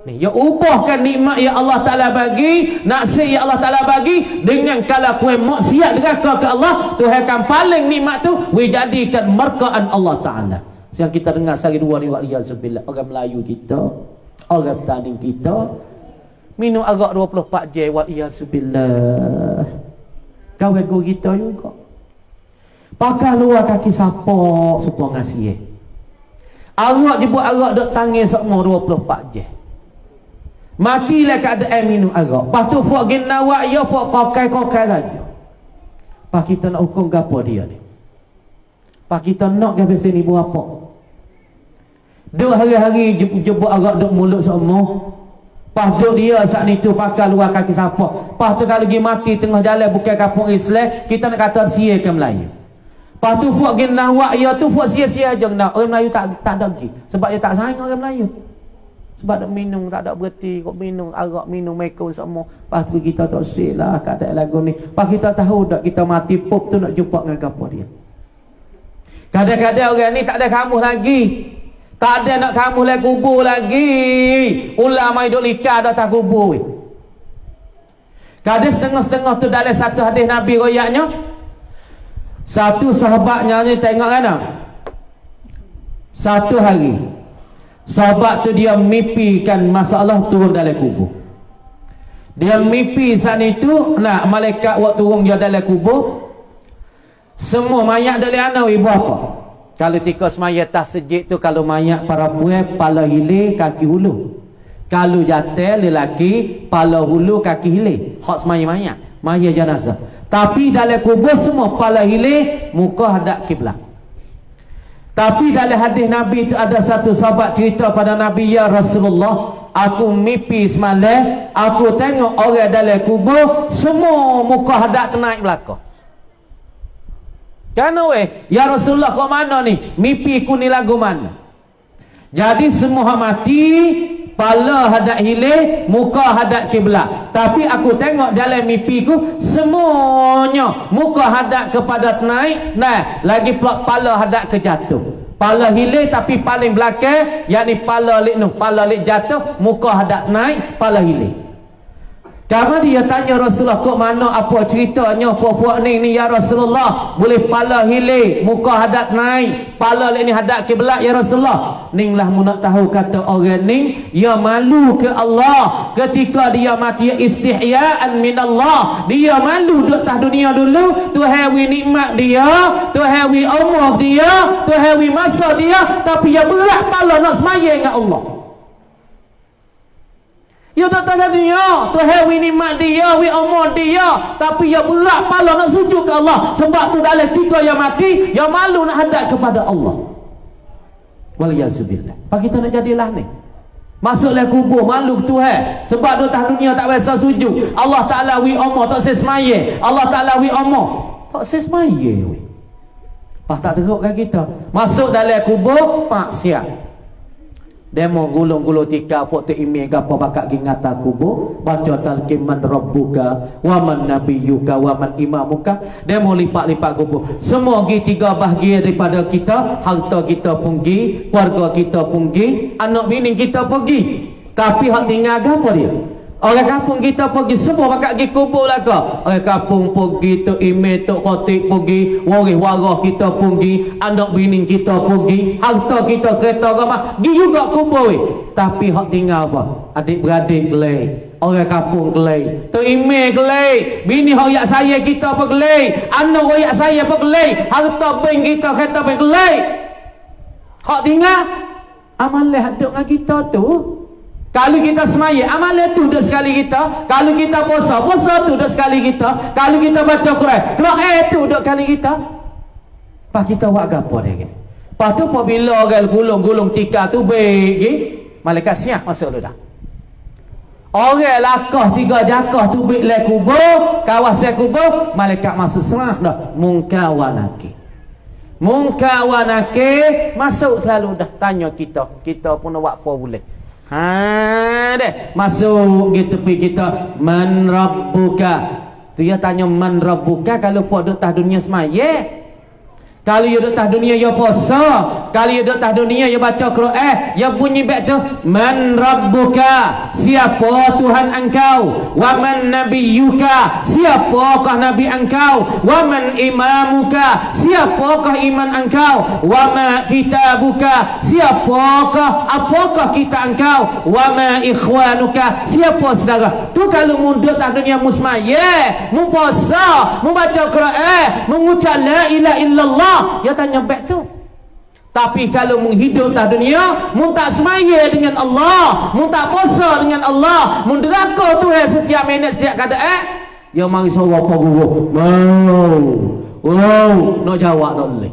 Ya ubahkan nikmat yang Allah Ta'ala bagi, nasib yang Allah Ta'ala bagi dengan kalau kau maksiat deraka ke Allah, Tuhan akan paling nikmat tu dijadikan murkaan Allah Ta'ala. Yang kita dengar sehari dua ni wa'liyazubillah, orang Melayu kita, orang petani kita minum arak 24 jam wa'liyazubillah. Kawan guru kita juga pakai luar kaki siapa supaya ngasih arak, jebut arak duk tangis semua 24 jam. Matilah keadaan minum arak. Lepas tu fuk gin nawak ya, fuk kokai-kokai saja. Lepas kita nak hukum gapo dia ni? Lepas kita nak ke biasa ni buat apa? Duk hari-hari jebut arak duk mulut semua. Lepas duk dia saat ni tu pakai luar kaki siapa. Lepas tu kalau pergi mati tengah jalan bukan kampung Islam, kita nak kata sia ke Melayu. Lepas tu fuk gin nawak ya tu fuk sia-sia aja nak. Orang Melayu tak ada pergi. Sebab dia tak sayang orang Melayu. Sebab nak minum tak ada berhenti, kok minum arak, minum meko semua. Lepas tu kita tak silah keadaan lagu ni. Lepas kita tahu tak kita mati pop tu nak jumpa dengan apa dia. Kadang-kadang orang ni tak ada kamus lagi. Tak ada nak kamus lagi kubur lagi. Ulama hidup lika dah tak kubur. Kadang setengah-setengah tu dalam satu hadis Nabi royaknya. Satu sahabatnya ni tengok kan tak? Satu hari sahabat tu dia mimpikan masalah turun dalam kubur. Dia mimpi saat itu nak malaikat buat turun dia dalam kubur. Semua mayat dari anak ibu apa? Kalau tikus mayat tak sejik tu, kalau mayat para puan pala hilir kaki hulu. Kalau jatuh lelaki, pala hulu kaki hilir. Hak semaya-maya. Maya jenazah. Tapi dalam kubur semua pala hilir, muka hadap kiblat. Tapi dalam hadis Nabi itu ada satu sahabat cerita pada Nabi, ya Rasulullah, aku mimpi semalam, aku tengok orang dalam kubur semua muka hadap naik belakang. Kenapa ya Rasulullah, kau mana ni? Mimpi ku ni lagu mana? Jadi semua mati, pala hadap hilir, muka hadap kiblat. Tapi aku tengok dalam mimpiku semuanya muka hadap kepada naik, nah lagi pula pala hadap ke jatuh. Pala hilir tapi paling belakang, yakni pala lik jatuh, muka hadap naik, pala hilir. Karena dia tanya Rasulullah, kok mana apa ceritanya puak-puak ni ya Rasulullah, boleh pala hilir, muka hadap naik, pala ni hadap kiblat ya Rasulullah. Ninglah mu nak tahu kata orang ni, dia malu ke Allah ketika dia mati, istihya'an min Allah. Dia malu duduk atas dunia dulu, Tuhan wi nikmat dia, Tuhan wi umur dia, Tuhan wi masa dia, tapi dia berat pala nak semaya dengan Allah. Ya tak tahu dunia, Tuhan wi nikmat dia, wi umur dia, tapi ya berat pala nak sujud ke Allah. Sebab tu dalam tiga yang mati, ya malu nak hadap kepada Allah. Waliyazubillah. Pak kita nak jadilah ni. Masuklah kubur malu Tuhan. Sebab tu atas dunia tak biasa sujud. Allah Taala wi umur tak semaya. Allah Taala wi umur tak semaya wi. Pak tak terukkan kita. Masuk dalam kubur maksiat. Demo gulung-gulung tika pok tu imi gapo bakak gi ngata kubur, baca talqin man rabbuka wa man nabiyyuka wa man imamuka. Demo lipat-lipat kubur. Semua gi tiga bahagia daripada kita, harta kita pun gi, keluarga kita pun gi, anak bini kita pergi. Tapi hak tinggal gapo dia? Orang kampung kita pergi semua bakal pergi kubur lah ke? Orang kampung pergi, Tok Imam, Tok Khatib pergi, waris-waris kita pergi, anak bini kita pergi, harta kita, kereta rumah, pergi juga kubur. Tapi hak tinggal apa? Adik-beradik gelai, orang kampung gelai, Tok Imam gelai, bini hoyak saya kita pun gelai, anak hoyak saya pun gelai, harta bank kita, kereta bank gelai. Hak tinggal amalan hadap dengan kita tu. Kalau kita semaya, amalan tu duduk sekali kita. Kalau kita puasa, puasa tu duduk sekali kita. Kalau kita baca Quran, Quran tu duduk kali kita. Pak kita buat apa dia? Lepas tu apabila orang gulung-gulung tika tu baik, malaikat siap masuk dah. Orang lakah tiga jakah tu baik lai kubur, kawasan kubur, malaikat masuk serah dah. Munkar wa nakir. Munkar wa nakir masuk selalu dah tanya kita. Kita pun nak buat apa boleh. Deh masuk gitu pi kita, man rabbuka. Tu ya tanya man rabbuka kalau puak duduk atas dunia semaya. Kalau dia duduk atas dunia dia puasa, kalau dia duduk atas dunia dia baca Quran, dia bunyi baik tu man rabbuka, siapa Tuhan engkau, wa man nabiyyuka, siapakah nabi engkau, wa man imamuka, siapakah iman engkau, wa ma kitabuka, siapakah apakah kita engkau, wa ma ikhwanuka, siapa saudara. Tu kalau munduk atas dunia musmaya, mu puasa, mu baca Quran, mengucap la ilaha illallah, dia tanya baik tu. Tapi kalau menghidup atas dunia, mu tak semaya dengan Allah, mu tak puasa dengan Allah, mu deraka Tuhan setiap minit setiap keadaan, dia mari suara apa guru. Wow, nak jawab tak boleh.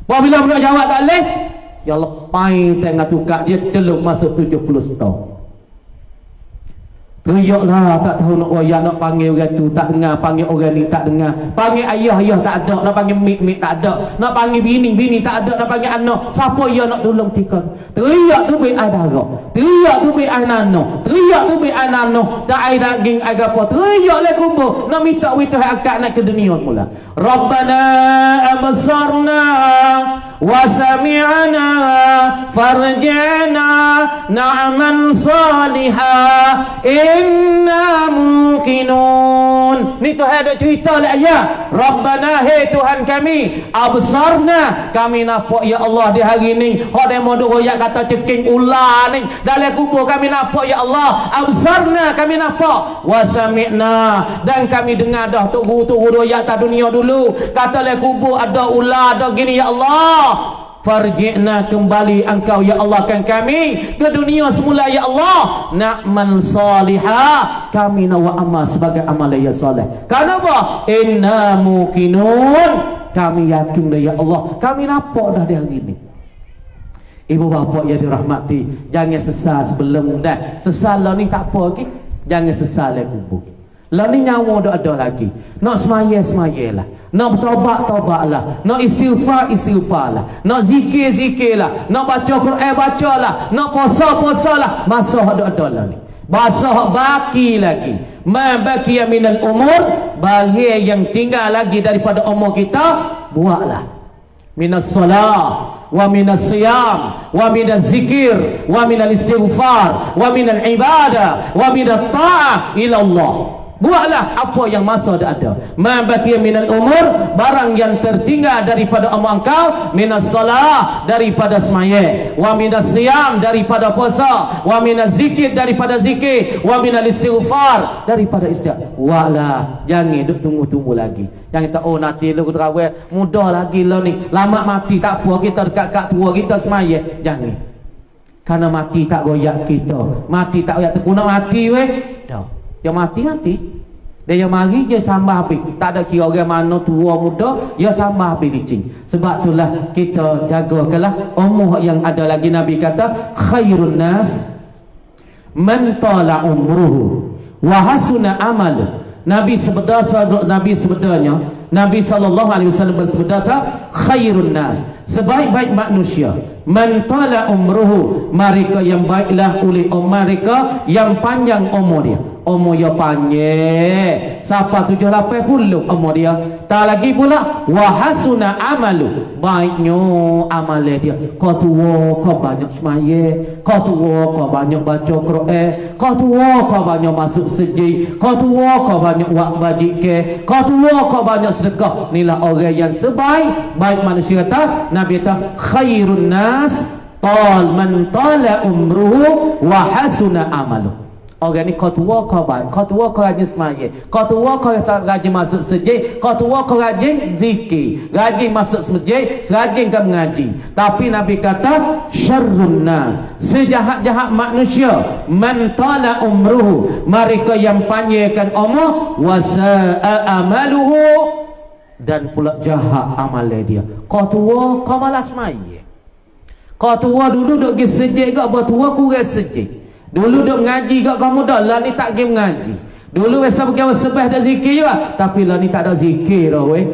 Apabila nak jawab tak boleh, ya lepai tengah tukar dia celuk masuk 70 tahun. Teriaklah, tak tahu nak royak, nak panggil orang tu tak dengar, panggil orang ni tak dengar, panggil ayah tak ada, nak panggil mik tak ada, nak panggil bini tak ada, nak panggil anak, siapa ia nak tolong tika. Teriak tu baik ada darah, teriak tu baik nano, teriak tu baik nano, tak ai daging ai gapo, teriak le kubur nak minta witah akak nak ke dunia pula. Rabbana absarna wa sami'na farja'na na'man salihah inna muqinun. Ni Tuhan ada cerita lah ayat. Rabbana, hai Tuhan kami, absarna, kami nampak ya Allah di hari ni. Hak demo duk royak kata ceking ular ni dalam kubur, kami nampak ya Allah. Absarna, kami nampak, wa sami'na, dan kami dengar dah tu royak atas dunia dulu kata le kubur ada ular ada gini ya Allah. farji'na, kembali engkau ya Allah kan kami ke dunia semula ya Allah, na'mal salihah, kami nak buat amal sebagai amalan yang soleh. Kenapa? Inna muqinun, kami yakin dah ya Allah, kami nampak dah di hari ini. Ibu bapa yang dirahmati, jangan sesal sebelum dah. Sesal lah ni tak apa lagi, jangan sesal lah kubur. Lah ni nyawa dah ada lagi. Nak semaya lah. Nak bertaubat lah. Nak istighfar lah. Nak zikir lah. Nak baca Quran lah. Nak puasa lah. Masa ada lah ni. Masa baki lagi. Ma baqiya minal umur, bagi yang tinggal lagi daripada umur kita, buatlah. Minas salat wa minas siyam wa minaz zikir wa minal istighfar wa minal ibadah wa minat ta'ah ila Allah. Buatlah apa yang masa dah ada. Ma baqiya minal umur, barang yang tertinggal daripada umur engkau, minas salah, daripada semaya, wa minas siyam, daripada puasa, wa minaz zikir, daripada zikir, wa minal istighfar, daripada istighfar. Buatlah, jangan duk tunggu-tunggu lagi. Jangan tak, oh nanti lu terawih mudah lagi lah ni, lama mati tak apa, kita dekat tua kita semaya. Jangan. Karena mati tak goyak kita. Mati tak goyak terguna mati weh. Dah. Yang mati. Dia yang mari dia sambah habis. Tak ada kira orang mana tua muda, dia sambah habis licin. Sebab itulah kita jagakanlah umur yang ada lagi. Nabi kata khairun nas man tala umruhu wa hasuna amaluhu. Nabi sebedanya Nabi SAW bersabda khairun nas, sebaik-baik manusia, man tala umruhu, mereka yang baiklah oleh mereka yang panjang umur dia. Umur dia panjang sampai 7-80 umur dia. Tak lagi pula wa hasuna amalu, baiknya amal dia. Kau tua kau banyak semaya, kau tua kau banyak baca Quran, kau tua kau banyak masuk masjid, kau tua kau banyak buat bajikan, kau tua kau banyak sedekah. Inilah orang yang sebaik manusia. Kata Nabi kata khairun nas man tala umruhu wa hasuna amalu. Orang ni kau tua kau baik, kau tua kau rajin semaya, kau tua kau rajin masuk masjid, kau tua kau rajin zikir, rajin masuk masjid, rajin kau mengaji. Tapi Nabi kata syarrun nas, sejahat-jahat manusia, man tala umruhu, mereka yang panjangkan umur, wa sa'a amaluhu, dan pula jahat amal dia. Kau tua kau malas semaya, kau tua dulu duk pergi masjid, kau bertua kurang masjid. Dulu duk mengaji kat kamu dah, lah ni tak pergi mengaji. Dulu biasa pergi sebah dah zikir juga, tapi lah ni tak ada zikir dah weh.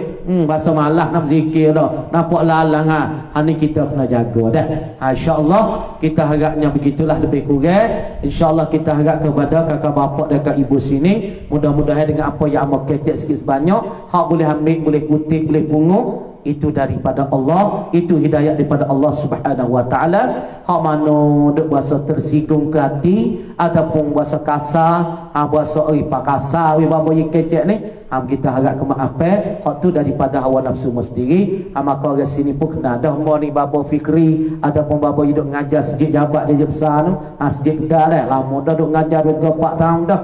Bahasa malah nak zikir dah. Nampak lalang ha. Ni kita kena jaga dah. Insya-Allah kita harapnya begitulah lebih kurang. Insya-Allah kita harap kepada kakak bapak dan kakak ibu sini, mudah-mudahan dengan apa yang amal kecek sikit sebanyak, hak boleh ambil, boleh kutip, boleh pungut, itu daripada Allah, itu hidayah daripada Allah Subhanahu wa taala. Hak mana duk bahasa tersinggung ke hati ataupun bahasa kasar, bahasa pak kasar we babo ye kecek ni, kita harap kemaafan. Hak tu daripada hawa nafsu sendiri. Maka orang sini pun kena dah mo ni babo fikri ataupun babo hidup ngajar sejak jabat dia besar tu, sejak dah lah lama dah duk ngajar 2-4 tahun dah.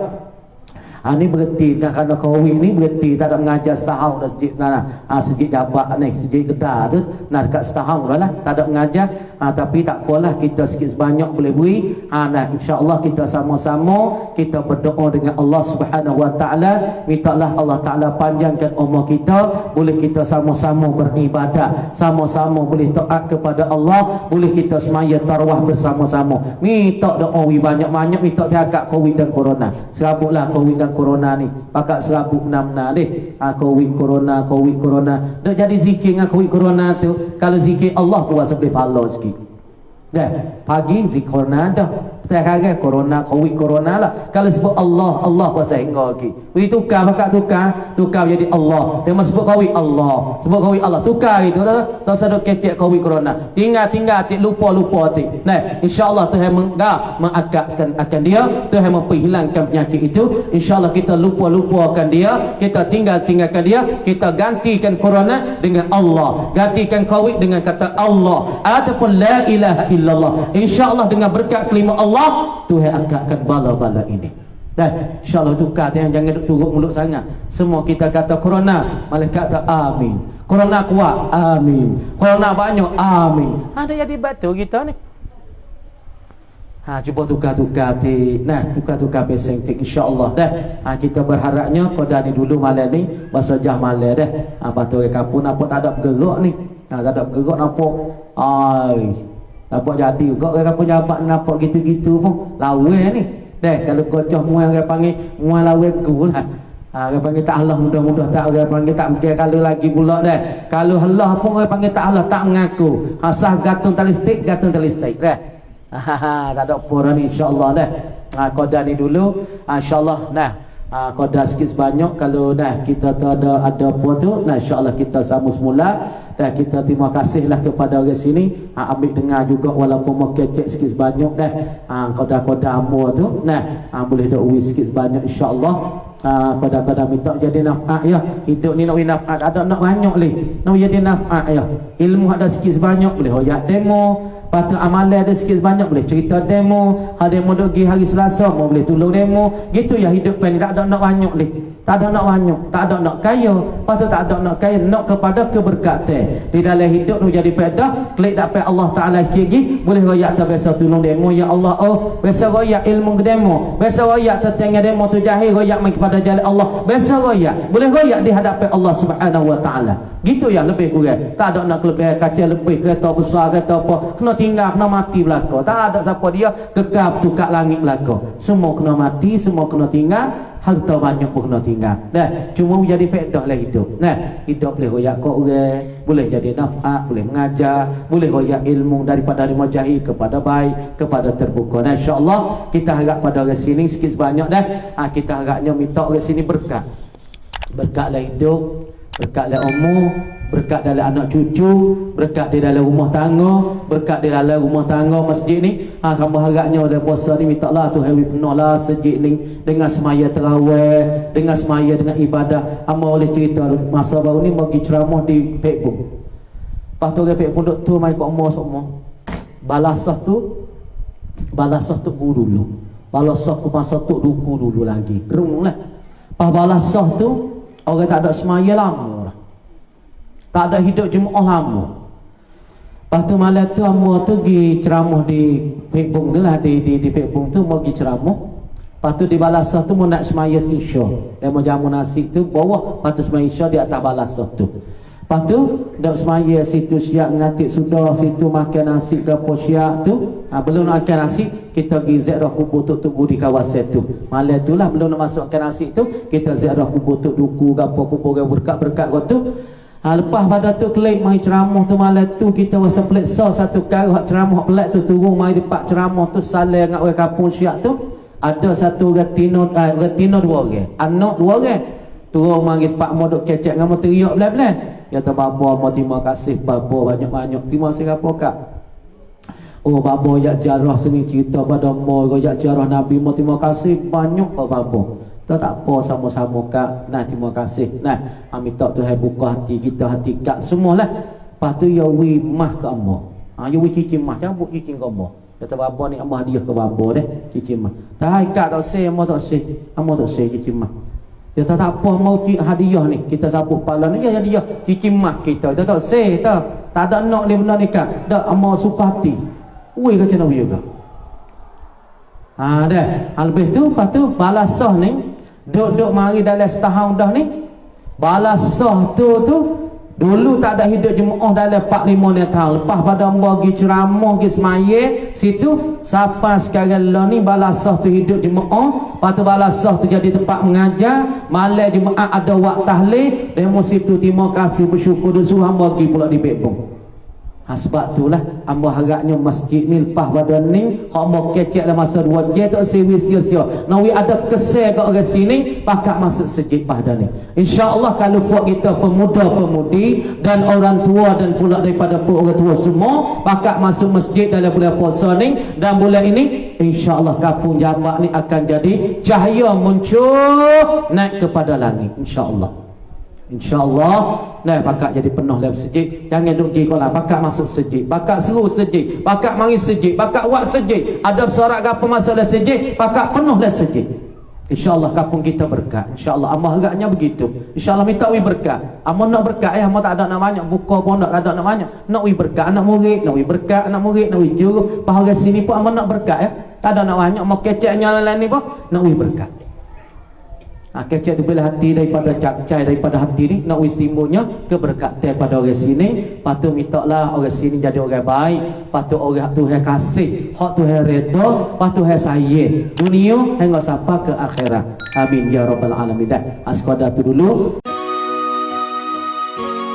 Ini berhenti kerana Covid ni berhenti, tak ada mengajar setahun dah sejak jabat ni, sejak kedah tu nak dekat setahun dah lah tak ada mengajar. Tapi tak apalah, kita sikit sebanyak boleh beri. InsyaAllah kita sama-sama kita berdoa dengan Allah Subhanahu wa taala, mintalah Allah taala panjangkan umur kita, boleh kita sama-sama beribadat, sama-sama boleh taat kepada Allah, boleh kita semaya tarawih bersama-sama, minta doa banyak-banyak, minta jaga Covid dan Corona. Serabutlah Covid dan Corona ni, pakat serabut benar-benar deh. Covid Corona dak jadi zikir dengan Covid Corona tu. Kalau zikir Allah pun rasa boleh pahala sikit dah. Pagi zikir Corona dah, petang Corona, Covid Corona lah. Kalau sebut Allah puasa hingga lagi. Wi tukar jadi Allah. Dia sebut Covid Allah, sebut Covid Allah, tukar itu tak sadok kecek Covid Corona. Tinggal atik lupa atik. Nah, insya-Allah Tuhan mengakatkan akan dia, Tuhan menghilangkan penyakit itu. Insya-Allah kita lupakan dia, kita tinggalkan dia, kita gantikan Corona dengan Allah, gantikan Covid dengan kata Allah ataupun la ilaha illallah. InsyaAllah dengan berkat kelima Allah, Tuhan angkatkan bala-bala ini. Dan insyaAllah tukar, jangan turut mulut sangat. Semua kita kata Corona, malaikat kata amin. Kalau nak kuat, amin. Kalau nak banyak, amin. Ada jadi batu kita ni. Cuba tukar-tukar tik. Nah, tukar-tukar peseng tik, insya-Allah dah. Kita berharapnya koda ni dulu malam ni basajah malam dah. Patu ke kapun apa tak ada bergerak ni. Tak ada bergerak nampak. Nampak jadi juga orang pejabat nampak gitu-gitu pun. Lawe ni. Dah kalau kocoh muai orang panggil muai lawe gulah. Orang panggil tak Allah mudah-mudah tak, orang panggil tak mungkin kalau lagi pula dah. Kalau Allah pun orang panggil tak Allah tak mengaku. Asah gantung tali stick dah. Tak ada apa ni insya-Allah dah. Qadar ni dulu insya-Allah nah. Qadar sikit sebanyak kalau dah kita tu ada apa tu nah insya-Allah kita sambung semula dan kita terima kasihlah kepada orang sini ambil dengar juga walaupun mau kecek sikit sebanyak dah. Qadar ambo tu nah boleh dak wis sikit sebanyak insya-Allah. Kadang-kadang minta jadi naf'ah ya. Hidup ni nak naf'ah ada nak banyak leh. Nak jadi naf'ah ya. Ilmu ada sikit sebanyak boleh hoyak demo. Patut amalan ada sikit sebanyak boleh cerita demo. Ada demo duk pergi hari Selasa mau boleh tolong demo. Gitu ya hidup ni tak ada nak banyak leh. Tak ada nak banyak, tak ada nak kaya. Patut tak ada nak kaya, nak kepada keberkatan. Di dalam hidup tu jadi faedah, klik dapat Allah Taala sikit lagi, boleh royak tak biasa tolong demo ya Allah. Oh, biasa royak ilmu ke demo. Biasa royak tetangga demo tu jahil royak mai kepada jalan Allah. Biasa royak, boleh royak di hadapan Allah Subhanahu Wa Taala. Gitu ya lebih kurang. Tak ada nak lebih kaca lebih kereta besar kereta apa. Kena tinggal, kena mati belaka. Tak ada siapa dia kekal tukar langit belaka. Semua kena mati, semua kena tinggal. Harta banyak pun kena tinggal. Dah, cuma jadi faedah lah hidup. Nah, hidup boleh royak kau orang, boleh jadi naf'ah, boleh mengajar, boleh royak ilmu daripada ilmu jahil kepada baik, kepada terbuka. Nah, insya-Allah kita harap pada orang sini sikit sebanyak dah. Kita harapnya minta orang sini berkat. Berkatlah hidup, berkatlah umur, berkat dalam anak cucu, berkat di dalam rumah tangga, berkat di dalam rumah tangga masjid ni. Kamu harapnya ada puasa ni minta Allah tu hari penuhlah masjid ni dengan semaya tarawih, dengan semaya dengan ibadah. Amba boleh cerita masa baru ni bagi ceramah di Facebook. Lepas tu orang Facebook duk tu mai kat amba semua. Balasah tu guru dulu. Balasah tu masa tu duku dulu lagi. Gerunglah. Pas balasah tu orang tak ada semaya lama. Tak ada hidup Jumaat lama. Lepas tu malam tu amba tu pergi ceramah di Facebook tu lah. Di Facebook tu mau pergi ceramah. Lepas tu di balasah tu mau nak semaya isya. Dia mau jamu nasi tu bawah. Lepas tu semaya isya di atas balasah tu. Lepas tu dak semaya situ syiak ngatik sudah situ makan nasi ke apa syiak tu. Belum nak makan nasi kita pergi ziarah kubur tu tunggu di kawasan tu. Malam tu lah belum nak masuk makan nasi tu kita ziarah kubur tu duku ke apa kubur berkat-berkat kau tu. Lepas pada tu klik mai ceramah tu malam tu kita rasa peleksa satu kali ceramah pelak tu turun mai depan ceramah tu salah dengan orang kampung Syiah tu ada satu retino dua orang anak dua orang turun mari pak mo duk kecek dengan teriak belah-belah ya ta bapa mo terima kasih bapa banyak-banyak terima kasih apa kak oh bapa ya jarah sini cerita pada mo ya jarah nabi mo terima kasih banyak kau bapa. Tak apa sama-sama kak. Nah terima kasih. Nah minta Tuhan buka hati kita hati kak semualah. Lepas tu ya wi mah ke amba. Ya wi cici mah cabut cici ke amba. Kata bapa ni amba hadiah ke bapa deh cici mah. Tak kak tak say amba tak say. Amba tak say cici mah. Dia tak apa mau hadiah ni. Kita sabuh pala ni ya hadiah cici mah kita. Dia tak say tak. Tak ada nak ni benda ni kak. Dak amba suka hati. Ui kata nak juga. Dah. Lebih tu lepas tu balasah ni duk mari dalam setahun dah ni. Balasah tu dulu tak ada hidup jemaah dalam 4-5 tahun. Lepas pada bagi ceramah pergi semaya situ sampai sekarang lah ni balasah tu hidup jemaah. Lepas tu balasah tu jadi tempat mengajar. Malam jemaah ada waktu tahlil. Demo situ terima kasih bersyukur dosa hamba pergi pula di Bekbong. Sebab itulah amba harapnya masjid ni lepas pada ni hak mau kecek dalam masa 2 jam tak sewi sia-sia. Nawi ada kesel kat orang sini pakak masuk masjid pada ni. Insya-Allah kalau buat kita pemuda-pemudi dan orang tua dan pula daripada orang tua semua pakak masuk masjid dalam bulan puasa ni dan bulan ini insya-Allah kampung Jabak ni akan jadi cahaya muncul naik kepada langit insya-Allah. InsyaAllah nah pakak jadi penuh dalam sejid. Jangan duk pergi kolam pakak masuk sejid, pakak seru sejid, pakak mari sejid, pakak buat sejid. Ada bersorak ke apa masa dalam sejid pakak penuh dalam sejid. InsyaAllah kampung kita berkat. InsyaAllah amal agaknya begitu. InsyaAllah minta wi berkat. Amal nak berkat amal tak ada namanya. Buka pun tak ada namanya. Nak wi berkat anak murid, nak wi berkat anak murid, nak wi juru. Bahagian sini pun amal nak berkat ya. Tak ada namanya. Amal keceknya lain ni pun nak wi berkat. Kecek tu bila hati daripada cakcai daripada hati ni nak wi simbonya keberkatan pada orang sini. Patut mintalah orang sini jadi orang baik. Patut orang Tuhan kasih, hak Tuhan redha, patut Tuhan sayang dunia hingga sampai ke akhirat. Amin ya rabbal alamin. Sekadar tu dulu.